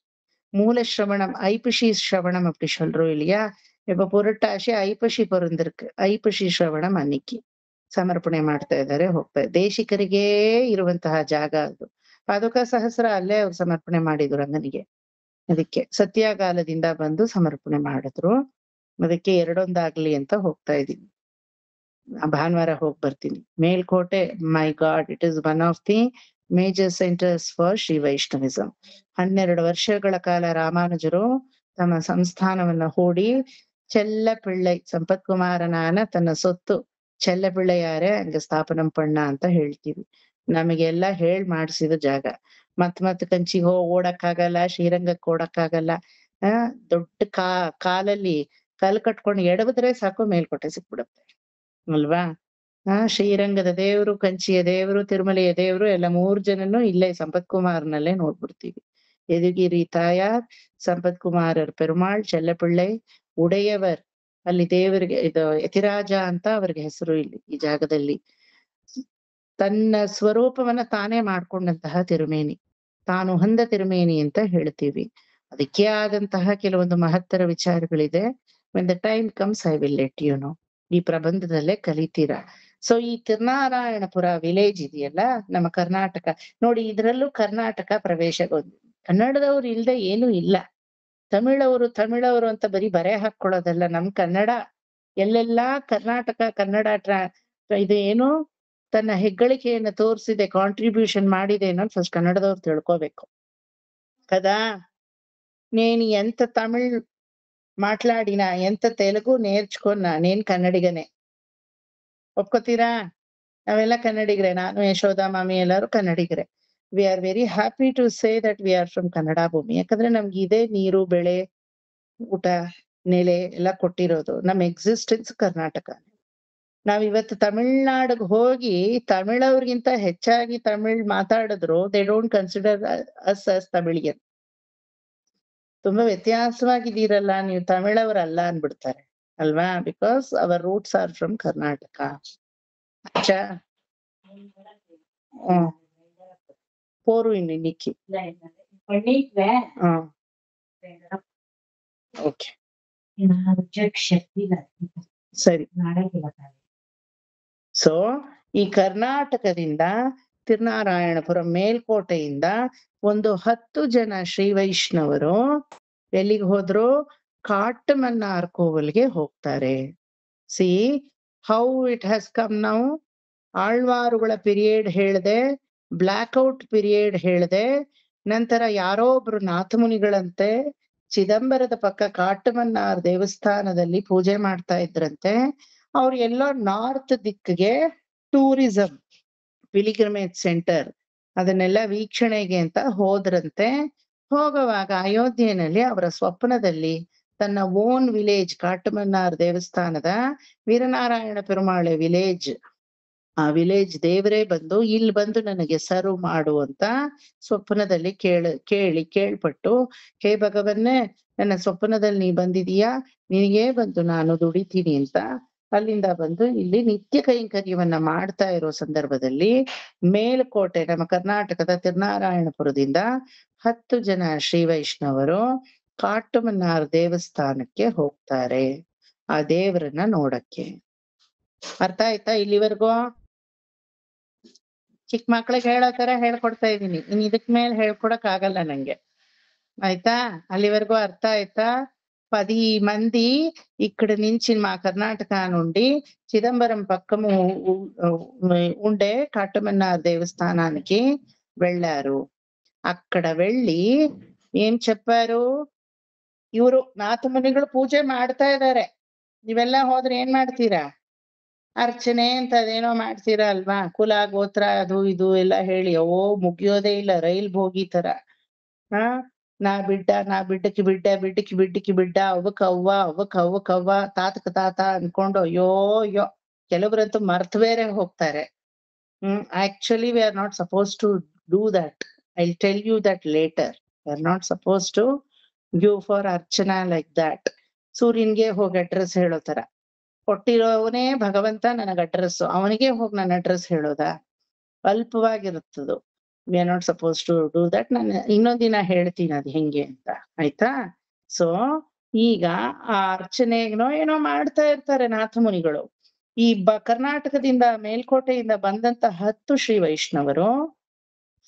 மூல ஸ்ரவணம், ஐப்பசி ஸ்ரவணம் அப்படி சொல்றோம் இல்லையா? இப்ப புரட்டாசி ಐಪಸಿ பொருந்திருக்கு. ಐಪಸಿ ಶ್ರವಣಂ ಅನ್ನಿಕ್ಕಿ ಸಮರ್ಪಣೆ ಮಾಡ್ತಾ ಇದ್ದಾರೆ, ಹೋಗ್ತಾ ದೇಶಿಕರಿಗೇ ಇರುವಂತಹ ಜಾಗ ಅದು. ಪಾದುಕಾ ಸಹಸ್ರ ಅಲ್ಲೇ ಅವ್ರು ಸಮರ್ಪಣೆ ಮಾಡಿದ್ರು ರಂಗನಿಗೆ. ಅದಕ್ಕೆ ಸತ್ಯಾಗಾಲದಿಂದ ಬಂದು ಸಮರ್ಪಣೆ ಮಾಡಿದ್ರು. ಅದಕ್ಕೆ ಎರಡೊಂದಾಗ್ಲಿ ಅಂತ ಹೋಗ್ತಾ ಇದ್ದೀನಿ. ಭಾನುವಾರ ಹೋಗಿ ಬರ್ತೀನಿ. Melkote, my God, it is one of the major centres for Shri Vaishnavism. 12 ವರ್ಷಗಳ ಕಾಲ ರಾಮಾನುಜರು ತಮ್ಮ ಸಂಸ್ಥಾನವನ್ನ ಹೂಡಿ ಚೆಲ್ಲಪಿಳ್ಳೈ ಸಂಪತ್ಕುಮಾರನಾನ ತನ್ನ ಸೊತ್ತು ಚೆಲ್ಲಪಿಳ್ಳೆಯಾರೆ ಹಂಗ ಸ್ಥಾಪನಂ ಪಣ್ಣ ಅಂತ ಹೇಳ್ತೀವಿ. ನಮಗೆಲ್ಲ ಹೇಳ್ ಮಾಡ್ಸಿದ ಜಾಗ. ಮತ್ ಕಂಚಿಗೆ ಓಡಕ್ಕಾಗಲ್ಲ, ಶ್ರೀರಂಗಕ್ಕೆ ಓಡಕ್ಕಾಗಲ್ಲ. ದೊಡ್ಡ ಕಾಲಲ್ಲಿ ಕಲ್ ಕಟ್ಕೊಂಡು ಎಡವಿದ್ರೆ ಸಾಕು ಮೇಲ್ಕೋಟೆ ಸಿಕ್ಬಿಡುತ್ತೆ ಅಲ್ವಾ? ಶ್ರೀರಂಗದ ದೇವರು, ಕಂಚಿಯ ದೇವರು, ತಿರುಮಲೆಯ ದೇವರು ಎಲ್ಲ 3 ಜನನು ಇಲ್ಲೇ ಸಂಪತ್ಕುಮಾರ್ನಲ್ಲೇ ನೋಡ್ಬಿಡ್ತೀವಿ. ಯದುಗಿರಿ ತಾಯಾರ್, ಸಂಪತ್ಕುಮಾರರ್ ಪೆರುಮಾಳ್, ಚೆಲ್ಲಪಿಳ್ಳೈ, ಉಡೆಯವರ್ ಅಲ್ಲಿ ದೇವರಿಗೆ ಇದು ಯತಿರಾಜ ಅಂತ ಅವ್ರಿಗೆ ಹೆಸರು. ಇಲ್ಲಿ ಈ ಜಾಗದಲ್ಲಿ ತನ್ನ ಸ್ವರೂಪವನ್ನ ತಾನೇ ಮಾಡ್ಕೊಂಡಂತಹ ತಿರುಮೇನಿ. ತಾನು ಹಂದ ತಿರುಮೇನಿ ಅಂತ ಹೇಳ್ತೀವಿ. ಅದಕ್ಕೆ ಆದಂತಹ ಕೆಲವೊಂದು ಮಹತ್ತರ ವಿಚಾರಗಳಿದೆ. when the time comes I will let you know. ಈ ಪ್ರಬಂಧದಲ್ಲೇ ಕಲಿತೀರಾ. ಸೊ ಈ ತಿರುನಾರಾಯಣಪುರ ವಿಲೇಜ್ ಇದೆಯಲ್ಲ ನಮ್ಮ ಕರ್ನಾಟಕ, ನೋಡಿ ಇದ್ರಲ್ಲೂ ಕರ್ನಾಟಕ ಪ್ರವೇಶಗೊಂಡು ಕನ್ನಡದವ್ರು ಇಲ್ದೆ ಏನೂ ಇಲ್ಲ. ತಮಿಳವರು ಅಂತ ಬರೀ ಬರೆ ಹಾಕೊಳ್ಳೋದಲ್ಲ, ನಮ್ ಕನ್ನಡ ಎಲ್ಲೆಲ್ಲಾ ಕರ್ನಾಟಕ ಕನ್ನಡ ಇದು ಏನು ತನ್ನ ಹೆಗ್ಗಳಿಕೆಯನ್ನ ತೋರಿಸಿದೆ, ಕಾಂಟ್ರಿಬ್ಯೂಷನ್ ಮಾಡಿದೆ ಅನ್ನೋದು ಫಸ್ಟ್ ಕನ್ನಡದವ್ರು ತಿಳ್ಕೋಬೇಕು కదా. నేను ఎంత తమిళ్ మాట్లాడినా ఎంత తెలుగు నేర్చుకున్నా నేను కన్నడిగనే. ಒಪ್ಕೋತೀರಾ? ನಾವೆಲ್ಲ ಕನ್ನಡಿಗರೇ. ನಾನು ಯಶೋಧ ಮಾಮಿ ಎಲ್ಲರೂ ಕನ್ನಡಿಗರೇ. We are very happy to say that we are from Kannada bhoomi. ಯಾಕಂದ್ರೆ ನಮ್ಗೆ ಇದೇ ನೀರು, ಬೆಳೆ, ಊಟ, ನೆಲೆ ಎಲ್ಲ ಕೊಟ್ಟಿರೋದು. ನಮ್ಮ ಎಕ್ಸಿಸ್ಟೆನ್ಸ್ ಕರ್ನಾಟಕ. ನಾವಿವತ್ತು ತಮಿಳ್ನಾಡಿಗೆ ಹೋಗಿ ತಮಿಳವ್ರಿಗಿಂತ ಹೆಚ್ಚಾಗಿ ತಮಿಳ್ ಮಾತಾಡಿದ್ರು they don't consider us us Tamilian. ತುಂಬಾ ವ್ಯತ್ಯಾಸವಾಗಿದ್ದೀರಲ್ಲ ನೀವು ತಮಿಳವರಲ್ಲ ಅನ್ಬಿಡ್ತಾರೆ ಅಲ್ವಾ? Because our roots are from Karnataka. ಅಚ್ಚಾ ಪೋರು ಇನ್ನಿಕ್ಕಿ ಓಕೆ ಸರಿ. ಸೊ ಈ ಕರ್ನಾಟಕದಿಂದ ತಿರುನಾರಾಯಣಪುರ ಮೇಲ್ಕೋಟೆಯಿಂದ ಒಂದು 10 ಜನ ಶ್ರೀ ವೈಷ್ಣವರು ಎಲ್ಲಿಗೆ ಹೋದ್ರು? ಕಾಟಮನ್ನಾರ್ ಕೋವಿಲ್ಗೆ ಹೋಗ್ತಾರೆ. See how it has come now. ಆಳ್ವಾರುಗಳ ಪೀರಿಯಡ್ ಹೇಳ್ದೆ, ಬ್ಲಾಕ್ಔಟ್ ಪೀರಿಯಡ್ ಹೇಳ್ದೆ, ನಂತರ ಯಾರೋ ಒಬ್ರು ನಾಥಮುನಿಗಳಂತೆ ಚಿದಂಬರದ ಪಕ್ಕ ಕಾಟಮನ್ನಾರ್ ದೇವಸ್ಥಾನದಲ್ಲಿ ಪೂಜೆ ಮಾಡ್ತಾ ಇದ್ರಂತೆ. ಅವ್ರು ಎಲ್ಲೋ ನಾರ್ತ್ ದಿಕ್ಕಿಗೆ ಟೂರಿಸಂ ಪಿಲಿಗ್ರಿಮೇಜ್ ಸೆಂಟರ್ ಅದನ್ನೆಲ್ಲ ವೀಕ್ಷಣೆಗೆ ಅಂತ ಹೋದ್ರಂತೆ. ಹೋಗುವಾಗ ಅಯೋಧ್ಯೆಯಲ್ಲಿ ಅವರ ಸ್ವಪ್ನದಲ್ಲಿ ತನ್ನ ಓನ್ ವಿಲೇಜ್ ಕಾಟಮನ್ನಾರ್ ದೇವಸ್ಥಾನದ ವೀರನಾರಾಯಣ ಪೆರುಮಾಳೆ ವಿಲೇಜ್, ಆ ವಿಲೇಜ್ ದೇವರೇ ಬಂದು ಇಲ್ಲಿ ಬಂದು ನನಗೆ ಸರ್ವ್ ಮಾಡು ಅಂತ ಸ್ವಪ್ನದಲ್ಲಿ ಕೇಳ್ಪಟ್ಟು, ಹೇ ಭಗವನ್ನೇ, ನನ್ನ ಸ್ವಪ್ನದಲ್ಲಿ ನೀ ಬಂದಿದೀಯಾ, ನಿನಗೇ ಬಂದು ನಾನು ದುಡಿತೀನಿ ಅಂತ ಅಲ್ಲಿಂದ ಬಂದು ಇಲ್ಲಿ ನಿತ್ಯ ಕೈಂಕರ್ಯವನ್ನ ಮಾಡ್ತಾ ಇರೋ ಸಂದರ್ಭದಲ್ಲಿ ಮೇಲ್ಕೋಟೆ ನಮ್ಮ ಕರ್ನಾಟಕದ ತಿರುನಾರಾಯಣಪುರದಿಂದ 10 ಜನ ಶ್ರೀ ವೈಷ್ಣವರು ಕಾಟಮನ್ನಾರ್ ದೇವಸ್ಥಾನಕ್ಕೆ ಹೋಗ್ತಾರೆ ಆ ದೇವರನ್ನ ನೋಡಕ್ಕೆ. ಅರ್ಥ ಆಯ್ತಾ ಇಲ್ಲಿವರೆಗೂ? ಚಿಕ್ಕ ಮಕ್ಳಿಗೆ ಹೇಳೋ ತರ ಹೇಳ್ಕೊಡ್ತಾ ಇದ್ದೀನಿ. ಇನ್ ಇದಕ್ ಮೇಲೆ ಹೇಳ್ಕೊಡಕ್ ಆಗಲ್ಲ ನಂಗೆ. ಆಯ್ತಾ? ಅಲ್ಲಿವರೆಗೂ ಅರ್ಥ ఆಯ್తా? 10 మంది ఇక్కడ నుంచి మా కర్ణాటక నుండి చిదంబరం పక్కము ఉండే కాటమన్నార్ దేవస్థానానికి వెళ్ళారు. అక్కడ వెళ్ళి ఏం చెప్పారు? ಇವರು ನಾಥಮುನಿಗಳು ಪೂಜೆ ಮಾಡ್ತಾ ಇದ್ದಾರೆ, ನೀವೆಲ್ಲ ಹೋದ್ರೆ ಏನ್ ಮಾಡ್ತೀರಾ? ಅರ್ಚನೆ ಅಂತ ಅದೇನೋ ಮಾಡ್ತೀರಾ ಅಲ್ವಾ? ಕುಲ ಗೋತ್ರ ಅದು ಇದು ಎಲ್ಲ ಹೇಳಿ ಮುಗಿಯೋದೇ ಇಲ್ಲ, ರೈಲ್ ಬೋಗಿ ತರ. ನಾ ಬಿಡ್ಡಕ್ಕೆ ಬಿಡ್ಡ ಅವಕ್ಕ ತಾತ ಅನ್ಕೊಂಡು ಅಯ್ಯೋ ಕೆಲವರಂತೂ ಮರ್ತ್ ಬೇರೆ ಹೋಗ್ತಾರೆ. Actually we are not suppose to do that. I tell you that later. We are not suppose to give for archana like that. ಸೂರ್ಯನ್ಗೆ ಹೋಗಿ ಅಡ್ರೆಸ್ ಹೇಳೋ ತರ ಕೊಟ್ಟಿರೋವನೇ ಭಗವಂತ ನನಗ್ ಅಡ್ರೆಸ್, ಅವನಿಗೆ ಹೋಗಿ ನನ್ನ ಅಡ್ರೆಸ್ ಹೇಳೋದ? ಅಲ್ಪವಾಗಿರುತ್ತದು. We are not suppose to do that. ನಾನು ಇನ್ನೊಂದಿನ ಹೇಳ್ತೀನಿ ಅದ್ ಹೆಂಗೆ ಅಂತ, ಆಯ್ತಾ? ಸೊ ಈಗ ಆ ಅರ್ಚನೆಗೋ ಏನೋ ಮಾಡ್ತಾ ಇರ್ತಾರೆ ನಾಥಮುನಿಗಳು. ಈ ಕರ್ನಾಟಕದಿಂದ ಮೇಲ್ಕೋಟೆಯಿಂದ ಬಂದಂತ 10 ಶ್ರೀ ವೈಷ್ಣವರು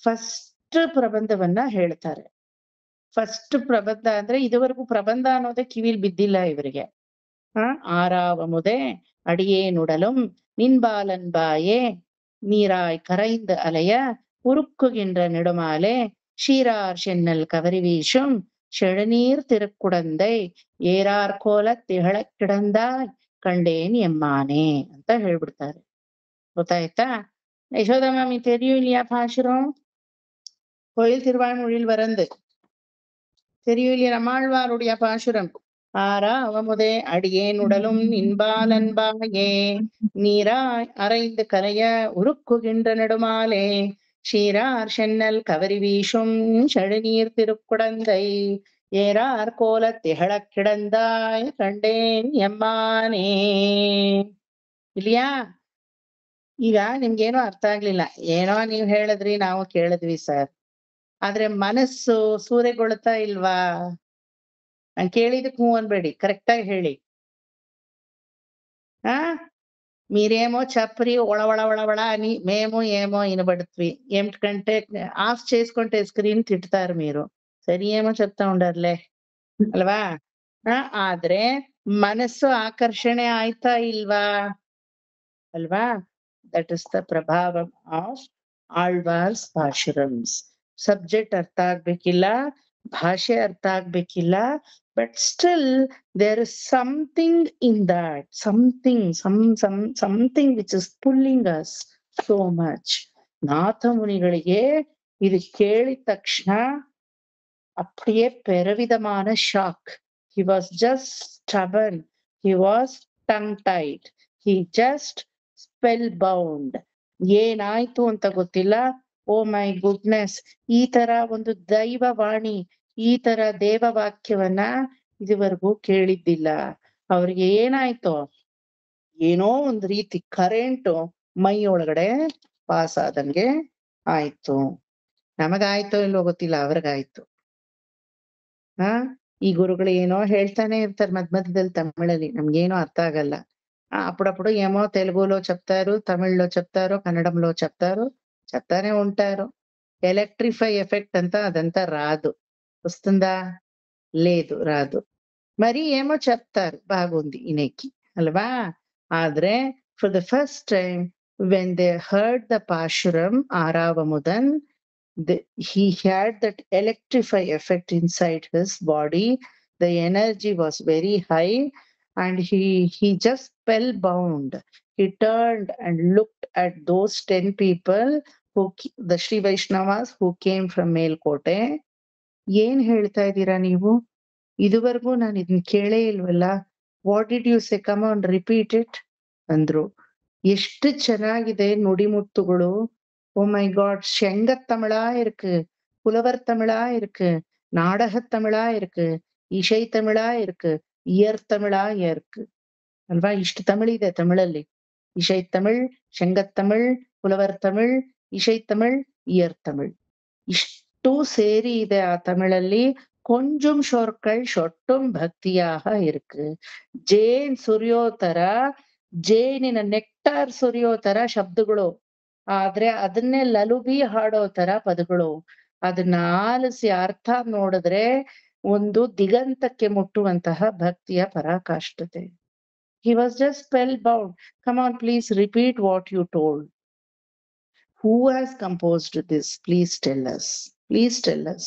ಫಸ್ಟ್ ಪ್ರಬಂಧವನ್ನ ಹೇಳ್ತಾರೆ. ಫಸ್ಟ್ ಪ್ರಬಂಧ ಅಂದ್ರೆ ಇದುವರೆಗೂ ಪ್ರಬಂಧ ಅನ್ನೋದೇ ಕಿವಿಲ್ ಬಿದ್ದಿಲ್ಲ ಇವರಿಗೆ. ஆறாவமுதே அடியே நுடலும் நின்பாலன் பாயே நீராய் கரைந்து அலைய உருக்குகின்ற நெடுமாலே ஷீரார் சென்னல் கவரி வீசும் செழுநீர் திருக்குடந்தை ஏறார் ಕೋಲ ತಿಹಳ ಕಿಡಂದಾಯ್ ಕಂಡೇನ್ ಎಮ್ಮಾನೆ ಅಂತ ಹೇಳ್ಬಿಡ್ತಾರೆ. ಗೊತ್ತಾಯ್ತಾ? ಯಶೋಧ மாமி தெரியும் இல்லையா பாசுரம்? கோயில் திருவாய்மொழியில் வரந்து தெரியும் இல்லையா நம்மாழ்வாருடைய பாசுரம்? ஆறாவமுதே அடியேன் உடலும் நின்பாலன்பாயே நீராய் அரைந்து கரைய உருக்குகின்ற நெடுமாலே ஷீரார் சென்னல் கவரி வீசும் செழுநீர் திருக்குடந்தை ஏறார் ಕೋಲ ತಿಹಳ ಕಿಡಂದಾಯ್ ಕಂಡೇನ್ ಎಮ್ಮಾನೇ. ಇಲ್ಲಿಯಾ? ಈಗ ನಿಮ್ಗೇನೋ ಅರ್ಥ ಆಗ್ಲಿಲ್ಲ. ಏನೋ ನೀವ್ ಹೇಳಿದ್ರಿ, ನಾವು ಕೇಳಿದ್ವಿ ಸರ್. ಆದ್ರೆ ಮನಸ್ಸು ಸೂರೆಗೊಳ್ತಾ ಇಲ್ವಾ? ನಾನ್ ಕೇಳಿದಕ್ಕೆ ಹ್ಞೂ ಅನ್ಬೇಡಿ, ಕರೆಕ್ಟಾಗಿ ಹೇಳಿ. ఆ మీరేమో చెప్పరి ఒళ ఒళ ఒళ ఒళ అని మేము ఏమో వినబడుతుంది. ఏమిటంటే ఆఫ్ చేసుకుంటే స్క్రీన్ తిట్టుతారు మీరు. సరి ఏమో చెప్తా ఉండారులే ಅಲ್ವಾ? ಆದ್ರೆ ಮನಸ್ಸು ಆಕರ್ಷಣೆ ಆಯ್ತಾ ಇಲ್ವಾ? ಅಲ್ವಾ? ದಟ್ ಇಸ್ ದ ಪ್ರಭಾವ ಆಫ್ ಆಳ್ವಾರ್ಸ್ ಪಾಶುರಮ್ಸ್. ಸಬ್ಜೆಕ್ಟ್ ಅರ್ಥ ಆಗ್ಬೇಕಿಲ್ಲ, ಭಾಷೆ ಅರ್ಥ ಆಗ್ಬೇಕಿಲ್ಲ, but still there is something in that, something which is pulling us so much. ನಾಥ ಮುನಿಗಳಿಗೆ ಇದು ಕೇಳಿದ ತಕ್ಷಣ அப்படியே பெருவிதமான shock. He was just stubborn, he was tongue tied, he just spellbound. ಏನಾಯ್ತು ಅಂತ ಗೊತ್ತಿಲ್ಲ. ಓ ಮೈ ಗುಡ್ನೆಸ್, ಈ ತರ ಒಂದು ದೈವವಾಣಿ, ಈ ತರ ದೇವವಾಕ್ಯವನ್ನ ಇದುವರೆಗೂ ಕೇಳಿದ್ದಿಲ್ಲ. ಅವ್ರಿಗೆ ಏನಾಯ್ತು, ಏನೋ ಒಂದ್ ರೀತಿ ಕರೆಂಟು ಮೈ ಒಳಗಡೆ ಪಾಸ್ ಆದಂಗೆ ಆಯ್ತು. ನಮಗಾಯ್ತೋ ಇಲ್ವೋ ಗೊತ್ತಿಲ್ಲ, ಅವ್ರಿಗಾಯ್ತು. ಈ ಗುರುಗಳು ಏನೋ ಹೇಳ್ತಾನೆ ಇರ್ತಾರೆ ಮಧ್ಯದಲ್ಲಿ ತಮಿಳಲ್ಲಿ, ನಮ್ಗೇನೋ అర్థం ಆಗಲ್ಲ. అప్పుడప్పుడు ఏమో తెలుగులో చెప్తారు, తమిళ్లో చెప్తారు, కన్నడంలో చెప్తారు, చెప్తానే ఉంటారు. ఎలక్ట్రిఫై ఎఫెక్ట్ అంతా అదంతా రాదు. వస్తుందా? లేదు, రాదు. మరి ఏమో చెప్తారు, బాగుంది ఇనేకి Alva? ఆದ್ರೆ for the first time when they heard the Pashuram Aravamudan, he had that electrify effect inside his body. The energy was very high and he just spellbound. He turned and looked at those 10 people who, the Sri Vaishnavas who came from Melkote. ಏನ್ ಹೇಳ್ತಾ ಇದ್ದೀರಾ ನೀವು? ಇದುವರೆಗೂ ನಾನು ಇದನ್ನ ಕೇಳೇ ಇಲ್ವಲ್ಲ. What did you say? Come on, repeat it ಅಂದ್ರು. ಎಷ್ಟು ಚೆನ್ನಾಗಿದೆ ನುಡಿಮುತ್ತುಗಳು. ஓ மை காட், செங்கத் தமிழா இருக்கு, புலவர் தமிழா இருக்கு, நாடகத் தமிழா இருக்கு, இசை தமிழா இருக்கு, ಇಯರ್ ತಮಿಳಾ ಇருக்கு ಅಲ್ವಾ? ಇಷ್ಟು ತಮಿಳಿದೆ ತಮಿಳಲ್ಲಿ. ಇಸೈ ತಮಿಳ್, செங்கத் ತಮಿಳ್, புலவர் ತಮಿಳ್, ಇಸೈ ತಮಿಳ್, ಇಯರ್ ತಮಿಳ್, ಇಷ್ಟು ಸೇರಿ ಇದೆ ಆ ತಮಿಳಲ್ಲಿ. ಕೊಂಜುಂ சொற்கள் சொட்டும் ಭಕ್ತಿಯಾக இருக்கு. ಜೇನ್ ಸುರಿಯೋ ತರ, ಜೇನಿನ ನೆಕ್ಟಾರ್ ಸುರಿಯೋ ತರ ಶಬ್ದಗಳು, ಆದ್ರೆ ಅದನ್ನೇ ಲಲುಬಿ ಹಾಡೋ ತರ ಪದಗಳು. ಅದನ್ನ ಆಲಿಸಿ ಅರ್ಥ ನೋಡಿದ್ರೆ ಒಂದು ದಿಗಂತಕ್ಕೆ ಮುಟ್ಟುವಂತಹ ಭಕ್ತಿಯ ಪರಾಕಾಷ್ಠತೆ. He was just spellbound. Come on, please repeat what you told. Who has composed this? Please tell us. Please tell us.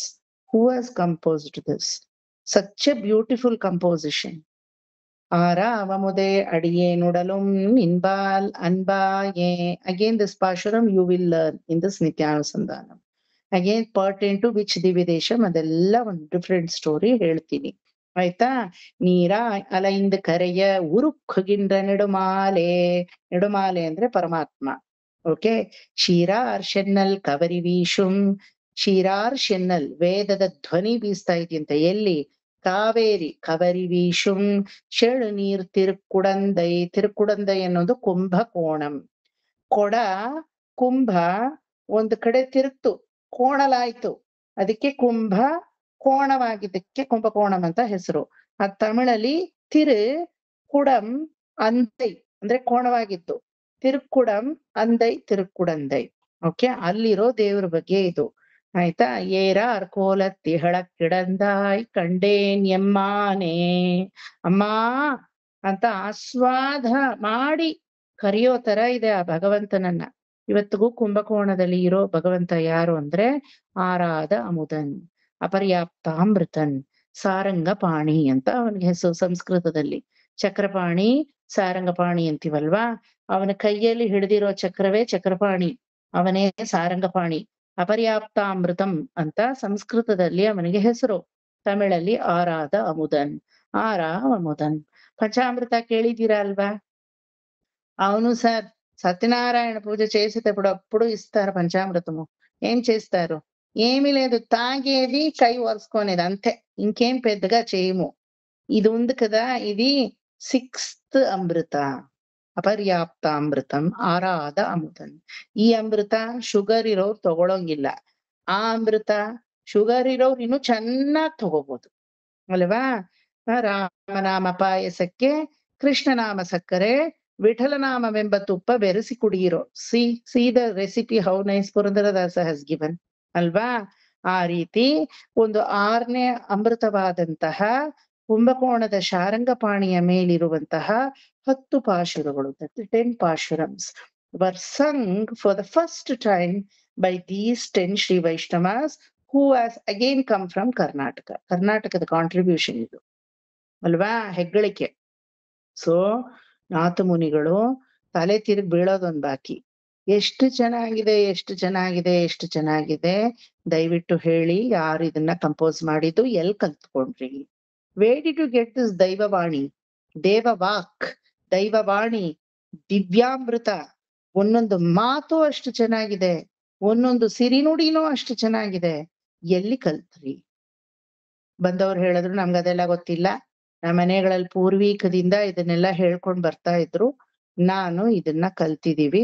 Who has composed this? Such a beautiful composition. ಆರಾವಮುದೆ ಅಡಿಯೇ ನುಡಲುಂ ನಿನ್ಬಾಲ್ ಅನ್ಬಾಯೇ. Again this Pashuram you will learn in this Nityanusandhanam. Again pertain to which ದಿವ್ಯದೇಶಂ ಅದೆಲ್ಲ ಒಂದು different story ಹೇಳ್ತೀನಿ, ಆಯ್ತಾ? ನೀರ ಅಲೈಂದ ಕರೆಯ ಉರುಕ್ಕುಗಿಂದ ನೆಡುಮಾಲೆ. ನೆಡುಮಾಲೆ ಅಂದ್ರೆ ಪರಮಾತ್ಮ. Okay. ಶೀರಾರ್ ಶೆನ್ನಲ್ Kavari ವೀಶುಂ. ಶೀರಾರ್ ಶೆನ್ನಲ್ ವೇದದ ಧ್ವನಿ ಬೀಸ್ತಾ ಇದೆಯಂತ. ಎಲ್ಲಿ? ಕಾವೇರಿ ಕವರಿ ವೀಶುಂ. ಶೆಳು ನೀರ್ ತಿರುಕುಡಂದೈ. ತಿರುಕುಡಂದೈ ಅನ್ನೋದು ಕುಂಭಕೋಣಂ. ಕೊಡ ಕುಂಭ ಒಂದು ಕಡೆ ತಿರುಗ್ತು, ಕೋಣಲಾಯ್ತು, ಅದಕ್ಕೆ ಕುಂಭ ಕೋಣವಾಗಿದ್ದಕ್ಕೆ ಕುಂಭಕೋಣಂ ಅಂತ ಹೆಸರು. ಆ ತಮಿಳಲ್ಲಿ ತಿರು ಕುಡಂ ಅಂದೈ ಅಂದ್ರೆ ಕೋಣವಾಗಿತ್ತು, ತಿರುಕುಡಂ ಅಂದೈ ತಿರುಕುಡಂದೈ. ಓಕೆ, ಅಲ್ಲಿರೋ ದೇವ್ರ ಬಗ್ಗೆ ಇದು, ಆಯ್ತಾ? ಏರ ಅರ್ಕೋಲತ್ತಿ ಹಳಕ್ಕಿಡಂದಾಯ್ ಕಂಡೇನ್ ಎಮ್ಮಾನೇ. ಅಮ್ಮ ಅಂತ ಆಸ್ವಾದ ಮಾಡಿ ಕರೆಯೋ ತರ ಇದೆ ಆ ಭಗವಂತನನ್ನ. ಇವತ್ತಿಗೂ ಕುಂಭಕೋಣದಲ್ಲಿ ಇರೋ ಭಗವಂತ ಯಾರು ಅಂದ್ರೆ ಆರಾಧ ಅಮುದನ್, ಅಪರ್ಯಾಪ್ತಾಮೃತನ್, ಸಾರಂಗಪಾಣಿ ಅಂತ ಅವನಿಗೆ ಹೆಸರು ಸಂಸ್ಕೃತದಲ್ಲಿ. ಚಕ್ರಪಾಣಿ, ಸಾರಂಗಪಾಣಿ ಅಂತೀವಲ್ವಾ? ಅವನ ಕೈಯಲ್ಲಿ ಹಿಡಿದಿರೋ ಚಕ್ರವೇ ಚಕ್ರಪಾಣಿ, ಅವನೇ ಸಾರಂಗಪಾಣಿ. ಅಪರ್ಯಾಪ್ತಾಮೃತಂ ಅಂತ ಸಂಸ್ಕೃತದಲ್ಲಿ ಅವನಿಗೆ ಹೆಸರು, ತಮಿಳಲ್ಲಿ ಆರಾಧ ಅಮುದನ್, ಅಮುದನ್. పంచామృత కేళిదీరా అల్వా? అవును సార్, సత్యనారాయణ పూజ చేసేటప్పుడు అప్పుడు ఇస్తారు పంచామృతము. ఏం చేస్తారు? ఏమీ లేదు, తాగేది, కై వరుసుకునేది, అంతే. ఇంకేం పెద్దగా చేయము. ఇది ఉంది కదా, ఇది 6th అమృత, ಅಪರ್ಯಾಪ್ತಾಮೃತಂ ಆರಾಧ ಅಮೃತನ್. ಈ ಅಮೃತ ಶುಗರ್ ಇರೋರು ತಗೊಳಂಗಿಲ್ಲ. ಆ ಅಮೃತ ಶುಗರ್ ಇರೋರು ಇನ್ನು ಚೆನ್ನಾಗಿ ತಗೋಬಹುದು ಅಲ್ವಾ? ರಾಮನಾಮ ಪಾಯಸಕ್ಕೆ ಕೃಷ್ಣನಾಮ ಸಕ್ಕರೆ, ವಿಠಲನಾಮವೆಂಬ ತುಪ್ಪ ಬೆರೆಸಿ ಕುಡಿಯಿರೋ. See the recipe how nice Purandaradasa has given ಅಲ್ವಾ? ಆ ರೀತಿ ಒಂದು 6ನೇ ಅಮೃತವಾದಂತಹ ಕುಂಭಕೋಣದ ಶಾರಂಗಪಾಣಿಯ ಮೇಲಿರುವಂತಹ 10 ಪಾಶುರಗಳು, 10 pasurams were sung for the first time by these 10 Sri Vaishnavas who has again come from Karnataka. ಕರ್ನಾಟಕದ ಕಾಂಟ್ರಿಬ್ಯೂಷನ್ ಇದು ಅಲ್ವಾ, ಹೆಗ್ಗಳಿಕೆ. ಸೊ ನಾಥ ಮುನಿಗಳು ತಲೆ ತಿರುಗಿ ಬೀಳೋದೊಂದು ಬಾಕಿ. ಎಷ್ಟು ಚೆನ್ನಾಗಿದೆ, ಎಷ್ಟು ಚೆನ್ನಾಗಿದೆ, ಎಷ್ಟು ಚೆನ್ನಾಗಿದೆ. ದಯವಿಟ್ಟು ಹೇಳಿ, ಯಾರು ಇದನ್ನ ಕಂಪೋಸ್ ಮಾಡಿದ್ದು, ಎಲ್ಲಿ ಕಲ್ತ್ಕೊಂಡ್ರಿ? Where did you get this ದೈವವಾಣಿ? ದೇವವಾಕ್, ದೈವವಾಣಿ, ದಿವ್ಯಾಮೃತ. ಒಂದೊಂದು ಮಾತು ಅಷ್ಟು ಚೆನ್ನಾಗಿದೆ, ಒಂದೊಂದು ಸಿರಿನುಡಿನೂ ಅಷ್ಟು ಚೆನ್ನಾಗಿದೆ. ಎಲ್ಲಿ ಕಲ್ತ್ರಿ? ಬಂದವ್ರು ಹೇಳಿದ್ರು ನಮ್ಗದೆಲ್ಲ ಗೊತ್ತಿಲ್ಲ, ನಮ್ಮ ಮನೆಗಳಲ್ಲಿ ಪೂರ್ವಿಕದಿಂದ ಇದನ್ನೆಲ್ಲ ಹೇಳ್ಕೊಂಡ್ ಬರ್ತಾ ಇದ್ರು, ನಾನು ಇದನ್ನ ಕಲ್ತಿದೀವಿ,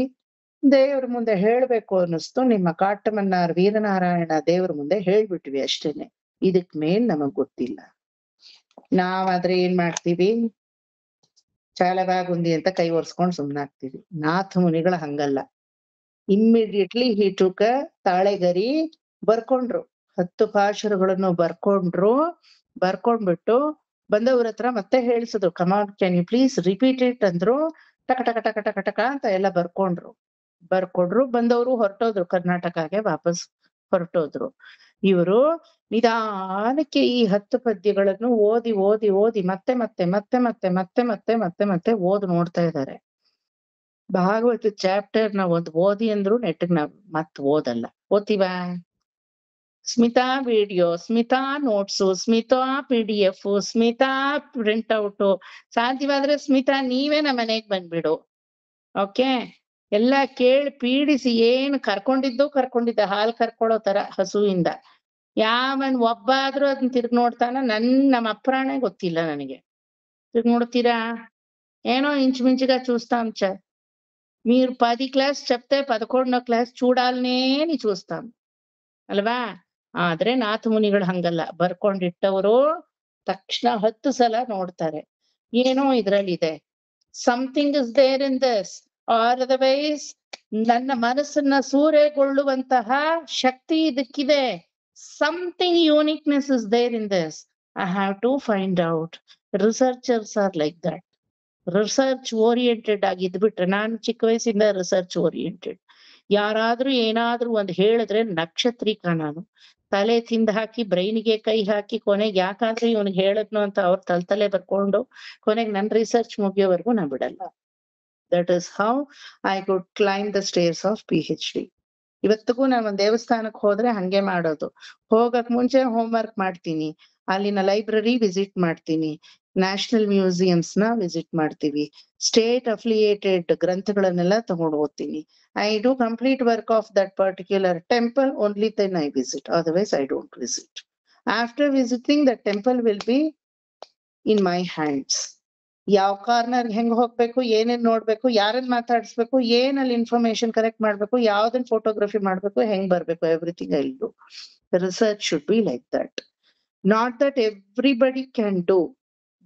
ದೇವ್ರ ಮುಂದೆ ಹೇಳ್ಬೇಕು ಅನ್ನಿಸ್ತು, ನಿಮ್ಮ ಕಾಟಮನ್ನಾರ್ ವೀರನಾರಾಯಣ ದೇವ್ರ ಮುಂದೆ ಹೇಳ್ಬಿಟ್ವಿ ಅಷ್ಟೇನೆ. ಇದಕ್ ಮೇಲ್ ನಮಗ್ ಗೊತ್ತಿಲ್ಲ. ನಾವಾದ್ರೆ ಏನ್ ಮಾಡ್ತೀವಿ? ಚಾಲವಾಗುಂದಿ ಅಂತ ಕೈ ಒರ್ಸ್ಕೊಂಡ್ ಸುಮ್ನಾಗ್ತೀವಿ. ನಾಥ ಮುನಿಗಳ ಹಂಗಲ್ಲ. ಇಮ್ಮಿಡಿಯೇಟ್ಲಿ ಹಿ ಟುಕ್ ತಾಳೆಗರಿ, ಬರ್ಕೊಂಡ್ರು, 10 ಪಾಶುರಗಳನ್ನು ಬರ್ಕೊಂಡ್ಬಿಟ್ಟು ಬಂದವ್ರ ಹತ್ರ ಮತ್ತೆ ಹೇಳ್ಸಿದ್ರು, come on can you please repeat it ಅಂದ್ರು. ಟಕ ಟಕ ಟಕ ಟಕ ಟಕ ಅಂತ ಎಲ್ಲ ಬರ್ಕೊಂಡ್ರು. ಬಂದವರು ಹೊರಟೋದ್ರು, ಕರ್ನಾಟಕಗೆ ವಾಪಸ್ ಹೊರಟೋದ್ರು. ಇವರು ನಿಧಾನಕ್ಕೆ ಈ 10 ಪದ್ಯಗಳನ್ನು ಓದಿ ಮತ್ತೆ ಓದ್ ನೋಡ್ತಾ ಇದ್ದಾರೆ. ಭಾಗವತ ಚಾಪ್ಟರ್ ನಾವ್ ಓದಿ ಅಂದ್ರು ನೆಟ್ಗ್ ನಾವ್ ಮತ್ ಓದಲ್ಲ. ಓದ್ತೀವ? Smita video, Smita notes, Smita PDF, Smita printout. ಸಾಧ್ಯವಾದ್ರೆ ಸ್ಮಿತಾ ನೀವೇ ನಮ್ಮ ಮನೆಗ್ ಬಂದ್ಬಿಡು. ಓಕೆ, ಎಲ್ಲಾ ಕೇಳಿ ಪೀಡಿಸಿ, ಏನು ಕರ್ಕೊಂಡಿದ್ದ ಹಾಲ್ ಕರ್ಕೊಳ್ಳೋ ತರ ಹಸುವಿಂದ. ಯಾವನ್ ಒಬ್ಬಾದ್ರೂ ಅದನ್ನ ತಿರ್ಗಿ ನೋಡ್ತಾನ? ನಮ್ಮ ಅಪ್ರಾಣೆ ಗೊತ್ತಿಲ್ಲ ನನಗೆ. తిరిగి ನೋಡ್ತೀರಾ? ఏనో ఇంచుమించుగా చూస్తాం. మీరు 10 క్లాస్ చెప్తే 11వ క్లాస్ చూడాలనే చూస్తాం ಅಲ್ವಾ? ಆದ್ರೆ ನಾಥ ಮುನಿಗಳು ಹಂಗಲ್ಲ. ಬರ್ಕೊಂಡಿಟ್ಟವರು ತಕ್ಷಣ 10 ಸಲ ನೋಡ್ತಾರೆ, ಏನೋ ಇದ್ರಲ್ಲಿದೆ. Something is there in this, or otherwise ನನ್ನ ಮನಸ್ಸನ್ನ ಸೂರೆಗೊಳ್ಳುವಂತಹ ಶಕ್ತಿ ಇದಕ್ಕಿದೆ. Something uniqueness is there in this. I have to find out. Researchers are like that. Research oriented ಆಗಿದ್ಬಿಟ್ರೆ, ನಾನು ಚಿಕ್ಕ ವಯಸ್ಸಿಂದ ರಿಸರ್ಚ್ ಓರಿಯೆಂಟೆಡ್. ಯಾರಾದ್ರೂ ಏನಾದ್ರೂ ಒಂದ್ ಹೇಳಿದ್ರೆ ನಕ್ಷತ್ರಿಕ ನಾನು. ತಲೆ ತಿಂದ ಹಾಕಿ ಬ್ರೈನ್ಗೆ ಕೈ ಹಾಕಿ ಕೊನೆಗೆ ಯಾಕಾದ್ರೂ ಇವನಿಗೆ ಹೇಳದ್ನು ಅಂತ ಅವ್ರ ತಲೆ ಬರ್ಕೊಂಡು ಕೊನೆಗೆ ನನ್ ರಿಸರ್ಚ್ ಮುಗಿಯೋವರೆಗೂ ನಾ ಬಿಡಲ್ಲ. That is how I could climb the stairs of PhD. ಇವತ್ತಿಗೂ ನಾನು ಒಂದ್ ದೇವಸ್ಥಾನಕ್ ಹೋದ್ರೆ ಹಂಗೆ ಮಾಡೋದು. ಹೋಗಕ್ ಮುಂಚೆ ಹೋಮ್ವರ್ಕ್ ಮಾಡ್ತೀನಿ, ಅಲ್ಲಿನ ಲೈಬ್ರರಿ ವಿಸಿಟ್ ಮಾಡ್ತೀನಿ, ನ್ಯಾಷನಲ್ ಮ್ಯೂಸಿಯಮ್ಸ್ ನ ವಿಸಿಟ್ ಮಾಡ್ತೀವಿ, ಸ್ಟೇಟ್ ಅಫಿಲಿಯೇಟೆಡ್ ಗ್ರಂಥಗಳನ್ನೆಲ್ಲ ತಗೊಂಡು ಓದ್ತೀನಿ. I do complete work of that particular temple, only then I visit, otherwise I don't visit. After visiting the temple will be in my hands. ಯಾವ corner ಹೆಂಗ್ ಹೋಗ್ಬೇಕು, ಏನೇನ್ ನೋಡ್ಬೇಕು, ಯಾರನ್ನ ಮಾತಾಡಿಸ್ಬೇಕು, ಏನಲ್ಲಿ ಇನ್ಫಾರ್ಮೇಶನ್ ಕರೆಕ್ಟ್ ಮಾಡ್ಬೇಕು, ಯಾವ್ದನ್ ಫೋಟೋಗ್ರಫಿ ಮಾಡ್ಬೇಕು, ಹೆಂಗ್ ಬರ್ಬೇಕು, everything I do. Research should be like that. Not that everybody can do,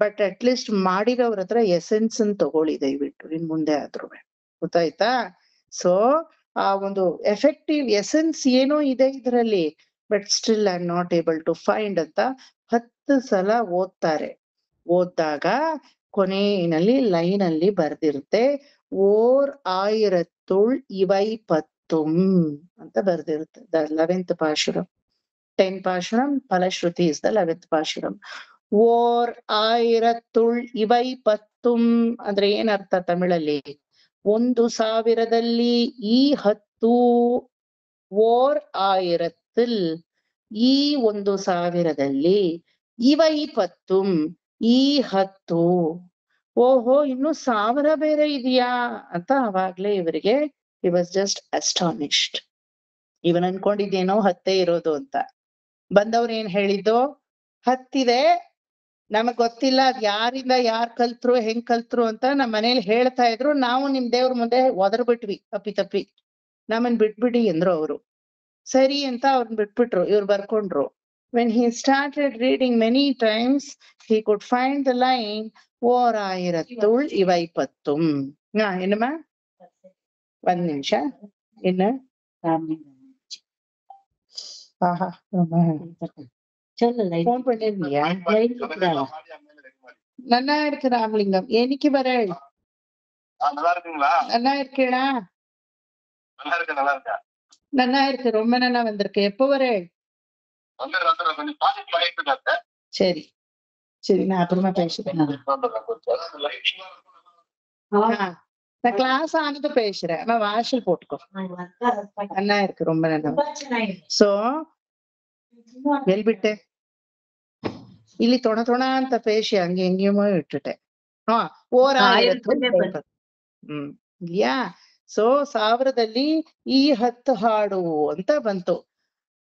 but at least ಮಾಡಿರೋವ್ರ ಹತ್ರ ಎಸೆನ್ಸ್ ಅನ್ನು ತಗೊಳ್ಳಿ ದಯವಿಟ್ಟು, ಇನ್ ಮುಂದೆ ಆದ್ರೂ. ಗೊತ್ತಾಯ್ತಾ? ಸೊ ಆ ಒಂದು ಎಫೆಕ್ಟಿವ್ ಎಸೆನ್ಸ್ ಏನೋ ಇದೆ ಇದರಲ್ಲಿ, but still I am not able to find ಅಂತ 10 ಸಲ ಓದ್ತಾರೆ. ಓದ್ದಾಗ ಕೊನೆಯಲ್ಲಿ ಲೈನ್ ಅಲ್ಲಿ ಬರ್ದಿರುತ್ತೆ, ಓರ್ ಆಯಿರತ್ತುಳ್ ಇವೈ 10 ಅಂತ ಬರ್ದಿರುತ್ತೆ. The 11th pasuram. 10 pasuram, phalashruti is the 11th pasuram. ಓರ್ ಆಯಿರತ್ತುಳ್ ಇವೈ 10 ಅಂದ್ರೆ ಏನರ್ಥ ತಮಿಳಲ್ಲಿ? 1000ದಲ್ಲಿ ಈ 10, ಓರ್ ಆಯಿರತ್ತಿಲ್ ಈ 1000ದಲ್ಲಿ, ಇವೈ 10 ಈ 10. ಓಹೋ, ಇನ್ನು 1000 ಬೇರೆ ಇದೆಯಾ ಅಂತ ಅವಾಗ್ಲೇ ಇವರಿಗೆ he was just astonished. ಇವನ್ ಅನ್ಕೊಂಡಿದ್ದೇನೋ 10 ಇರೋದು ಅಂತ. ಬಂದವ್ರು ಏನ್ ಹೇಳಿದ್ದು? 10 ಇದೆ, ನಮಗ್ ಗೊತ್ತಿಲ್ಲ ಅದ್ ಯಾರಿಂದ ಯಾರ್ ಕಲ್ತ್ರು ಹೆಂಗ್ ಕಲ್ತ್ರು ಅಂತ ನಮ್ ಮನೇಲಿ ಹೇಳ್ತಾ ಇದ್ರು. ನಾವು ನಿಮ್ ದೇವ್ರ ಮುಂದೆ ಒದರ್ಬಿಟ್ವಿ ತಪ್ಪಿ. ನಮ್ಮನ್ ಬಿಟ್ಬಿಡಿ ಎಂದ್ರು ಅವರು. ಸರಿ ಅಂತ ಅವ್ರನ್ನ ಬಿಟ್ಬಿಟ್ರು, ಇವ್ರು ಬರ್ಕೊಂಡ್ರು. When he started reading many times, he could find the line, ಓರ್ ಆಯಿರತ್ತುಳ್ ಇವ ಇಪ್ಪತ್ತುಂ. ಏನಮ್ಮ? ಒಂದ್ ನಿಮಿಷ. ಇನ್ನ ಫೋನ್ பண்ணிருந்தியா? நல்லா இருக்கு ராமலிங்கம். என்னைக்கு வர? நல்லா இருக்கேடா. நல்லா இருக்கு, ரொம்ப நல்லா வந்திருக்கு. எப்போ வர? சரி சரி, நான் அப்புறமா பேசுறேன். நான் கிளாஸ் ஆனது பேசுறேன். நான் வாஷல் போட்டுக்கோ. நல்லா இருக்கு, ரொம்ப நல்லா. சோ ಎಲ್ಬಿಟ್ಟೆ? ಇಲ್ಲಿ ತೊಣ ಅಂತ ಪೇಶಿ ಹಂಗೆ ಹೆಂಗೆಯೋ ಇಟ್ಟುಟೆ. ಓರ್ ಆಯಿರತ್ತು. ಇಲ್ಯಾ? ಸೊ 1000ದಲ್ಲಿ ಈ 10 ಹಾಡು ಅಂತ ಬಂತು.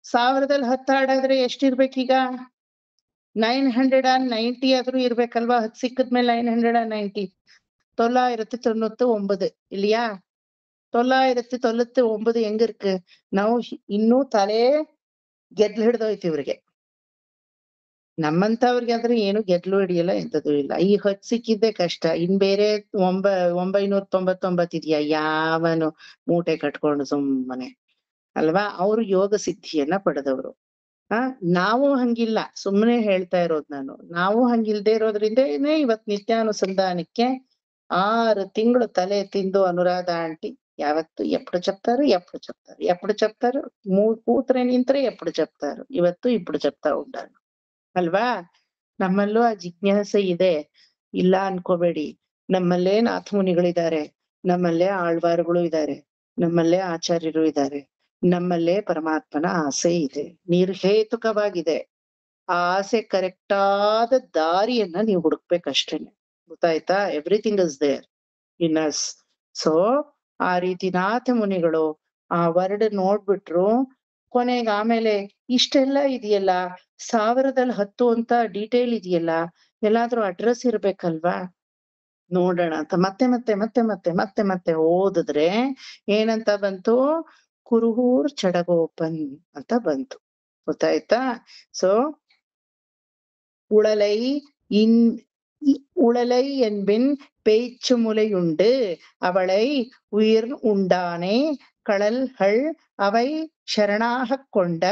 1000ದಲ್ಲಿ 10 ಹಾಡಾದ್ರೆ ಎಷ್ಟಿರ್ಬೇಕೀಗ? 990 ಆದ್ರೂ ಇರ್ಬೇಕಲ್ವಾ? 10 ಸಿಕ್ಕದ್ಮೇಲೆ 990 999 இல்லையா? 999 எங்க இருக்கு? ನಾವು ಇನ್ನೂ ತಲೆ ಗೆದ್ಲು ಹಿಡ್ದೋಯ್ತು ಇವ್ರಿಗೆ. ನಮ್ಮಂತವ್ರಿಗೆ ಆದ್ರೆ ಏನು ಗೆದ್ಲು ಹಿಡಿಯಲ್ಲ, ಎಂತದೂ ಇಲ್ಲ. ಈ 10 ಸಿಕ್ಕಿದ್ದೆ ಕಷ್ಟ. ಇನ್ ಬೇರೆ 999 ಇದೆಯಾ? ಯಾವನು ಮೂಟೆ ಕಟ್ಕೊಂಡು ಸುಮ್ಮನೆ ಅಲ್ವಾ? ಅವ್ರು ಯೋಗ ಸಿದ್ಧಿಯನ್ನ ಪಡೆದವರು. ನಾವು ಹಂಗಿಲ್ಲ, ಸುಮ್ಮನೆ ಹೇಳ್ತಾ ಇರೋದು ನಾನು. ನಾವು ಹಂಗಿಲ್ದೇ ಇರೋದ್ರಿಂದನೇ ಇವತ್ ನಿತ್ಯಾನುಸಂಧಾನಕ್ಕೆ 6 ತಿಂಗಳು ತಲೆ ತಿಂದು ಅನುರಾಧ ಆಂಟಿ ಯಾವತ್ತು ఎప్పుడు చెప్తారు కూతురే నింతరే ఎప్పుడు చెప్తారు. ಇವತ್ತು ఇప్పుడు చెప్తా ఉంటాను ಅಲ್ವಾ? ನಮ್ಮಲ್ಲೂ ಆ ಜಿಜ್ಞಾಸೆ ಇದೆ, ಇಲ್ಲ ಅನ್ಕೋಬೇಡಿ. ನಮ್ಮಲ್ಲೇ ನಾಥಮುನಿಗಳಿದ್ದಾರೆ, ನಮ್ಮಲ್ಲೇ ಆಳ್ವಾರುಗಳು ಇದ್ದಾರೆ, ನಮ್ಮಲ್ಲೇ ಆಚಾರ್ಯರು ಇದ್ದಾರೆ, ನಮ್ಮಲ್ಲೇ ಪರಮಾತ್ಮನ ಆಸೆ ಇದೆ, ನಿರ್ಹೇತುಕವಾಗಿದೆ. ಆ ಆಸೆ ಕರೆಕ್ಟಾದ ದಾರಿಯನ್ನ ನೀವು ಹುಡುಕ್ಬೇಕಷ್ಟೇನೆ. ಗೊತ್ತಾಯ್ತಾ? Everything is there in us. So ಆ ರೀತಿ ನಾಥ ಮುನಿಗಳು ಆ ವರ್ಡ್ ನೋಡ್ಬಿಟ್ರು. ಕೊನೆಗೆ ಆಮೇಲೆ ಇಷ್ಟೆಲ್ಲ ಇದೆಯಲ್ಲ, 1000ದಲ್ಲಿ 10 ಅಂತ ಡೀಟೇಲ್ ಇದೆಯಲ್ಲ, ಎಲ್ಲಾದ್ರೂ ಅಡ್ರೆಸ್ ಇರ್ಬೇಕಲ್ವಾ? ನೋಡೋಣ ಅಂತ ಮತ್ತೆ ಮತ್ತೆ ಮತ್ತೆ ಮತ್ತೆ ಮತ್ತೆ ಮತ್ತೆ ಓದಿದ್ರೆ ಏನಂತ ಬಂತು? ಕುರುಹೂರ್ ಚಡಗೋಪನ್ ಅಂತ ಬಂತು. ಗೊತ್ತಾಯ್ತಾ? ಸೊ உழலை என்பின் பேச்சு முலையுண்டு அவளை உயிர் உண்டானே கடல்கள் அவை ಶರಣಾக கொண்ட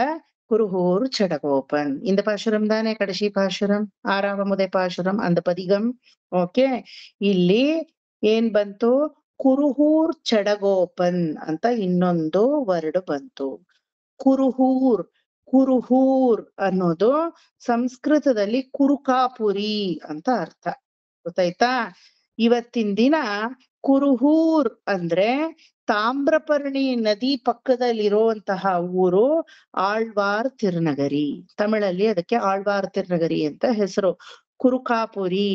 குருகூர் சடகோபன். இந்த பாசுரம் தானே கடைசி பாசுரம், 6வது பாசுரம், அந்த பதிகம். ಓಕೆ, ಇಲ್ಲಿ ಏನ್ ಬಂತು? ಕುರುಹೂರ್ ಚಡಗೋಪನ್ ಅಂತ ಇನ್ನೊಂದು ವರ್ಡ್ ಬಂತು. ಕುರುಹೂರ್ ಅನ್ನೋದು ಸಂಸ್ಕೃತದಲ್ಲಿ ಕುರುಕಾಪುರಿ ಅಂತ ಅರ್ಥ. ಗೊತ್ತಾಯ್ತಾ? ಇವತ್ತಿನ ದಿನ ಕುರುಹೂರ್ ಅಂದ್ರೆ ತಾಮ್ರಪರ್ಣಿ ನದಿ ಪಕ್ಕದಲ್ಲಿರುವಂತಹ ಊರು ಆಳ್ವಾರ್ ತಿರುನಗರಿ. ತಮಿಳಲ್ಲಿ ಅದಕ್ಕೆ ಆಳ್ವಾರ್ ತಿರುನಗರಿ ಅಂತ ಹೆಸರು. ಕುರುಕಾಪುರಿ,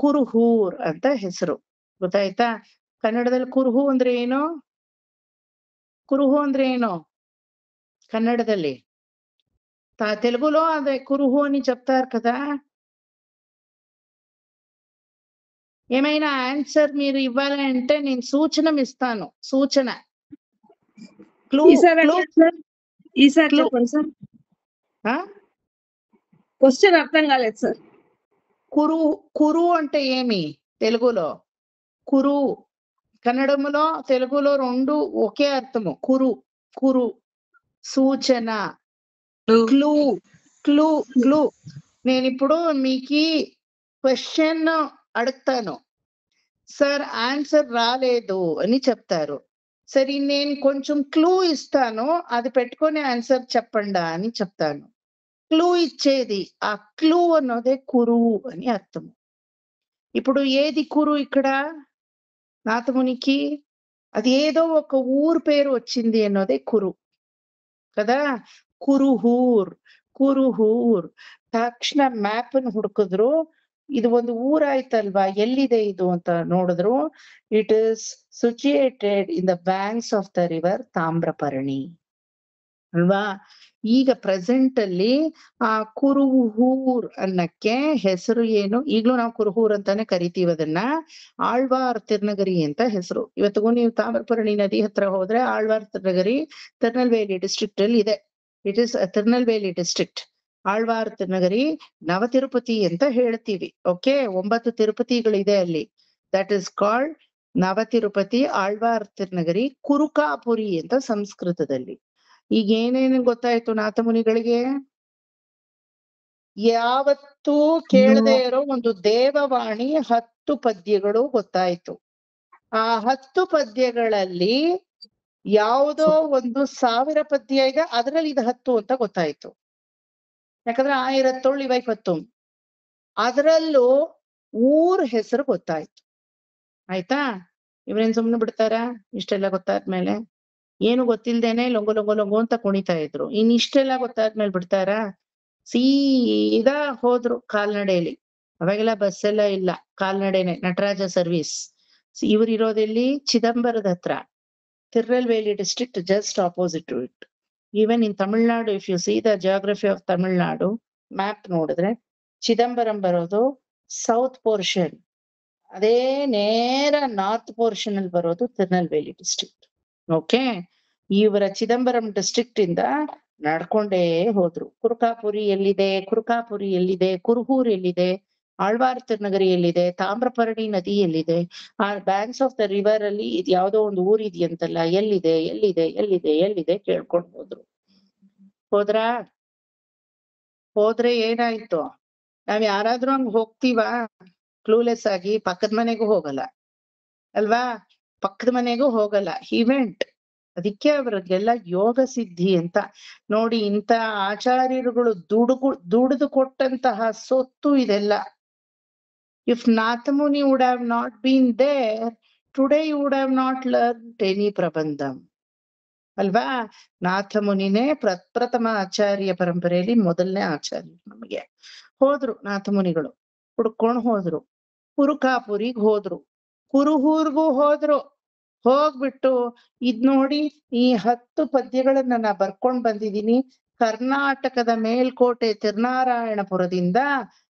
ಕುರುಹೂರ್ ಅಂತ ಹೆಸರು. ಗೊತ್ತಾಯ್ತಾ? ಕನ್ನಡದಲ್ಲಿ ಕುರುಹು ಅಂದ್ರೆ ಏನು? ಕುರುಹು ಅಂದ್ರೆ ಏನು కన్నడದಲ್ಲಿ? తెలుగులో అదే కురుహు అని చెప్తారు కదా. ఏమైనా ఆన్సర్ మీరు ఇవ్వాలంటే నేను సూచన ఇస్తాను. సూచన, క్లూ. ఈసారి చెప్పండి సార్. క్వశ్చన్ అర్థం కాలేదు సార్. కురు అంటే ఏమి తెలుగులో? కురు కన్నడములో తెలుగులో రెండు ఒకే అర్థము. కురు సూచన, క్లూ. నేను ఇప్పుడు మీకు క్వశ్చన్ అడుగుతాను, సార్ ఆన్సర్ రాలేదు అని చెప్తారు. సరే, నేను కొంచెం క్లూ ఇస్తాను, అది పెట్టుకొని ఆన్సర్ చెప్పండా అని చెప్తాను. క్లూ ఇచ్చేది, ఆ క్లూ అన్నదే కురువు అని అర్థము. ఇప్పుడు ఏది కురు ఇక్కడ నాథమునికి? అది ఏదో ఒక ఊరు పేరు వచ్చింది అన్నదే కురు కదా. ಕುರುಹೂರ್ ತಕ್ಷಣ ಮ್ಯಾಪ್ ಅನ್ನು ಹುಡುಕಿದ್ರು. ಇದು ಒಂದು ಊರಾಯ್ತಲ್ವಾ, ಎಲ್ಲಿದೆ ಇದು ಅಂತ ನೋಡಿದ್ರು. It is situated in the banks of the river Tamraparni. ಅಲ್ವಾ? ಈಗ ಪ್ರೆಸೆಂಟ್ ಅಲ್ಲಿ ಆ ಕುರುಹೂರ್ ಅನ್ನಕ್ಕೆ ಹೆಸರು ಏನು? ಈಗ್ಲೂ ನಾವು ಕುರುಹೂರ್ ಅಂತಾನೆ ಕರಿತೀವಿ ಅದನ್ನ. ಆಳ್ವಾರ್ ತಿರ್ನಗರಿ ಅಂತ ಹೆಸರು. ಇವತ್ತಿಗೂ ನೀವು ತಾಮ್ರಪರ್ಣಿ ನದಿ ಹತ್ರ ಹೋದ್ರೆ ಆಳ್ವಾರ್ ತಿರ್ನಗರಿ ತಿರುನಲ್ವೇಲಿ ಡಿಸ್ಟ್ರಿಕ್ಟ್ ಅಲ್ಲಿ ಇದೆ. It is Tirunelveli district. Alwar Thirunagari Nava Tirupati ಅಂತ ಹೇಳ್ತೀವಿ. ಓಕೆ, 9 ತಿರುಪತಿಗಳಿದೆ ಅಲ್ಲಿ. ದಟ್ ಇಸ್ ಕಾಲ್ಡ್ ನವ ತಿರುಪತಿ. ಆಳ್ವಾರ್ ತಿರ್ನಗರಿ ಕುರುಕಾಪುರಿ ಅಂತ ಸಂಸ್ಕೃತದಲ್ಲಿ. ಈಗ ಏನೇನು ಗೊತ್ತಾಯ್ತು ನಾಥಮುನಿಗಳಿಗೆ? ಯಾವತ್ತೂ ಕೇಳದೆ ಇರೋ ಒಂದು ದೇವವಾಣಿ 10 ಪದ್ಯಗಳು ಗೊತ್ತಾಯ್ತು. ಆ 10 ಪದ್ಯಗಳಲ್ಲಿ ಯಾವುದೋ ಒಂದು 1000 ಪದ್ಯ ಇದೆ, ಅದ್ರಲ್ಲಿ ಇದು 10 ಅಂತ ಗೊತ್ತಾಯ್ತು. ಯಾಕಂದ್ರೆ 1000 ಇವ 20. ಅದ್ರಲ್ಲೂ ಊರ್ ಹೆಸರು ಗೊತ್ತಾಯ್ತು. ಆಯ್ತಾ? ಇವ್ರೇನ್ ಸುಮ್ನೆ ಬಿಡ್ತಾರ? ಇಷ್ಟೆಲ್ಲ ಗೊತ್ತಾದ್ಮೇಲೆ ಏನು ಗೊತ್ತಿಲ್ದೇನೆ ಲೊಂಗು ಲೊಂಗು ಲೊಂಗು ಅಂತ ಕುಣಿತಾ ಇದ್ರು. ಇಷ್ಟೆಲ್ಲ ಗೊತ್ತಾದ್ಮೇಲೆ ಬಿಡ್ತಾರ? ಸೀದಾ ಹೋದ್ರು ಕಾಲ್ನಡೆಯಲ್ಲಿ. ಅವಾಗೆಲ್ಲ ಬಸ್ ಎಲ್ಲ ಇಲ್ಲ, ಕಾಲ್ನಡೆನೆ. ನಟರಾಜ ಸರ್ವಿಸ್. ಇವ್ರು ಇರೋದೆಲ್ಲಿ? ಚಿದಂಬರದ ಹತ್ರ, Tirunelveli district, just opposite to it. Even in Tamil Nadu, if you see the geography of Tamil Nadu map ನೋಡಿದ್ರೆ ಚಿದಂಬರಂ ಬರೋದು ಸೌತ್ ಪೋರ್ಷನ್, ಅದೇ ನೇರ ನಾರ್ತ್ ಪೋರ್ಷನ್ ಅಲ್ಲಿ ಬರೋದು ತಿರುನಲ್ವೇಲಿ ಡಿಸ್ಟ್ರಿಕ್ಟ್. ಓಕೆ, ಇವರ ಚಿದಂಬರಂ ಡಿಸ್ಟ್ರಿಕ್ಟ್ ಇಂದ ನಡ್ಕೊಂಡೇ ಹೋದ್ರು. ಕುರುಕಾಪುರಿ ಎಲ್ಲಿದೆ? ಕುರುಕಾಪುರಿ ಎಲ್ಲಿದೆ? ಕುರುಹೂರ್ ಎಲ್ಲಿದೆ? ಆಳ್ವಾರ್ ತಿರುನಗರಿ ಎಲ್ಲಿದೆ? ತಾಮ್ರಪರ್ಣಿ ನದಿ ಎಲ್ಲಿದೆ? ಆ ಬ್ಯಾಂಕ್ಸ್ ಆಫ್ ದ ರಿವರ್ ಅಲ್ಲಿ ಇದು ಯಾವ್ದೋ ಒಂದು ಊರ್ ಇದೆಯಂತಲ್ಲ, ಎಲ್ಲಿದೆ ಎಲ್ಲಿದೆ ಎಲ್ಲಿದೆ ಎಲ್ಲಿದೆ ಕೇಳ್ಕೊಂಡ್ ಹೋದ್ರು. ಹೋದ್ರಾ? ಹೋದ್ರೆ ಏನಾಯ್ತು? ನಾವ್ ಯಾರಾದ್ರೂ ಹಂಗ್ ಹೋಗ್ತೀವಾ ಕ್ಲೂಲೆಸ್ ಆಗಿ? ಪಕ್ಕದ ಮನೆಗೂ ಹೋಗಲ್ಲ ಅಲ್ವಾ? ಪಕ್ಕದ ಮನೆಗೂ ಹೋಗಲ್ಲ. ಇವೆಂಟ್ ಅದಕ್ಕೆ ಅವ್ರಿಗೆಲ್ಲ ಯೋಗ ಸಿದ್ಧಿ ಅಂತ. ನೋಡಿ, ಇಂಥ ಆಚಾರ್ಯರುಗಳು ದುಡಿದು ಕೊಟ್ಟಂತಹ ಸೊತ್ತು ಇದೆಲ್ಲ. If Nathamuni would have not been there, today you would have not learned any prabandham ಅಲ್ವಾ? ನಾಥಮುನಿನೇ ಪ್ರಪ್ರಥಮ ಆಚಾರ್ಯ ಪರಂಪರೆಯಲ್ಲಿ ಮೊದಲನೇ ಆಚಾರ್ಯ ನಮಗೆ. ಹೋದ್ರು ನಾಥಮುನಿಗಳು, ಹುಡ್ಕೊಂಡ್ ಹೋದ್ರು. ಕುರುಕಾಪುರಿಗ್ ಹೋದ್ರು, ಕುರುಹೂರ್ಗೂ ಹೋದ್ರು. ಹೋಗ್ಬಿಟ್ಟು ಇದ್ ನೋಡಿ, ಈ 10 ಪದ್ಯಗಳನ್ನ ನಾ ಬರ್ಕೊಂಡ್ ಬಂದಿದ್ದೀನಿ. ಕರ್ನಾಟಕದ ಮೇಲ್ಕೋಟೆ ತಿರುನಾರಾಯಣಪುರದಿಂದ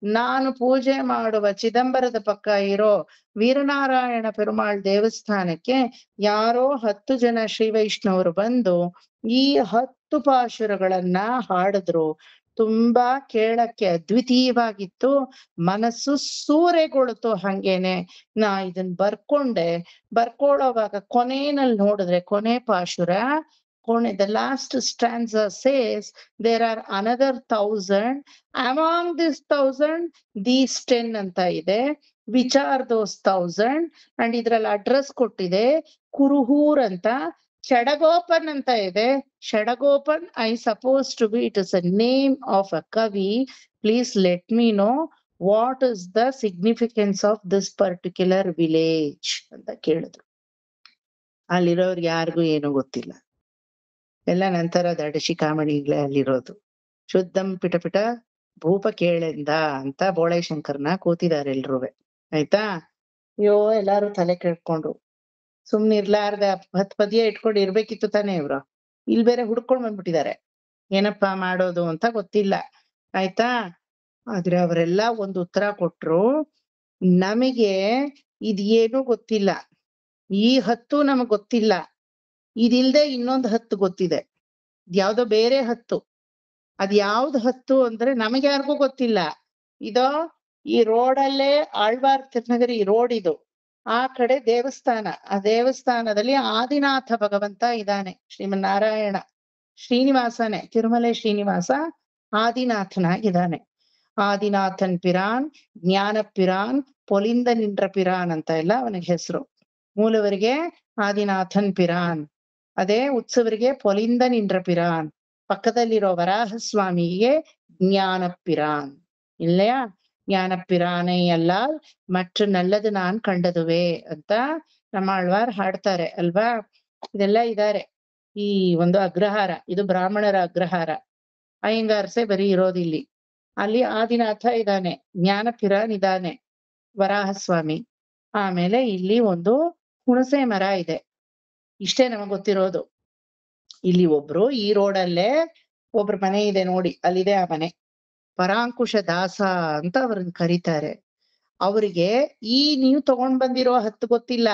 ನಾನು ಪೂಜೆ ಮಾಡುವ ಚಿದಂಬರದ ಪಕ್ಕ ಇರೋ ವೀರನಾರಾಯಣ ಪೆರುಮಾಳ್ ದೇವಸ್ಥಾನಕ್ಕೆ ಯಾರೋ 10 ಜನ ಶ್ರೀ ವೈಷ್ಣವರು ಬಂದು ಈ 10 ಪಾಶುರಗಳನ್ನ ಹಾಡಿದ್ರು. ತುಂಬಾ ಕೇಳಕ್ಕೆ ಅದ್ವಿತೀಯವಾಗಿತ್ತು. ಮನಸ್ಸು ಸೂರೆಗೊಳ್ತು. ಹಂಗೇನೆ ನಾ ಇದನ್ ಬರ್ಕೊಳ್ಳೋವಾಗ ಕೊನೆಯಲ್ಲಿ ನೋಡಿದ್ರೆ, ಕೊನೆ ಪಾಶುರ, the last stanza says there are another 1000. Among this 1000 these 10 ಅಂತ ಇದೆ. which are those 1000? and ಇದ್ರಲ್ಲಿ ಅಡ್ರೆಸ್ ಕೊಟ್ಟಿದೆ ಕುರುಹೂರ್ ಅಂತ. ಷಡಗೋಪನ್ ಅಂತ ಇದೆ. ಷಡಗೋಪನ್ I suppose to be it is a name of a kavi. Please let me know what is the significance of this particular village ಅಂತ ಕೇಳಿದ್ರು. ಅಲ್ಲಿರೋರ್ಗೆ ಯಾರಿಗೂ ಏನು ಗೊತ್ತಿಲ್ಲ. ಎಲ್ಲ ನಂತರ ದಡ ಶಿಖಾಮಣಿಗಳೇ ಅಲ್ಲಿರೋದು. ಶುದ್ಧಂ ಪಿಟಪಿಟ ಭೂಪ ಕೇಳೆಂದ ಅಂತ ಬೋಳೆ ಶಂಕರ್ನ ಕೂತಿದ್ದಾರೆ ಎಲ್ರುವೆ. ಆಯ್ತಾ? ಅಯ್ಯೋ, ಎಲ್ಲಾರು ತಲೆ ಕೆಡ್ಕೊಂಡ್ರು. ಸುಮ್ನೆ ಇರ್ಲಾರ್ದ 10 ಪದ್ಯ ಇಟ್ಕೊಂಡು ಇರ್ಬೇಕಿತ್ತು ತಾನೇ ಇವ್ರು. ಇಲ್ಲಿ ಬೇರೆ ಹುಡ್ಕೊಂಡ್ ಬಂದ್ಬಿಟ್ಟಿದ್ದಾರೆ. ಏನಪ್ಪಾ ಮಾಡೋದು ಅಂತ ಗೊತ್ತಿಲ್ಲ. ಆಯ್ತಾ? ಆದ್ರೆ ಅವರೆಲ್ಲ ಒಂದು ಉತ್ತರ ಕೊಟ್ರು. ನಮಗೆ ಇದೇನು ಗೊತ್ತಿಲ್ಲ, ಈ 10 ನಮಗ್ ಗೊತ್ತಿಲ್ಲ, ಇದಿಲ್ದೆ ಇನ್ನೊಂದು 10 ಗೊತ್ತಿದೆ. ಯಾವ್ದೋ ಬೇರೆ 10. ಅದ್ ಯಾವ್ದು 10 ಅಂದ್ರೆ ನಮಗೆ ಯಾರಿಗೂ ಗೊತ್ತಿಲ್ಲ. ಇದೋ ಈ ರೋಡಲ್ಲೇ ಆಳ್ವಾರ್ ತಿರುನಗರಿ ರೋಡ್ ಇದು. ಆ ಕಡೆ ದೇವಸ್ಥಾನ. ಆ ದೇವಸ್ಥಾನದಲ್ಲಿ ಆದಿನಾಥ ಭಗವಂತ ಇದ್ದಾನೆ. ಶ್ರೀಮನ್ನಾರಾಯಣ ಶ್ರೀನಿವಾಸನೇ, ತಿರುಮಲೆ ಶ್ರೀನಿವಾಸ ಆದಿನಾಥನಾಗಿದ್ದಾನೆ. ಆದಿನಾಥನ್ ಪಿರಾನ್, ಜ್ಞಾನ ಪಿರಾನ್, ಪೊಲಿಂದ ನಿಂಡ್ರ ಪಿರಾನ್ ಅಂತ ಎಲ್ಲ ಅವನಿಗೆ ಹೆಸರು. ಮೂಲವರಿಗೆ ಆದಿನಾಥನ್ ಪಿರಾನ್, ಅದೇ ಉತ್ಸವರಿಗೆ ಪೊಲಿಂದ ನಿಂಡ್ರ ಪಿರಾನ್. ಪಕ್ಕದಲ್ಲಿರೋ ವರಾಹ ಸ್ವಾಮಿಗೆ ಜ್ಞಾನ ಪಿರಾನ್. இல்லையா? ஞான பிரானை அல்லால் மற்ற நல்லது நான் ಕಂಡದುವೆ ಅಂತ ನಮ್ಮಾಳ್ವಾರ್ ಹಾಡ್ತಾರೆ ಅಲ್ವಾ? ಇದೆಲ್ಲ ಇದಾರೆ ಈ ಒಂದು ಅಗ್ರಹಾರ. ಇದು ಬ್ರಾಹ್ಮಣರ ಅಗ್ರಹಾರ. ಅಯ್ಯಂಗಾರ್ಸೆ ಬರೀ ಇರೋದಿಲ್ಲಿ. ಅಲ್ಲಿ ಆದಿನಾಥ ಇದ್ದಾನೆ, ಜ್ಞಾನ ಪಿರಾನ್ ಇದ್ದಾನೆ, ವರಾಹಸ್ವಾಮಿ. ಆಮೇಲೆ ಇಲ್ಲಿ ಒಂದು ಹುಣಸೆ ಮರ ಇದೆ. ಇಷ್ಟೇ ನಮಗ್ ಗೊತ್ತಿರೋದು. ಇಲ್ಲಿ ಒಬ್ರು ಈ ರೋಡಲ್ಲೇ ಒಬ್ರ ಮನೆ ಇದೆ ನೋಡಿ, ಅಲ್ಲಿದೆ ಆ ಮನೆ. ಪರಾಂಕುಶ ದಾಸ ಅಂತ ಅವ್ರನ್ನ ಕರೀತಾರೆ. ಅವರಿಗೆ ಈ ನೀವು ತಗೊಂಡ್ ಬಂದಿರೋ 10 ಗೊತ್ತಿಲ್ಲ,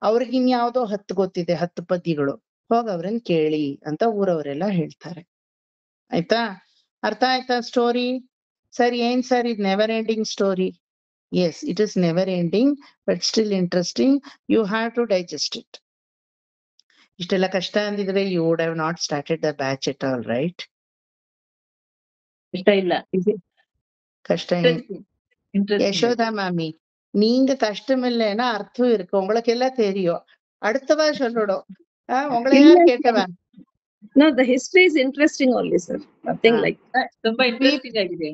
ಅವ್ರಿಗೆ ಇನ್ಯಾವುದೋ 10 ಗೊತ್ತಿದೆ, 10 ಪದ್ಯಗಳು. ಹೋಗ ಅವ್ರನ್ನ ಕೇಳಿ ಅಂತ ಊರವರೆಲ್ಲ ಹೇಳ್ತಾರೆ. ಆಯ್ತಾ? ಅರ್ಥ ಆಯ್ತಾ ಸ್ಟೋರಿ? ಸರ್ ಏನ್ ಸರ್ ಇದು never ending story? Yes, it is never ending, but still interesting. You have to digest it. ಇಷ್ಟೆಲ್ಲ ಕಷ್ಟ ಅಂದಿದ್ರೆ you would have not started the batch at all, right? ಇಷ್ಟ ಇಲ್ಲ. கஷ்டம் யசோதா மாமி, நீங்க கஷ்டம் இல்லைன்னா அர்த்தம் இருக்கு, உங்களுக்கு எல்லாம் தெரியும். அடுத்தவா சொல்லணும். உங்களை யார் கேட்டவா? No, the history is interesting only, sir. Nothing like that. ತುಂಬಾ ಇಂಟ್ರೆಸ್ಟಿಂಗ್ ಆಗಿದೆ.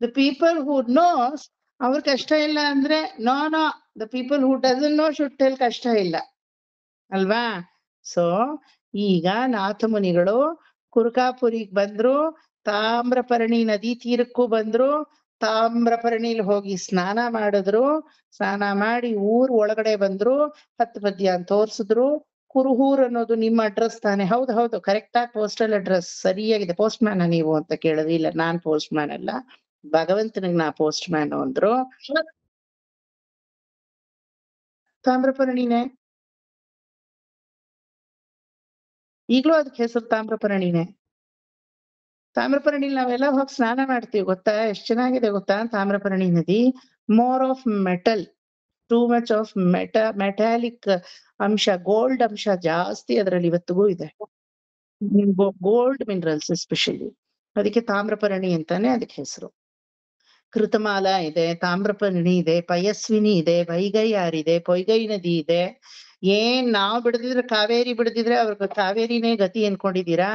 The people who knows ಅವ್ರ ಕಷ್ಟ ಇಲ್ಲ ಅಂದ್ರೆ no, the people who doesn't know should tell ಕಷ್ಟ ಇಲ್ಲ ಅಲ್ವಾ? ಸೊ ಈಗ ನಾಥ ಮುನಿಗಳು ಕುರುಕಾಪುರಿಗೆ ಬಂದ್ರು, ತಾಮ್ರಪರ್ಣಿ ನದಿ ತೀರಕ್ಕೂ ಬಂದ್ರು, ತಾಮ್ರಪರ್ಣಿಲಿ ಹೋಗಿ ಸ್ನಾನ ಮಾಡಿದ್ರು, ಸ್ನಾನ ಮಾಡಿ ಊರ್ ಒಳಗಡೆ ಬಂದ್ರು, 10 ಪದ್ಯ ಅಂತ ತೋರ್ಸಿದ್ರು. ಕುರುಹೂರ್ ಅನ್ನೋದು ನಿಮ್ಮ ಅಡ್ರೆಸ್ ತಾನೆ? ಹೌದು ಹೌದು, ಕರೆಕ್ಟ್ ಆಗಿ ಪೋಸ್ಟಲ್ ಅಡ್ರೆಸ್ ಸರಿಯಾಗಿದೆ. ಪೋಸ್ಟ್ ಮ್ಯಾನ ನೀವು ಅಂತ ಕೇಳಿದ್ರಿ. ಇಲ್ಲ, ನಾನ್ ಪೋಸ್ಟ್ ಮ್ಯಾನ್ ಅಲ್ಲ, ಭಗವಂತನಿಗೆ ನಾ ಪೋಸ್ಟ್ ಮ್ಯಾನ್ ಅಂದ್ರು. ತಾಮ್ರಪರ್ಣಿನೇ, ಈಗ್ಲೂ ಅದಕ್ಕೆ ಹೆಸರು ತಾಮ್ರಪರ್ಣಿನೇ. ತಾಮ್ರಪರ್ಣಿಲಿ ನಾವೆಲ್ಲ ಹೋಗಿ ಸ್ನಾನ ಮಾಡ್ತೀವಿ ಗೊತ್ತಾ? ಎಷ್ಟ್ ಚೆನ್ನಾಗಿದೆ ಗೊತ್ತಾ ತಾಮ್ರಪರ್ಣಿ ನದಿ? More of metal, too much of metallic ಅಂಶ, ಗೋಲ್ಡ್ ಅಂಶ ಜಾಸ್ತಿ ಅದರಲ್ಲಿ ಇವತ್ತಿಗೂ ಇದೆ. Gold minerals especially. ಅದಕ್ಕೆ ತಾಮ್ರಪರ್ಣಿ ಅಂತಾನೆ ಅದಕ್ಕೆ ಹೆಸರು. ಕೃತಮಾಲ ಇದೆ, ತಾಮ್ರಪರ್ಣಿ ಇದೆ, ಪಯಸ್ವಿನಿ ಇದೆ, ವೈಗೈಯಾರಿದೆ, ಪೊಯ್ಗೈ ನದಿ ಇದೆ. ಏನ್ ನಾವ್ ಬಿಡದಿದ್ರೆ, ಕಾವೇರಿ ಬಿಡದಿದ್ರೆ ಅವ್ರಿಗೆ ಕಾವೇರಿನೇ ಗತಿ ಅನ್ಕೊಂಡಿದೀರಾ?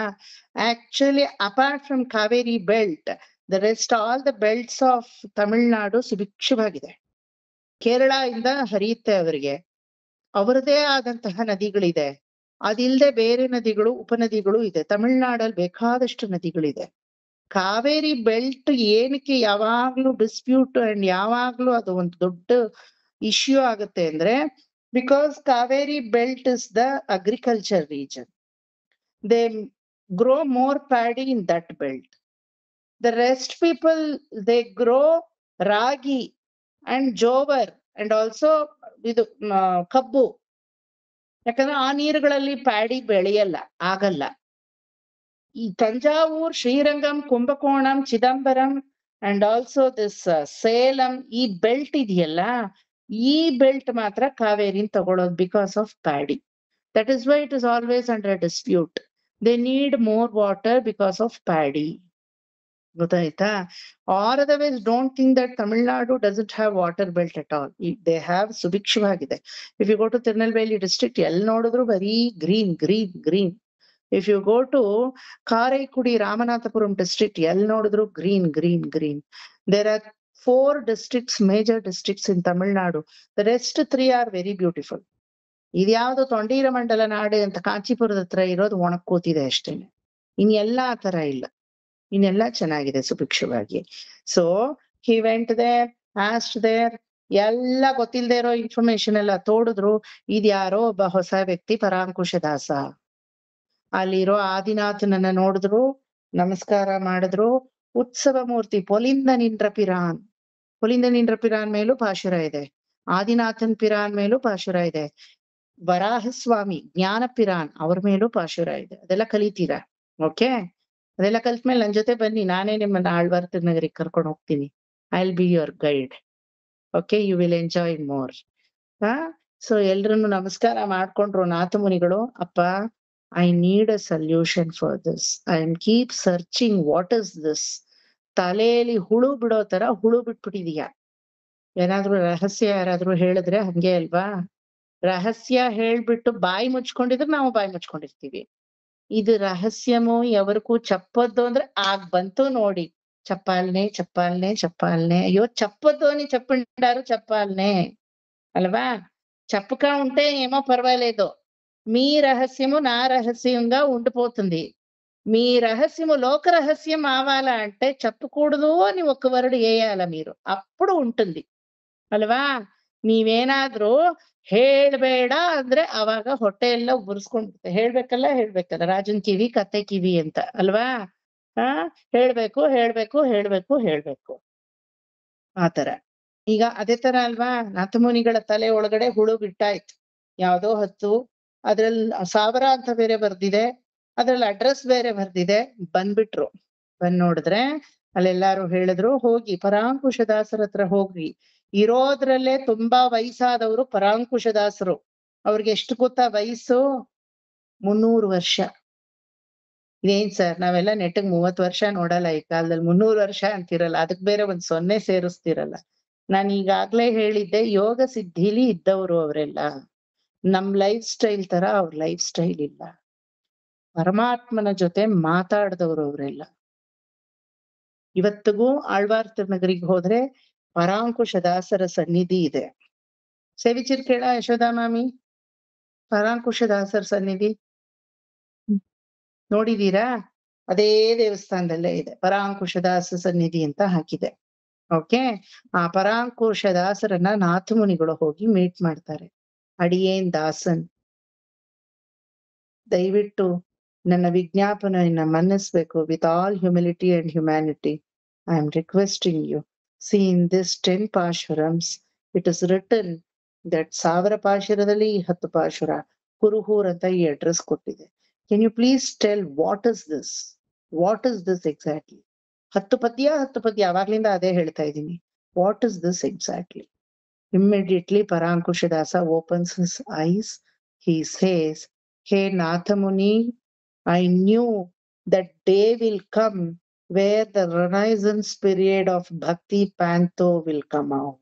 Actually apart from Kaveri belt, the rest all the belts of Tamil Nadu ಸುಭಿಕ್ಷವಾಗಿದೆ. ಕೇರಳ ಇಂದ ಹರಿಯುತ್ತೆ ಅವರಿಗೆ, ಅವರದೇ ಆದಂತಹ ನದಿಗಳಿದೆ. ಅದಿಲ್ಲದೆ ಬೇರೆ ನದಿಗಳು, ಉಪನದಿಗಳು ಇದೆ. ತಮಿಳ್ನಾಡಲ್ಲಿ ಬೇಕಾದಷ್ಟು ನದಿಗಳಿದೆ. ಕಾವೇರಿ ಬೆಲ್ಟ್ ಏನಕ್ಕೆ ಯಾವಾಗ್ಲೂ ಡಿಸ್ಪ್ಯೂಟ್ ಅಂಡ್ ಯಾವಾಗ್ಲೂ ಅದು ಒಂದು ದೊಡ್ಡ ಇಶ್ಯೂ ಆಗುತ್ತೆ ಅಂದ್ರೆ, because Kaveri belt is the agriculture region. They grow more paddy in that belt. The rest people they grow ragi and jowar and also ಇದು ಕಬ್ಬು. ಯಾಕಂದ್ರೆ ಆ ನೀರುಗಳಲ್ಲಿ ಪ್ಯಾಡಿ ಬೆಳೆಯಲ್ಲ, ಆಗಲ್ಲ. ಈ Thanjavur, Srirangam, Kumbakonam, Chidambaram and also this Salem, ಈ ಬೆಲ್ಟ್ ಇದೆಯಲ್ಲ, ಈ ಬೆಲ್ಟ್ ಮಾತ್ರ ಕಾವೇರಿನ್ ತಗೊಳ್ಳೋದು because of paddy. That is why it is always under dispute. They need more water because of paddy. ಗೊತ್ತಾಯ್ತಾ? Or otherwise don't think that Tamil Nadu doesn't have water belt at all. They have ಸುಭಿಕ್ಷವಾಗಿದೆ. If you go to Tirunelveli district, ಎಲ್ಲಿ ನೋಡಿದ್ರು ಬರೀ green green green. If you go to Karaikudi, Ramanathapuram district, ಎಲ್ಲಿ ನೋಡಿದ್ರು green green green. There are 4 districts, major districts in Tamil Nadu. The rest 3 are very beautiful. ಇದ್ಯಾವ್ದು ತೊಂಡೀರ ಮಂಡಲ ನಾಡು ಅಂತ ಕಾಂಚೀಪುರದ ಹತ್ರ ಇರೋದು ಒಣಕೋತಿದೆ ಅಷ್ಟೇನೆ. ಇನ್ನೆಲ್ಲ ಆ ತರ ಇಲ್ಲ, ಇನ್ನೆಲ್ಲ ಚೆನ್ನಾಗಿದೆ ಸುಭಿಕ್ಷವಾಗಿ. So he went there, asked there, ಎಲ್ಲ ಗೊತ್ತಿಲ್ಲದೆ ಇರೋ ಇನ್ಫಾರ್ಮೇಶನ್ ಎಲ್ಲ ತೋಡಿದ್ರು. ಇದ್ಯಾರೋ ಒಬ್ಬ ಹೊಸ ವ್ಯಕ್ತಿ ಪರಾಂಕುಶ ದಾಸ. ಅಲ್ಲಿರೋ ಆದಿನಾಥನನ್ನ ನೋಡಿದ್ರು, ನಮಸ್ಕಾರ ಮಾಡಿದ್ರು. ಉತ್ಸವ ಮೂರ್ತಿ ಪೊಲಿಂದ ನಿಂದ್ರ ಪಿರಾನ್, ಪೊಲಿಂದ ನಿಂದ್ರ ಪಿರಾನ್ ಮೇಲೂ ಪಾಶುರ ಇದೆ, ಆದಿನಾಥನ್ ಪಿರಾನ್ ಮೇಲೂ ಪಾಶುರ ಇದೆ, ವರಾಹಸ್ವಾಮಿ ಜ್ಞಾನ ಪಿರಾನ್ ಅವ್ರ ಮೇಲೂ ಪಾಶುರ ಇದೆ. ಅದೆಲ್ಲ ಕಲಿತೀರಾ? ಓಕೆ, ಅದೆಲ್ಲ ಕಲ್ತ್ಮೇಲೆ ನನ್ ಜೊತೆ ಬನ್ನಿ, ನಾನೇ ನಿಮ್ಮನ್ನ ಆಳ್ವಾರ್ ತಿರುನಗರಿಗೆ ಕರ್ಕೊಂಡು ಹೋಗ್ತೀನಿ. I will be your guide. Okay, you will enjoy more. So ಎಲ್ರನ್ನು ನಮಸ್ಕಾರ ಮಾಡ್ಕೊಂಡ್ರು ನಾಥ ಮುನಿಗಳು. ಅಪ್ಪ, I need a solution for this. I am keep searching what is this. ತಲೆಯಲ್ಲಿ ಹುಳು ಬಿಡೋ ತರ ಹುಳು ಬಿಟ್ಬಿಟ್ಟಿದೀಯ. ಏನಾದ್ರೂ ರಹಸ್ಯ ಯಾರಾದ್ರೂ ಹೇಳಿದ್ರೆ ಹಂಗೆ ಅಲ್ವಾ? ರಹಸ್ಯ ಹೇಳ್ಬಿಟ್ಟು ಬಾಯಿ ಮುಚ್ಕೊಂಡಿದ್ರೆ ನಾವು ಬಾಯಿ ಮುಚ್ಕೊಂಡಿರ್ತೀವಿ. ಇದು ರಹಸ್ಯಮೋ ಎವರಿಗೂ ಚಪ್ಪದ್ದು ಅಂದ್ರೆ ಆಗ್ ಬಂತು ನೋಡಿ. ಚಪ್ಪಾಲ್ನೆ ಚಪ್ಪಾಲ್ನೆ ಚಪ್ಪಾಲ್ನೆ. అయ్యో చెప్పొద్దు అని చెప్పిండారు, చెప్పాలనే అల్వా? చెప్పక ఉంటే ఏమో పర్వాలేదు. మీ రహస్యము నా రహస్యంగా ఉండిపోతుంది. మీ రహస్యము లోక రహస్యం అవ్వాలా అంటే చెప్పకూడదు అని ఒక వర్డ్ వేయాల మీరు, అప్పుడు ఉంటుంది అల్వా? నీవేనాದ್ರೂ ಹೇಳ್ಬೇಡ ಅಂದ್ರೆ ಅವಾಗ ಹೊಟ್ಟೆ ಎಲ್ಲ ಉರ್ಸ್ಕೊಂಡ್ಬಿಡುತ್ತೆ. ಹೇಳ್ಬೇಕಲ್ಲ ರಾಜನ್ ಕಿವಿ ಕತ್ತೆ ಕಿವಿ ಅಂತ ಅಲ್ವಾ? ಹಾ, ಹೇಳ್ಬೇಕು ಹೇಳ್ಬೇಕು ಹೇಳ್ಬೇಕು ಹೇಳ್ಬೇಕು ಆತರ. ಈಗ ಅದೇ ತರ ಅಲ್ವಾ, ನಾಥಮುನಿಗಳ ತಲೆ ಒಳಗಡೆ ಹುಳು ಬಿಟ್ಟಾಯ್ತು. ಯಾವ್ದೋ ಹೊತ್ತು ಅದ್ರಲ್ಲಿ 1000 ಅಂತ ಬೇರೆ ಬರ್ದಿದೆ, ಅದ್ರಲ್ಲಿ ಅಡ್ರೆಸ್ ಬೇರೆ ಬರ್ದಿದೆ. ಬಂದ್ಬಿಟ್ರು. ಬಂದ್ ನೋಡಿದ್ರೆ ಅಲ್ಲೆಲ್ಲಾರು ಹೇಳಿದ್ರು, ಹೋಗಿ ಪರಾಂಕುಶದಾಸರ ಹತ್ರ ಹೋಗ್ರಿ. ಇರೋದ್ರಲ್ಲೇ ತುಂಬಾ ವಯಸ್ಸಾದವರು ಪರಾಂಕುಶದಾಸರು. ಅವ್ರಿಗೆ ಎಷ್ಟು ಗೊತ್ತಾ ವಯಸ್ಸು? 300 ವರ್ಷ. ಇದೇನ್ ಸರ್, ನಾವೆಲ್ಲ ನೆಟ್ಟಗ್ 30 ವರ್ಷ ನೋಡಲ್ಲ ಈ ಕಾಲದಲ್ಲಿ, 300 ವರ್ಷ ಅಂತಿರಲ್ಲ, ಅದಕ್ ಬೇರೆ ಒಂದ್ 0 ಸೇರಿಸ್ತಿರಲ್ಲ. ನಾನು ಈಗಾಗ್ಲೇ ಹೇಳಿದ್ದೆ, ಯೋಗ ಸಿದ್ಧಿಲಿ ಇದ್ದವರು ಅವರೆಲ್ಲ. ನಮ್ ಲೈಫ್ ಸ್ಟೈಲ್ ತರ ಅವ್ರ ಲೈಫ್ ಸ್ಟೈಲ್ ಇಲ್ಲ. ಪರಮಾತ್ಮನ ಜೊತೆ ಮಾತಾಡ್ದವ್ರು ಅವರೆಲ್ಲ. ಇವತ್ತಿಗೂ ಆಳ್ವಾರ್ ತಿರುನಗರಿಗೆ ಹೋದ್ರೆ ಪರಾಂಕುಶದಾಸರ ಸನ್ನಿಧಿ ಇದೆ. ಸೇವಿಚಿರ್ ಕೇಳ ಯಶೋದಾ ಮಾಮಿ, ಪರಾಂಕುಶದಾಸರ ಸನ್ನಿಧಿ ನೋಡಿದೀರಾ? ಅದೇ ದೇವಸ್ಥಾನದಲ್ಲೇ ಇದೆ, ಪರಾಂಕುಶದಾಸ ಸನ್ನಿಧಿ ಅಂತ ಹಾಕಿದೆ. ಓಕೆ, ಆ ಪರಾಂಕುಶದಾಸರನ್ನ ನಾಥಮುನಿಗಳು ಹೋಗಿ ಮೀಟ್ ಮಾಡ್ತಾರೆ. ಅಡಿಯೇನ್ ದಾಸನ್, ದಯವಿಟ್ಟು ನನ್ನ ವಿಜ್ಞಾಪನೆಯನ್ನ ಮನ್ನಿಸ್ಬೇಕು. With all humility and humanity I am requesting you. See in this 10 pasurams it is written that 1000 ಪಾಶುರದಲ್ಲಿ 10 ಪಾಶುರ ಕುರುಹೂರ್ ಅಂತ ಈ ಅಡ್ರೆಸ್ ಕೊಟ್ಟಿದೆ. Can you please tell what is this? What is this exactly? 10 ಪದ್ಯ ಅವಾಗ್ಲಿಂದ ಅದೇ ಹೇಳ್ತಾ ಇದ್ದೀನಿ. What is this exactly? Immediately Parankushadasa opens his eyes. He says, Hey Nathamuni, I knew that day will come where the Renaissance period of Bhakti Pantho will come out.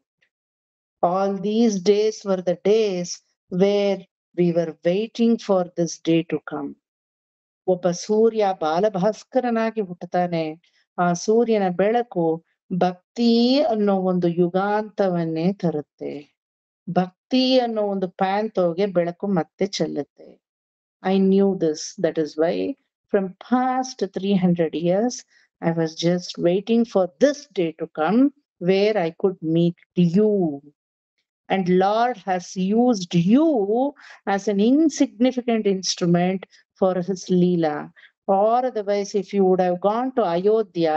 All these days were the days where we were waiting for this day to come. ಒಬ್ಬ ಸೂರ್ಯ ಬಾಲಭಾಸ್ಕರನಾಗಿ ಹುಟ್ಟುತ್ತಾನೆ. ಆ ಸೂರ್ಯನ ಬೆಳಕು ಭಕ್ತಿ ಅನ್ನೋ ಒಂದು ಯುಗಾಂತವನ್ನೇ ತರುತ್ತೆ. ಭಕ್ತಿ ಅನ್ನೋ ಒಂದು ಪ್ಯಾಂತೋಗೆ ಬೆಳಕು ಮತ್ತೆ ಚೆಲ್ಲುತ್ತೆ. I knew this. That is why from past 300 years, I was just waiting for this day to come where I could meet you. And Lord has used you as an insignificant instrument for his Leela. Or otherwise, if you would have gone to Ayodhya,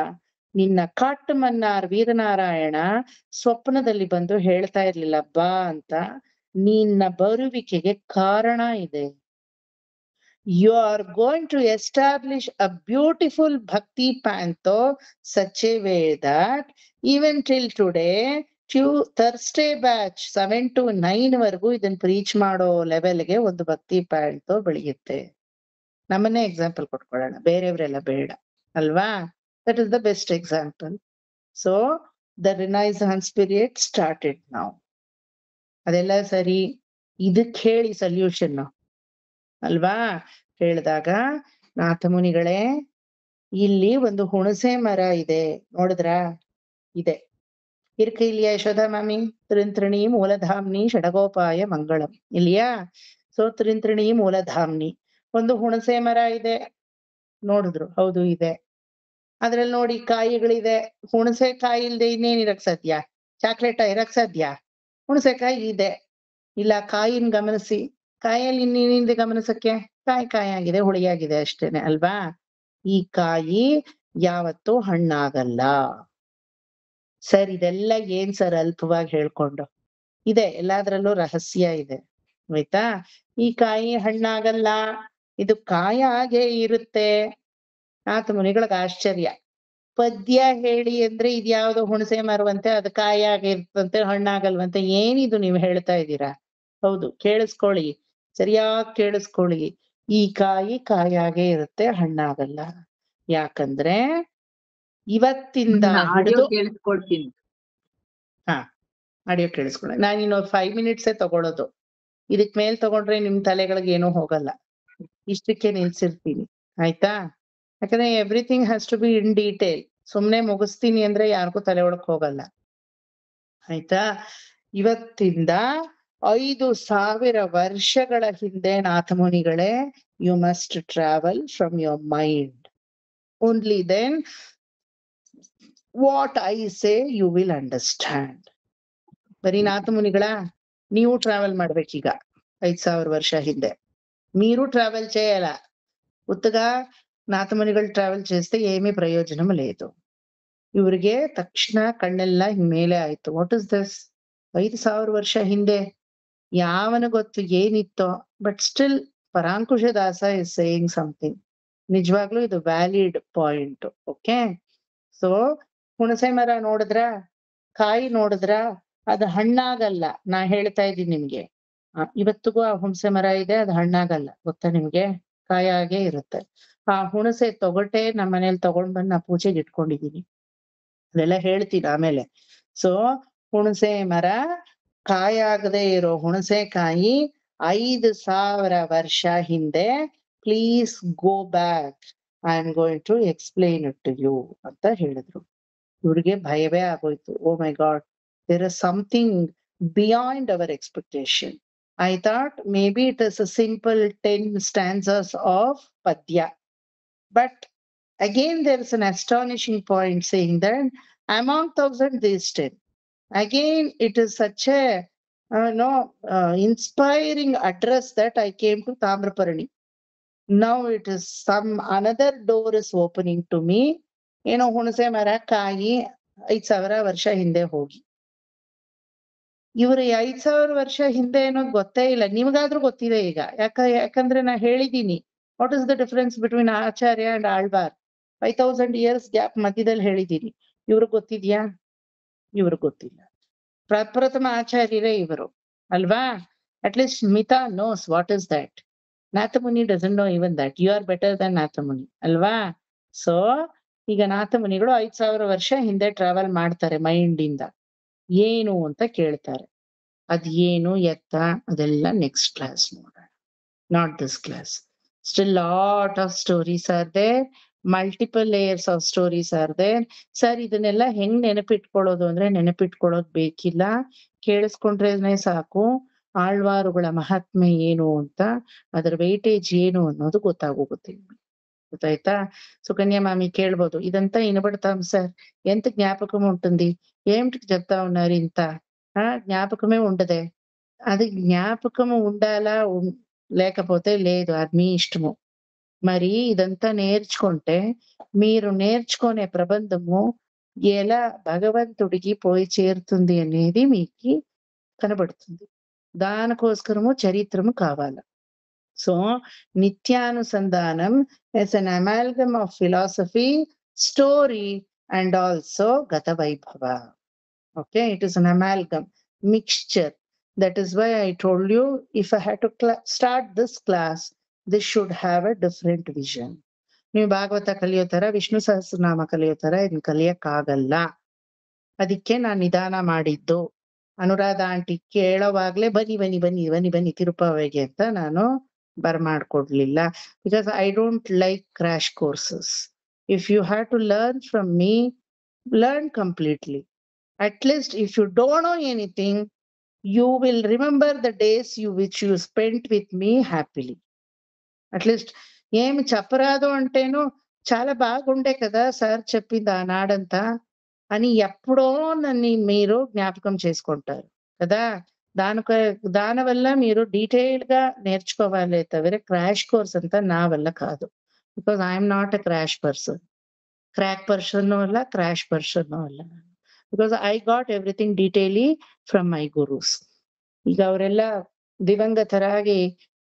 ನಿನ್ನ ಕಾಟ್ ಮನ್ನಾರ್ ವೀರನಾರಾಯಣ ಸ್ವಪ್ನದಲ್ಲಿ ಬಂದು ಹೇಳ್ತಾ ಇರ್ಲಿಲ್ಲ ಬಾ ಅಂತ. ನಿನ್ನ ಬರುವಿಕೆಗೆ ಕಾರಣ ಇದೆ. You are going to establish a beautiful Bhakti Pantho such a way that even till today, Thursday batch 7 to 9 ವರೆಗೂ ಇದನ್ನ ಪ್ರೀಚ್ ಮಾಡೋ ಲೆವೆಲ್ಗೆ ಒಂದು ಭಕ್ತಿ ಪ್ಯಾಂಟೋ ಬೆಳೆಯುತ್ತೆ. ನಮ್ಮನ್ನೇ ಎಕ್ಸಾಂಪಲ್ ಕೊಟ್ಕೊಳ್ಳೋಣ, ಬೇರೆಯವರೆಲ್ಲ ಬೇಡ ಅಲ್ವಾ? That is the best example. So the Renaissance period started now. ಅದೆಲ್ಲ ಸರಿ, ಇದಕ್ಕೆ ಹೇಳಿ ಸೊಲ್ಯೂಷನ್ ಅಲ್ವಾ? ಹೇಳಿದಾಗ, ನಾಥಮುನಿಗಳೇ, ಇಲ್ಲಿ ಒಂದು ಹುಣಸೆ ಮರ ಇದೆ ನೋಡಿದ್ರಾ? ಇದೆ. ಇರ್ಕ ಇಲ್ಲಿಯಾ ಯಶೋದಾ ಮಾಮಿ? ತ್ರಿಂತ್ರಿಣಿ ಮೂಲಧಾಮ್ನಿ ಷಡಗೋಪಾಯ ಮಂಗಳಂ ಇಲ್ಲಿಯಾ? ಸೊ ತ್ರಿಂತ್ರಿಣಿ ಮೂಲಧಾಮ್ನಿ ಒಂದು ಹುಣಸೆ ಮರ ಇದೆ. ನೋಡಿದ್ರು? ಹೌದು ಇದೆ. ಅದ್ರಲ್ಲಿ ನೋಡಿ ಕಾಯಿಗಳಿದೆ. ಹುಣಸೆ ಕಾಯಿ ಇಲ್ದೆ ಇನ್ನೇನ್ ಇರಕ್ ಸಾಧ್ಯ? ಚಾಕ್ಲೇಟ ಇರಕ್ ಸಾಧ್ಯ? ಹುಣಸೆಕಾಯಿ ಇದೆ. ಇಲ್ಲ, ಕಾಯಿನ ಗಮನಿಸಿ. ಕಾಯಲ್ಲಿ ಇನ್ನೇನಿದೆ ಗಮನಿಸಕ್ಕೆ? ಕಾಯಿ ಆಗಿದೆ, ಹುಳಿಯಾಗಿದೆ ಅಷ್ಟೇನೆ ಅಲ್ವಾ? ಈ ಕಾಯಿ ಯಾವತ್ತೂ ಹಣ್ಣಾಗಲ್ಲ. ಸರ್, ಇದೆಲ್ಲ ಏನ್ ಸರ್ ಅಲ್ಪವಾಗಿ ಹೇಳ್ಕೊಂಡು? ಇದೆ, ಎಲ್ಲಾದ್ರಲ್ಲೂ ರಹಸ್ಯ ಇದೆ, ಆಯ್ತಾ? ಈ ಕಾಯಿ ಹಣ್ಣಾಗಲ್ಲ, ಇದು ಕಾಯ ಹಾಗೆ ಇರುತ್ತೆ. ನಾಥಮುನಿಗಳಿಗೆ ಆಶ್ಚರ್ಯ. ಪದ್ಯ ಹೇಳಿ ಅಂದ್ರೆ ಇದ್ಯಾವ್ದೋ ಹುಣಸೆ ಮರವಂತೆ, ಅದು ಕಾಯಾಗಿರ್ತಂತೆ, ಹಣ್ಣಾಗಲ್ವಂತೆ. ಏನಿದು ನೀವು ಹೇಳ್ತಾ ಇದ್ದೀರಾ? ಹೌದು, ಕೇಳಿಸ್ಕೊಳ್ಳಿ, ಸರಿಯಾಗಿ ಕೇಳಿಸ್ಕೊಳ್ಳಿ. ಈ ಕಾಯಾಗೆ ಇರುತ್ತೆ, ಹಣ್ಣಾಗಲ್ಲ. ಯಾಕಂದ್ರೆ ಇವತ್ತಿಂದ ಹಿಡಿದು ಕೇಳಿಸ್ಕೊಳ್ತೀನಿ. ಆಡಿಯೋ ಕೇಳಿಸ್ಕೊಳ್ಳಿ. ನಾನು ಇನ್ನೊಂದು 5 minutes ತಗೊಳ್ಳೋದು. ಇದಕ್ ಮೇಲ್ ತಗೊಂಡ್ರೆ ನಿಮ್ ತಲೆಗಳಿಗೆ ಏನೂ ಹೋಗಲ್ಲ. ಇಷ್ಟಕ್ಕೆ ನಿಲ್ಸಿರ್ತೀನಿ, ಆಯ್ತಾ? ಯಾಕಂದ್ರೆ everything has to be in detail. ಸುಮ್ನೆ ಮುಗಿಸ್ತೀನಿ ಅಂದ್ರೆ ಯಾರಿಗೂ ತಲೆ ಒಳಕ್ ಹೋಗಲ್ಲ, ಆಯ್ತಾ? ಇವತ್ತಿಂದ 5000 ವರ್ಷಗಳ ಹಿಂದೆ ನಾಥಮುನಿಗಳೇ, you must travel from your mind. Only then what I say you will understand. ಬರೀ ನಾಥಮುನಿಗಳ ನೀವು ట్రావెల్ ಮಾಡ್ಬೇಕీಗ 5000 ವರ್ಷ ಹಿಂదే. మీరు ట్రావెల్ చేయాల. ఉత్తగా నాథమునిಗಳು ట్రావెల్ చేస్తే ఏమీ ప్రయోజనం లేదు. ಇವ್ರಿಗೆ ತಕ್ಷಣ ಕಣ್ಣೆಲ್ಲ ಮೇಲೆ ಆಯ್ತು. What is this? 5000 ವರ್ಷ ಹಿಂದೆ ಯಾವನ ಗೊತ್ತು ಏನಿತ್ತೋ, ಬಟ್ ಸ್ಟಿಲ್ ಪರಾಂಕುಶ ದಾಸ ಇಸ್ ಸೇಯಿಂಗ್ ಸಮಥಿಂಗ್. ನಿಜವಾಗ್ಲೂ ಇದು ವ್ಯಾಲಿಡ್ ಪಾಯಿಂಟ್. ಓಕೆ, ಸೊ ಹುಣಸೆ ಮರ ನೋಡಿದ್ರ, ಕಾಯಿ ನೋಡಿದ್ರ, ಅದು ಹಣ್ಣಾಗಲ್ಲ. ನಾ ಹೇಳ್ತಾ ಇದ್ದೀನಿ ನಿಮ್ಗೆ, ಇವತ್ತಿಗೂ ಆ ಹುಣಸೆ ಮರ ಇದೆ, ಅದು ಹಣ್ಣಾಗಲ್ಲ. ಗೊತ್ತಾ ನಿಮ್ಗೆ? ಕಾಯಾಗೆ ಇರುತ್ತೆ. ಆ ಹುಣಸೆ ತೊಗಟೆ ನಮ್ಮ ಮನೇಲಿ ತಗೊಂಡ್ ಬಂದ್ ನಾ ಪೂಜೆಗೆ ಇಟ್ಕೊಂಡಿದೀನಿ. ಅದೆಲ್ಲ ಹೇಳ್ತೀನಿ ಆಮೇಲೆ. ಸೊ ಹುಣಸೆ ಮರ, ಕಾಯಾಗದೆ ಇರೋ ಹುಣಸೆ ಕಾಯಿ 5000 ವರ್ಷ ಹಿಂದೆ. Please go back, I am going to explain it to you ಅಂತ ಹೇಳಿದ್ರು. ಇವ್ರಿಗೆ ಭಯವೇ ಆಗೋಯ್ತು. Oh my God, there is something beyond our expectation. I thought maybe it is a simple 10 stanzas of Padya. But again, there is an astonishing point saying that among 1000 these 10. Again, it is such a inspiring address that I came to Tamraparani. Now it is some another door is opening to me. ಹುಣಸೆ ಮರ, ಕಾಯಿ 5000 ವರ್ಷ ಹಿಂದೆ ಹೋಗಿ. ಇವ್ರು 5000 ವರ್ಷ ಹಿಂದೆ ಅನ್ನೋದು ಗೊತ್ತೇ ಇಲ್ಲ. ನಿಮ್ಗಾದ್ರೂ ಗೊತ್ತಿದೆ ಈಗ. ಯಾಕಂದ್ರೆ ನಾ ಹೇಳಿದೀನಿ, what is the difference between Acharya and Alvar. 5000 years gap ಮಧ್ಯದಲ್ಲಿ ಹೇಳಿದೀನಿ. ಇವ್ರಿಗೆ ಗೊತ್ತಿದ್ಯಾ? ಇವ್ರಿಗೆ ಗೊತ್ತಿಲ್ಲ. ಪ್ರಪ್ರಥಮ ಆಚಾರ್ಯರೇ ಇವರು ಅಲ್ವಾ? At least Mita knows what is that. Nathamuni doesn't know even that. You are better than Nathamuni ಅಲ್ವಾ? ಸೊ ಈಗ ನಾಥಮುನಿಗಳು 5000 ವರ್ಷ ಹಿಂದೆ ಟ್ರಾವೆಲ್ ಮಾಡ್ತಾರೆ ಮೈಂಡ್ ಇಂದ. ಏನು ಅಂತ ಕೇಳ್ತಾರೆ. ಅದ್ ಏನು ಎತ್ತ ಅದೆಲ್ಲ ನೆಕ್ಸ್ಟ್ ಕ್ಲಾಸ್ ನೋಡೋಣ, not this class. Still lot of stories are there, multiple layers of stories are there. Sir ಇದನ್ನೆಲ್ಲ ಹೆಂಗ್ ನೆನಪಿಟ್ಕೊಳ್ಳೋದು ಅಂದ್ರೆ, ನೆನಪಿಟ್ಕೊಳ್ಳೋದ್ ಬೇಕಿಲ್ಲ, ಕೇಳಿಸ್ಕೊಂಡ್ರೇನೆ ಸಾಕು. ಆಳ್ವಾರುಗಳ ಮಹಾತ್ಮೆ ಏನು ಅಂತ, ಅದರ ವೆಯ್ಟೇಜ್ ಏನು ಅನ್ನೋದು ಗೊತ್ತಾಗೋಗುತ್ತೆ. ಗೊತ್ತಾಯ್ತಾ? సుకన్య మామి ಕೇಳ್ಬೋದು, ఇదంతా వినబడతాం సార్, ఎంత జ్ఞాపకం ఉంటుంది, ఏమిటికి చెప్తా ఉన్నారు ఇంత, జ్ఞాపకమే ఉండదే. అది జ్ఞాపకము ఉండాలా లేకపోతే లేదు, అది మీ ఇష్టము. మరి ఇదంతా నేర్చుకుంటే మీరు నేర్చుకునే ప్రబంధము ఎలా భగవంతుడికి పోయి చేరుతుంది అనేది మీకు కనబడుతుంది. దానికోసము చరిత్రము కావాలి. So, Nityanusandanam is an amalgam of philosophy, story, and also Gata Vaibhava. Okay, it is an amalgam, mixture. That is why I told you, if I had to start this class, this should have a different vision. ನೀವು ಭಾಗವತ ಕಲಿಯೋ ತರ, ವಿಷ್ಣು ಸಹಸ್ರನಾಮ ಕಲಿಯೋ ತರ ಇದನ್ನ ಕಲಿಯಕ್ಕಾಗಲ್ಲ. ಅದಕ್ಕೆ ನಾನು ನಿಧಾನ ಮಾಡಿದ್ದು. ಅನುರಾಧ ಆಂಟಿ ಕೇಳೋವಾಗ್ಲೇ ಬನ್ನಿ ಬನ್ನಿ ಬನ್ನಿ ಬನ್ನಿ ಬನ್ನಿ ತಿರುಪವೆಗೆ ಅಂತ ನಾನು ಬರ್ಮಾಡ್ಕೊಡ್ಲಿಲ್ಲ. Because I don't like crash courses. If you have to learn from me, learn completely. At least if you don't know anything, you will remember the days which you spent with me happily. At least ఏమి చెప్పరాదు అంటేను చాలా బాగుండే కదా sir చెప్పింది ఆనాడంతా అని ఎప్పుడో నన్ను మీరు జ్ఞాపకం చేసుకుంటారు కదా. దానివల్ల మీరు డీటెయిల్ గా నేర్చుకోవాలి తవిర క్రాష్ కోర్స్ అంతా నా వల్ల కాదు. Because I'm not a crash person. Crack person ಅಲ್ಲ, ಕ್ರಾಶ್ ಪರ್ಸನ್ ಅಲ್ಲ. Because I got everything detaily from my gurus. ಈಗ ಅವರೆಲ್ಲ ದಿವಂಗತರಾಗಿ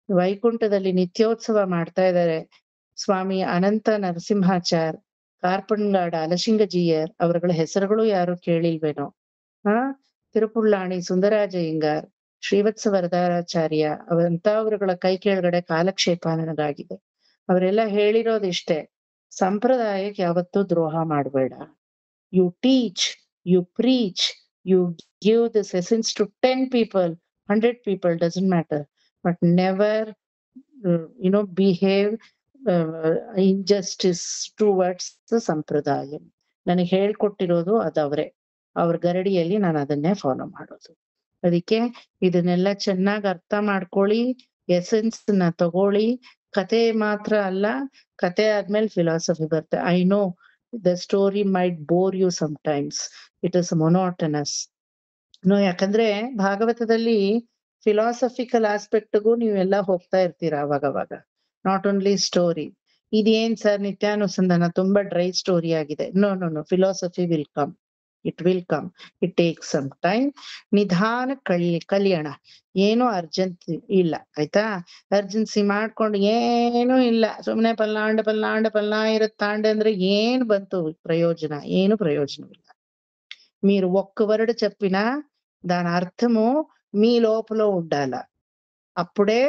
ವೈಕುಂಠದಲ್ಲಿ ನಿತ್ಯೋತ್ಸವ ಮಾಡ್ತಾ ಇದ್ದಾರೆ. ಸ್ವಾಮಿ ಅನಂತ ನರಸಿಂಹಾಚಾರ್, ಕಾರ್ಪಣ್ಗಾಡ ಅಲಸಿಂಗಜೀಯರ್, ಅವರುಗಳ ಹೆಸರುಗಳು ಯಾರು ಕೇಳಿಲ್ವೇನೋ. ತಿರುಪುಳ್ಳಾಣಿ ಸುಂದರಾಜಯ್ಯಂಗಾರ್, ಶ್ರೀವತ್ಸ ವರದಾಚಾರ್ಯ, ಅವರಂತವರುಗಳ ಕೈ ಕೆಳಗಡೆ ಕಾಲಕ್ಷೇಪ ನನಗಾಗಿದೆ. ಅವರೆಲ್ಲ ಹೇಳಿರೋದಿಷ್ಟೇ, ಸಂಪ್ರದಾಯಕ್ಕೆ ಯಾವತ್ತೂ ದ್ರೋಹ ಮಾಡಬೇಡ. You teach, you preach, you give this essence to 10 people, 100 people, doesn't matter, but never behave injustice towards the ಸಂಪ್ರದಾಯ. ನನಗೆ ಹೇಳ್ಕೊಟ್ಟಿರೋದು ಅದವ್ರೆ, ಅವ್ರ ಗರಡಿಯಲ್ಲಿ ನಾನು ಅದನ್ನೇ ಫಾಲೋ ಮಾಡೋದು. ಅದಕ್ಕೆ ಇದನ್ನೆಲ್ಲ ಚೆನ್ನಾಗಿ ಅರ್ಥ ಮಾಡ್ಕೊಳ್ಳಿ, ಎಸೆನ್ಸ್ ನ ತಗೊಳ್ಳಿ. ಕತೆ ಮಾತ್ರ ಅಲ್ಲ, ಕತೆ ಆದ್ಮೇಲೆ ಫಿಲಾಸಫಿ ಬರುತ್ತೆ. I know the story might bore you sometimes, it is monotonous. ಯಾಕಂದ್ರೆ ಭಾಗವತದಲ್ಲಿ ಫಿಲಾಸಫಿಕಲ್ ಆಸ್ಪೆಕ್ಟ್ಗೂ ನೀವೆಲ್ಲ ಹೋಗ್ತಾ ಇರ್ತೀರಾ ಅವಾಗವಾಗ, ನಾಟ್ ಓನ್ಲಿ ಸ್ಟೋರಿ. ಇದೇನ್ ಸರ್ ನಿತ್ಯಾನುಸಂಧಾನ ತುಂಬಾ ಡ್ರೈ ಸ್ಟೋರಿ ಆಗಿದೆ. No no no, philosophy will come, it will come, it take some time. ನಿಧಾನ ಕಲಿಯೋಣ, ಏನು ಅರ್ಜೆಂಟ್ ಇಲ್ಲ ಆಯ್ತಾ. ಅರ್ಜೆನ್ಸಿ ಮಾಡ್ಕೊಂಡು ಏನು ಇಲ್ಲ, ಸುಮ್ನೆ ಪಲ್ಲಾಂಡ ಅಂದ್ರೆ ಏನ್ ಬಂತು ప్రయోజన? ಏನು ప్రయోజనమిല്ല. మీరు ఒక్క వర్డ్ చెప్పినా దాని అర్థము మీ లోపల ఉండాల. అప్పుడే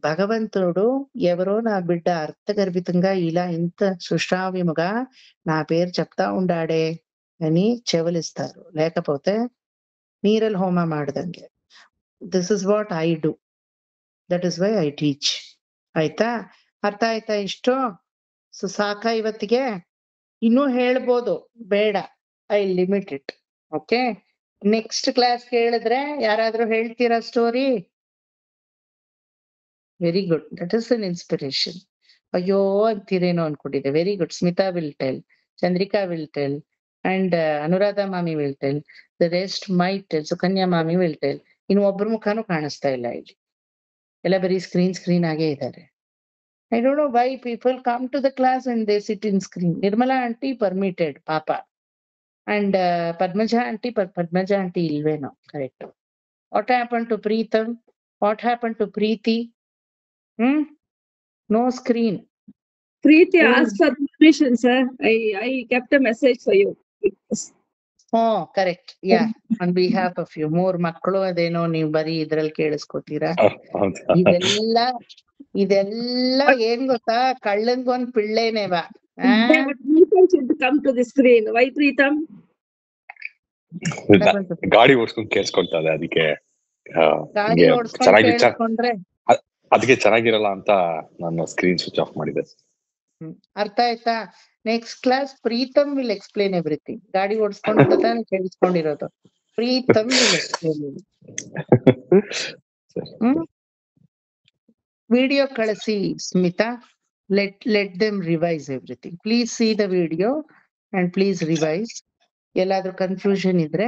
భగవంతుడు ఎవరో నా బిడ్డ అర్థగర్భితంగా ఇలా ఇంత సుశ్రావ్యముగా నా పేరు చెప్తా ఉండాడే అని చెవులిస్తారు. లేకపోతే నీరల్ హోమ ಮಾಡ್ದಂಗೆ. This is what I do, that is why I teach. ಆಯ್ತಾ? ಅರ್ಥ ಆಯ್ತಾ ಇಷ್ಟು? ಸೊ ಸಾಕಾ ಇವತ್ತಿಗೆ? ಇನ್ನೂ ಹೇಳ್ಬೋದು, ಬೇಡ, I limit it. Okay, next class ಕೇಳಿದ್ರೆ ಯಾರಾದ್ರೂ ಹೇಳ್ತೀರಾ story? Very good, that is an inspiration. ಅಯ್ಯೋ ಅಂತೀರೇನೋ ಅನ್ಕೊಂಡಿದ್ದೆ. Very good. Smita will tell, Chandrika will tell, and Anuradha mami will tell, the rest might tell, Sukanya mami will tell. ಇನ್ನು ಒಬ್ರ ಮುಖಾನು ಕಾಣಿಸ್ತಾ ಇಲ್ಲ ಇಲ್ಲಿ, ಎಲ್ಲ ಬರೀ ಸ್ಕ್ರೀನ್ ಆಗೇ ಇದ್ದಾರೆ. I don't know why people come to the class and they sit in screen. Nirmala aunty permitted, Papa. And Padmaja aunty ilveno, correct. What happened to Preetham? What happened to Preeti? No screen. Preeti asked for permission, sir. I kept a message for you. Oh, correct. Yeah, on behalf of you. More ಮಕ್ಕಳು ಅದೇನೋ ನೀವು ಬರೀ ಇದ್ರಲ್ಲಿ ಕೇಳಿಸ್ಕೊತೀರಾ. ಇದೆಲ್ಲ ಏನ್ ಗೊತ್ತಾ, ಕಳ್ಳಂಗೊಂದ್ ಪಿಳ್ಳೆನೇವಾ. Preetham should come to the screen. Why Preetham? ಗಾಡಿ ಓಡಿಸ್ಕೊಂಡು ಕೇಳಿಸ್ಕೊಳ್ತದೆ, ಅದಕ್ಕೆ ಗಾಡಿ ಓಡಿಸ್ಕೊಂಡು ಕೇಳಿಸ್ಕೊಂಡ್ರೆ ಅದಕ್ಕೆ ಚೆನ್ನಾಗಿರಲ್ಲ ಅಂತ ನಾನು ಸ್ಕ್ರೀನ್ ಸ್ವಿಚ್ ಆಫ್ ಮಾಡಿದೆ. ಅರ್ಥ ಆಯ್ತಾ? Next class Preetham will explain everything. ಗಾಡಿ ಓಡಿಸ್ಕೊಂಡು ತಾನೇ ಕೇಳಿಸ್ಕೊಂಡಿರೋದು. Preetham will explain. ವಿಡಿಯೋ ಕಳಿಸಿ Smita. Let them revise everything. Please see the video and please revise. ಎಲ್ಲಾದ್ರೂ ಕನ್ಫ್ಯೂಷನ್ ಇದ್ರೆ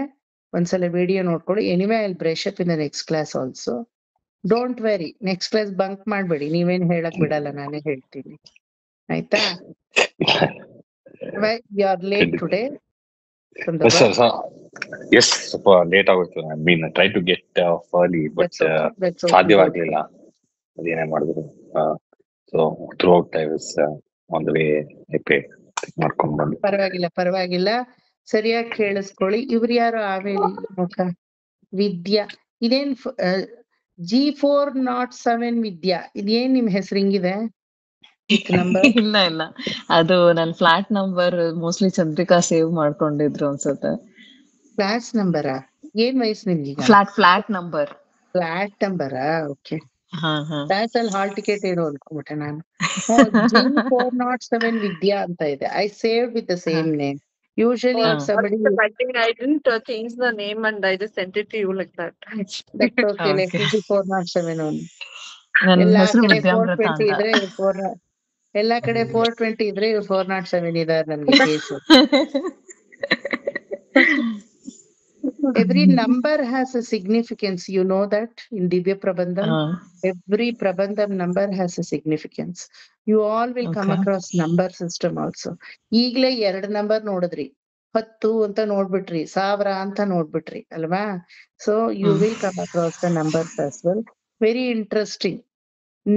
ಒಂದ್ಸಲ ವಿಡಿಯೋ ನೋಡ್ಕೊಳ್ಳಿ. Anyway I will brush up in the next class also. Don't worry, next class bunk ಮಾಡ್ಬೇಡಿ. ನೀವೇನ್ ಹೇಳಕ್ ಬಿಡಲ್ಲ, ನಾನೇ ಹೇಳ್ತೀನಿ. ಆಯ್ತಾ? You are late today. Yes, ಸ್ವಲ್ಪ ಲೇಟ್ ಆಗೋಯ್ತು. I mean try to get early, but ಸಾಧ್ಯವಾಗ್ಲಿಲ್ಲ. ಅದೇನೇ ಮಾಡಿದ್ರು. So throughout I was on the way ಮಾಡ್ಕೊಂಡು ಬಂದು. ಪರವಾಗಿಲ್ಲ, ಸರಿಯಾಗಿ ಕೇಳಿಸ್ಕೊಳ್ಳಿ. ಇವ್ರು ಯಾರು ಆಮೇಲೆ ಮುಖ ವಿದ್ಯಾ? ಇದೇನ್ G407 ವಿದ್ಯಾ? ಇದೇನ್ ನಿಮ್ ಹೆಸರು ಹಿಂಗಿದೆ ನಂಬರ್? ಇಲ್ಲ, ಅದು ನನ್ flat number. Mostly Chandrika save ಮಾಡ್ಕೊಂಡಿದ್ರು ಅನ್ಸುತ್ತೆ. ಕ್ಲಾಸ್ ನಂಬರಾ? ಏನ್ ವಯಸ್ಸು ನಿಮ್ಗೆ? Flat number. ಫ್ಲಾಟ್ ನಂಬರಾ? ಓಕೆ. ಕ್ಲಾಸ್ ಅಲ್ಲಿ ಹಾಲ್ ಟಿಕೆಟ್ ಏನೋ ಅನ್ಕೊಂಡ್ಬಿಟ್ಟೆ ನಾನು. G407 ವಿದ್ಯಾ ಅಂತ ಇದೆ. I save with the same name. Usually if somebody... I think I didn't change the name and I just sent it to you like that. That's okay. Let's do 407 only. ಎಲ್ಲಾ ಕಡೆ 420 ಇದ್ರೆ 407 ಇದಾರೆ ನನ್ಗೆ case. Every number has a significance. You know that in Divya Prabandham, every Prabandham number has a significance. You all will come across number system also. ಈಗ್ಲೇ 2 number ನೋಡಿದ್ರಿ, 10 ಅಂತ ನೋಡ್ಬಿಟ್ರಿ, 1000 ಅಂತ ನೋಡ್ಬಿಟ್ರಿ ಅಲ್ವಾ? So you will come across the numbers as well. Very interesting.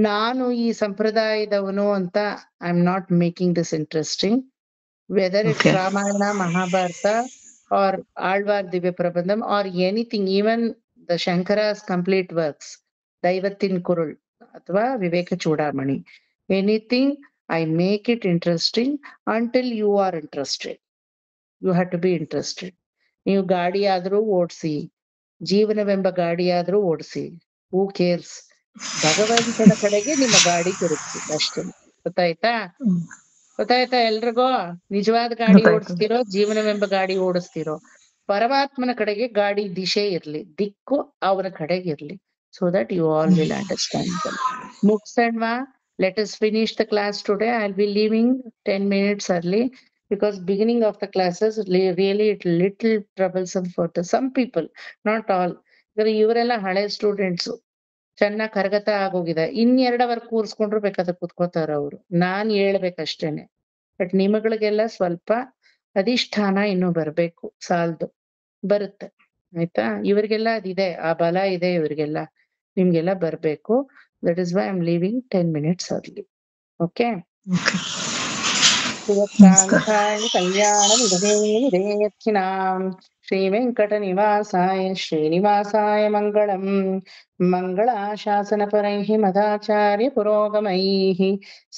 ನಾನು ಈ ಸಂಪ್ರದಾಯದವನು ಅಂತ I am not making this interesting. Whether it's Ramayana, Mahabharata, or Alvar Divya Prabandham, or anything, even the Shankara's complete works, Daivattin Kurul, athwa Viveka Chudamani, anything, I make it interesting until you are interested. You have to be interested. ನೀವು ಗಾಡಿ ಆದ್ರೂ ಓಡಿಸಿ, ಜೀವನವೆಂಬ ಗಾಡಿ ಆದ್ರೂ ಓಡಿಸಿ, ಹೂ CARES? ಭಗವಂತನ ಕಡೆಗೆ ನಿಮ್ಮ ಗಾಡಿ ತಿರುಗಿಸಿ ಅಷ್ಟೇ. ಗೊತ್ತಾಯ್ತಾ ಎಲ್ರಿಗೂ? ನಿಜವಾದ ಗಾಡಿ ಓಡಿಸ್ತಿರೋ, ಜೀವನವೆಂಬ ಗಾಡಿ ಓಡಿಸ್ತಿರೋ, ಪರಮಾತ್ಮನ ಕಡೆಗೆ ಗಾಡಿ ದಿಶೆ ಇರ್ಲಿ, ದಿಕ್ಕು ಅವನ ಕಡೆಗೆ ಇರ್ಲಿ. So that you all will understand them. ಮುಗ್ಸಣ್ವಾ? Let us finish the class today. I'll be leaving 10 minutes early. because beginning of the classes really it little troublesome for some people, not all. ಇವರೆಲ್ಲ ಹಳೆ students ಚೆನ್ನಾಗ್ ಕರಗತ ಆಗೋಗಿದೆ. 2 hour ಕೂರ್ಸ್ಕೊಂಡ್ರು ಬೇಕಾದ್ರೆ ಕುತ್ಕೋತಾರ ಅವ್ರು. ನಾನ್ ಹೇಳ್ಬೇಕಷ್ಟೇನೆ. But ನಿಮಗಳಿಗೆಲ್ಲ ಸ್ವಲ್ಪ ಅಧಿಷ್ಠಾನ ಇನ್ನು ಬರ್ಬೇಕು, ಸಾಲ್ದು ಬರುತ್ತೆ ಆಯ್ತಾ. ಇವ್ರಿಗೆಲ್ಲ ಅದಿದೆ, ಆ ಬಲ ಇದೆ ಇವ್ರಿಗೆಲ್ಲ, ನಿಮ್ಗೆಲ್ಲ ಬರ್ಬೇಕು. That is why I am leaving 10 minutes early. Okay. ಕಲ್ಯಾಣ ಶ್ರೀ ವೆಂಕಟ ನಿವಾಸಾಯ ಶ್ರೀನಿವಾಸಾಯ ಮಂಗಳಂ. ಮಂಗಳಾಶಾಸನಪರೈಃ ಮದಾಚಾರ್ಯ ಪುರೋಗಮೈಃ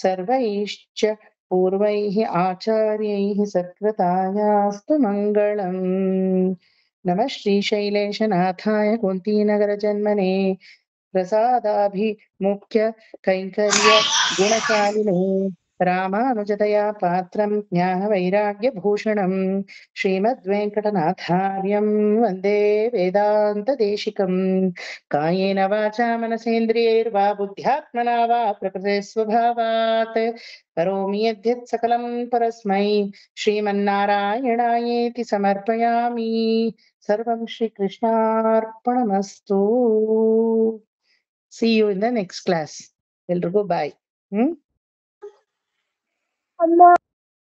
ಸರ್ವೈಶ್ಚ ಪೂರ್ವೈಃ ಆಚಾರ್ಯೈಃ ಸತ್ಕೃತಾಯಾಸ್ತು ಮಂಗಳಂ. ನಮಃ ಶ್ರೀಶೈಲೇಶನಾಥಾಯ ಕುಂತೀನಗರ ಜನ್ಮನೆ ಪ್ರಸಾದಾಭಿಮುಖ್ಯ ಕೈಂಕರ್ಯ ಗುಣಶಾಲಿನೇ ರಾಮಾನುಜದಯಾ ಪಾತ್ರಂ ಜ್ಞಾನ ವೈರಾಗ್ಯ ಭೂಷಣಂ ಶ್ರೀಮದ್ವೆಂಕಟನಾಥಾರ್ಯಂ ವಂದೇ ವೇದಾಂತ ದೇಶಿಕಂ. ಕಾಯೇನ ವಾಚಾ ಮನಸೇಂದ್ರಿಯೈರ್ವಾ ಬುದ್ಧ್ಯಾತ್ಮನಾ ವಾ ಪ್ರಕೃತೆ ಸ್ವಭಾವಾತ್ ಕರೋಮಿ ಯದ್ಯತ್ ಸಕಲಂ ಪರಸ್ಮೈ ಶ್ರೀಮನ್ನಾರಾಯಣಾಯೇತಿ ಸಮರ್ಪಯಾಮಿ. ಸರ್ವಂ ಶ್ರೀಕೃಷ್ಣಾರ್ಪಣಮಸ್ತು. See you in the next class. ಎಲ್ರಿಗೂ ಬಾಯ್.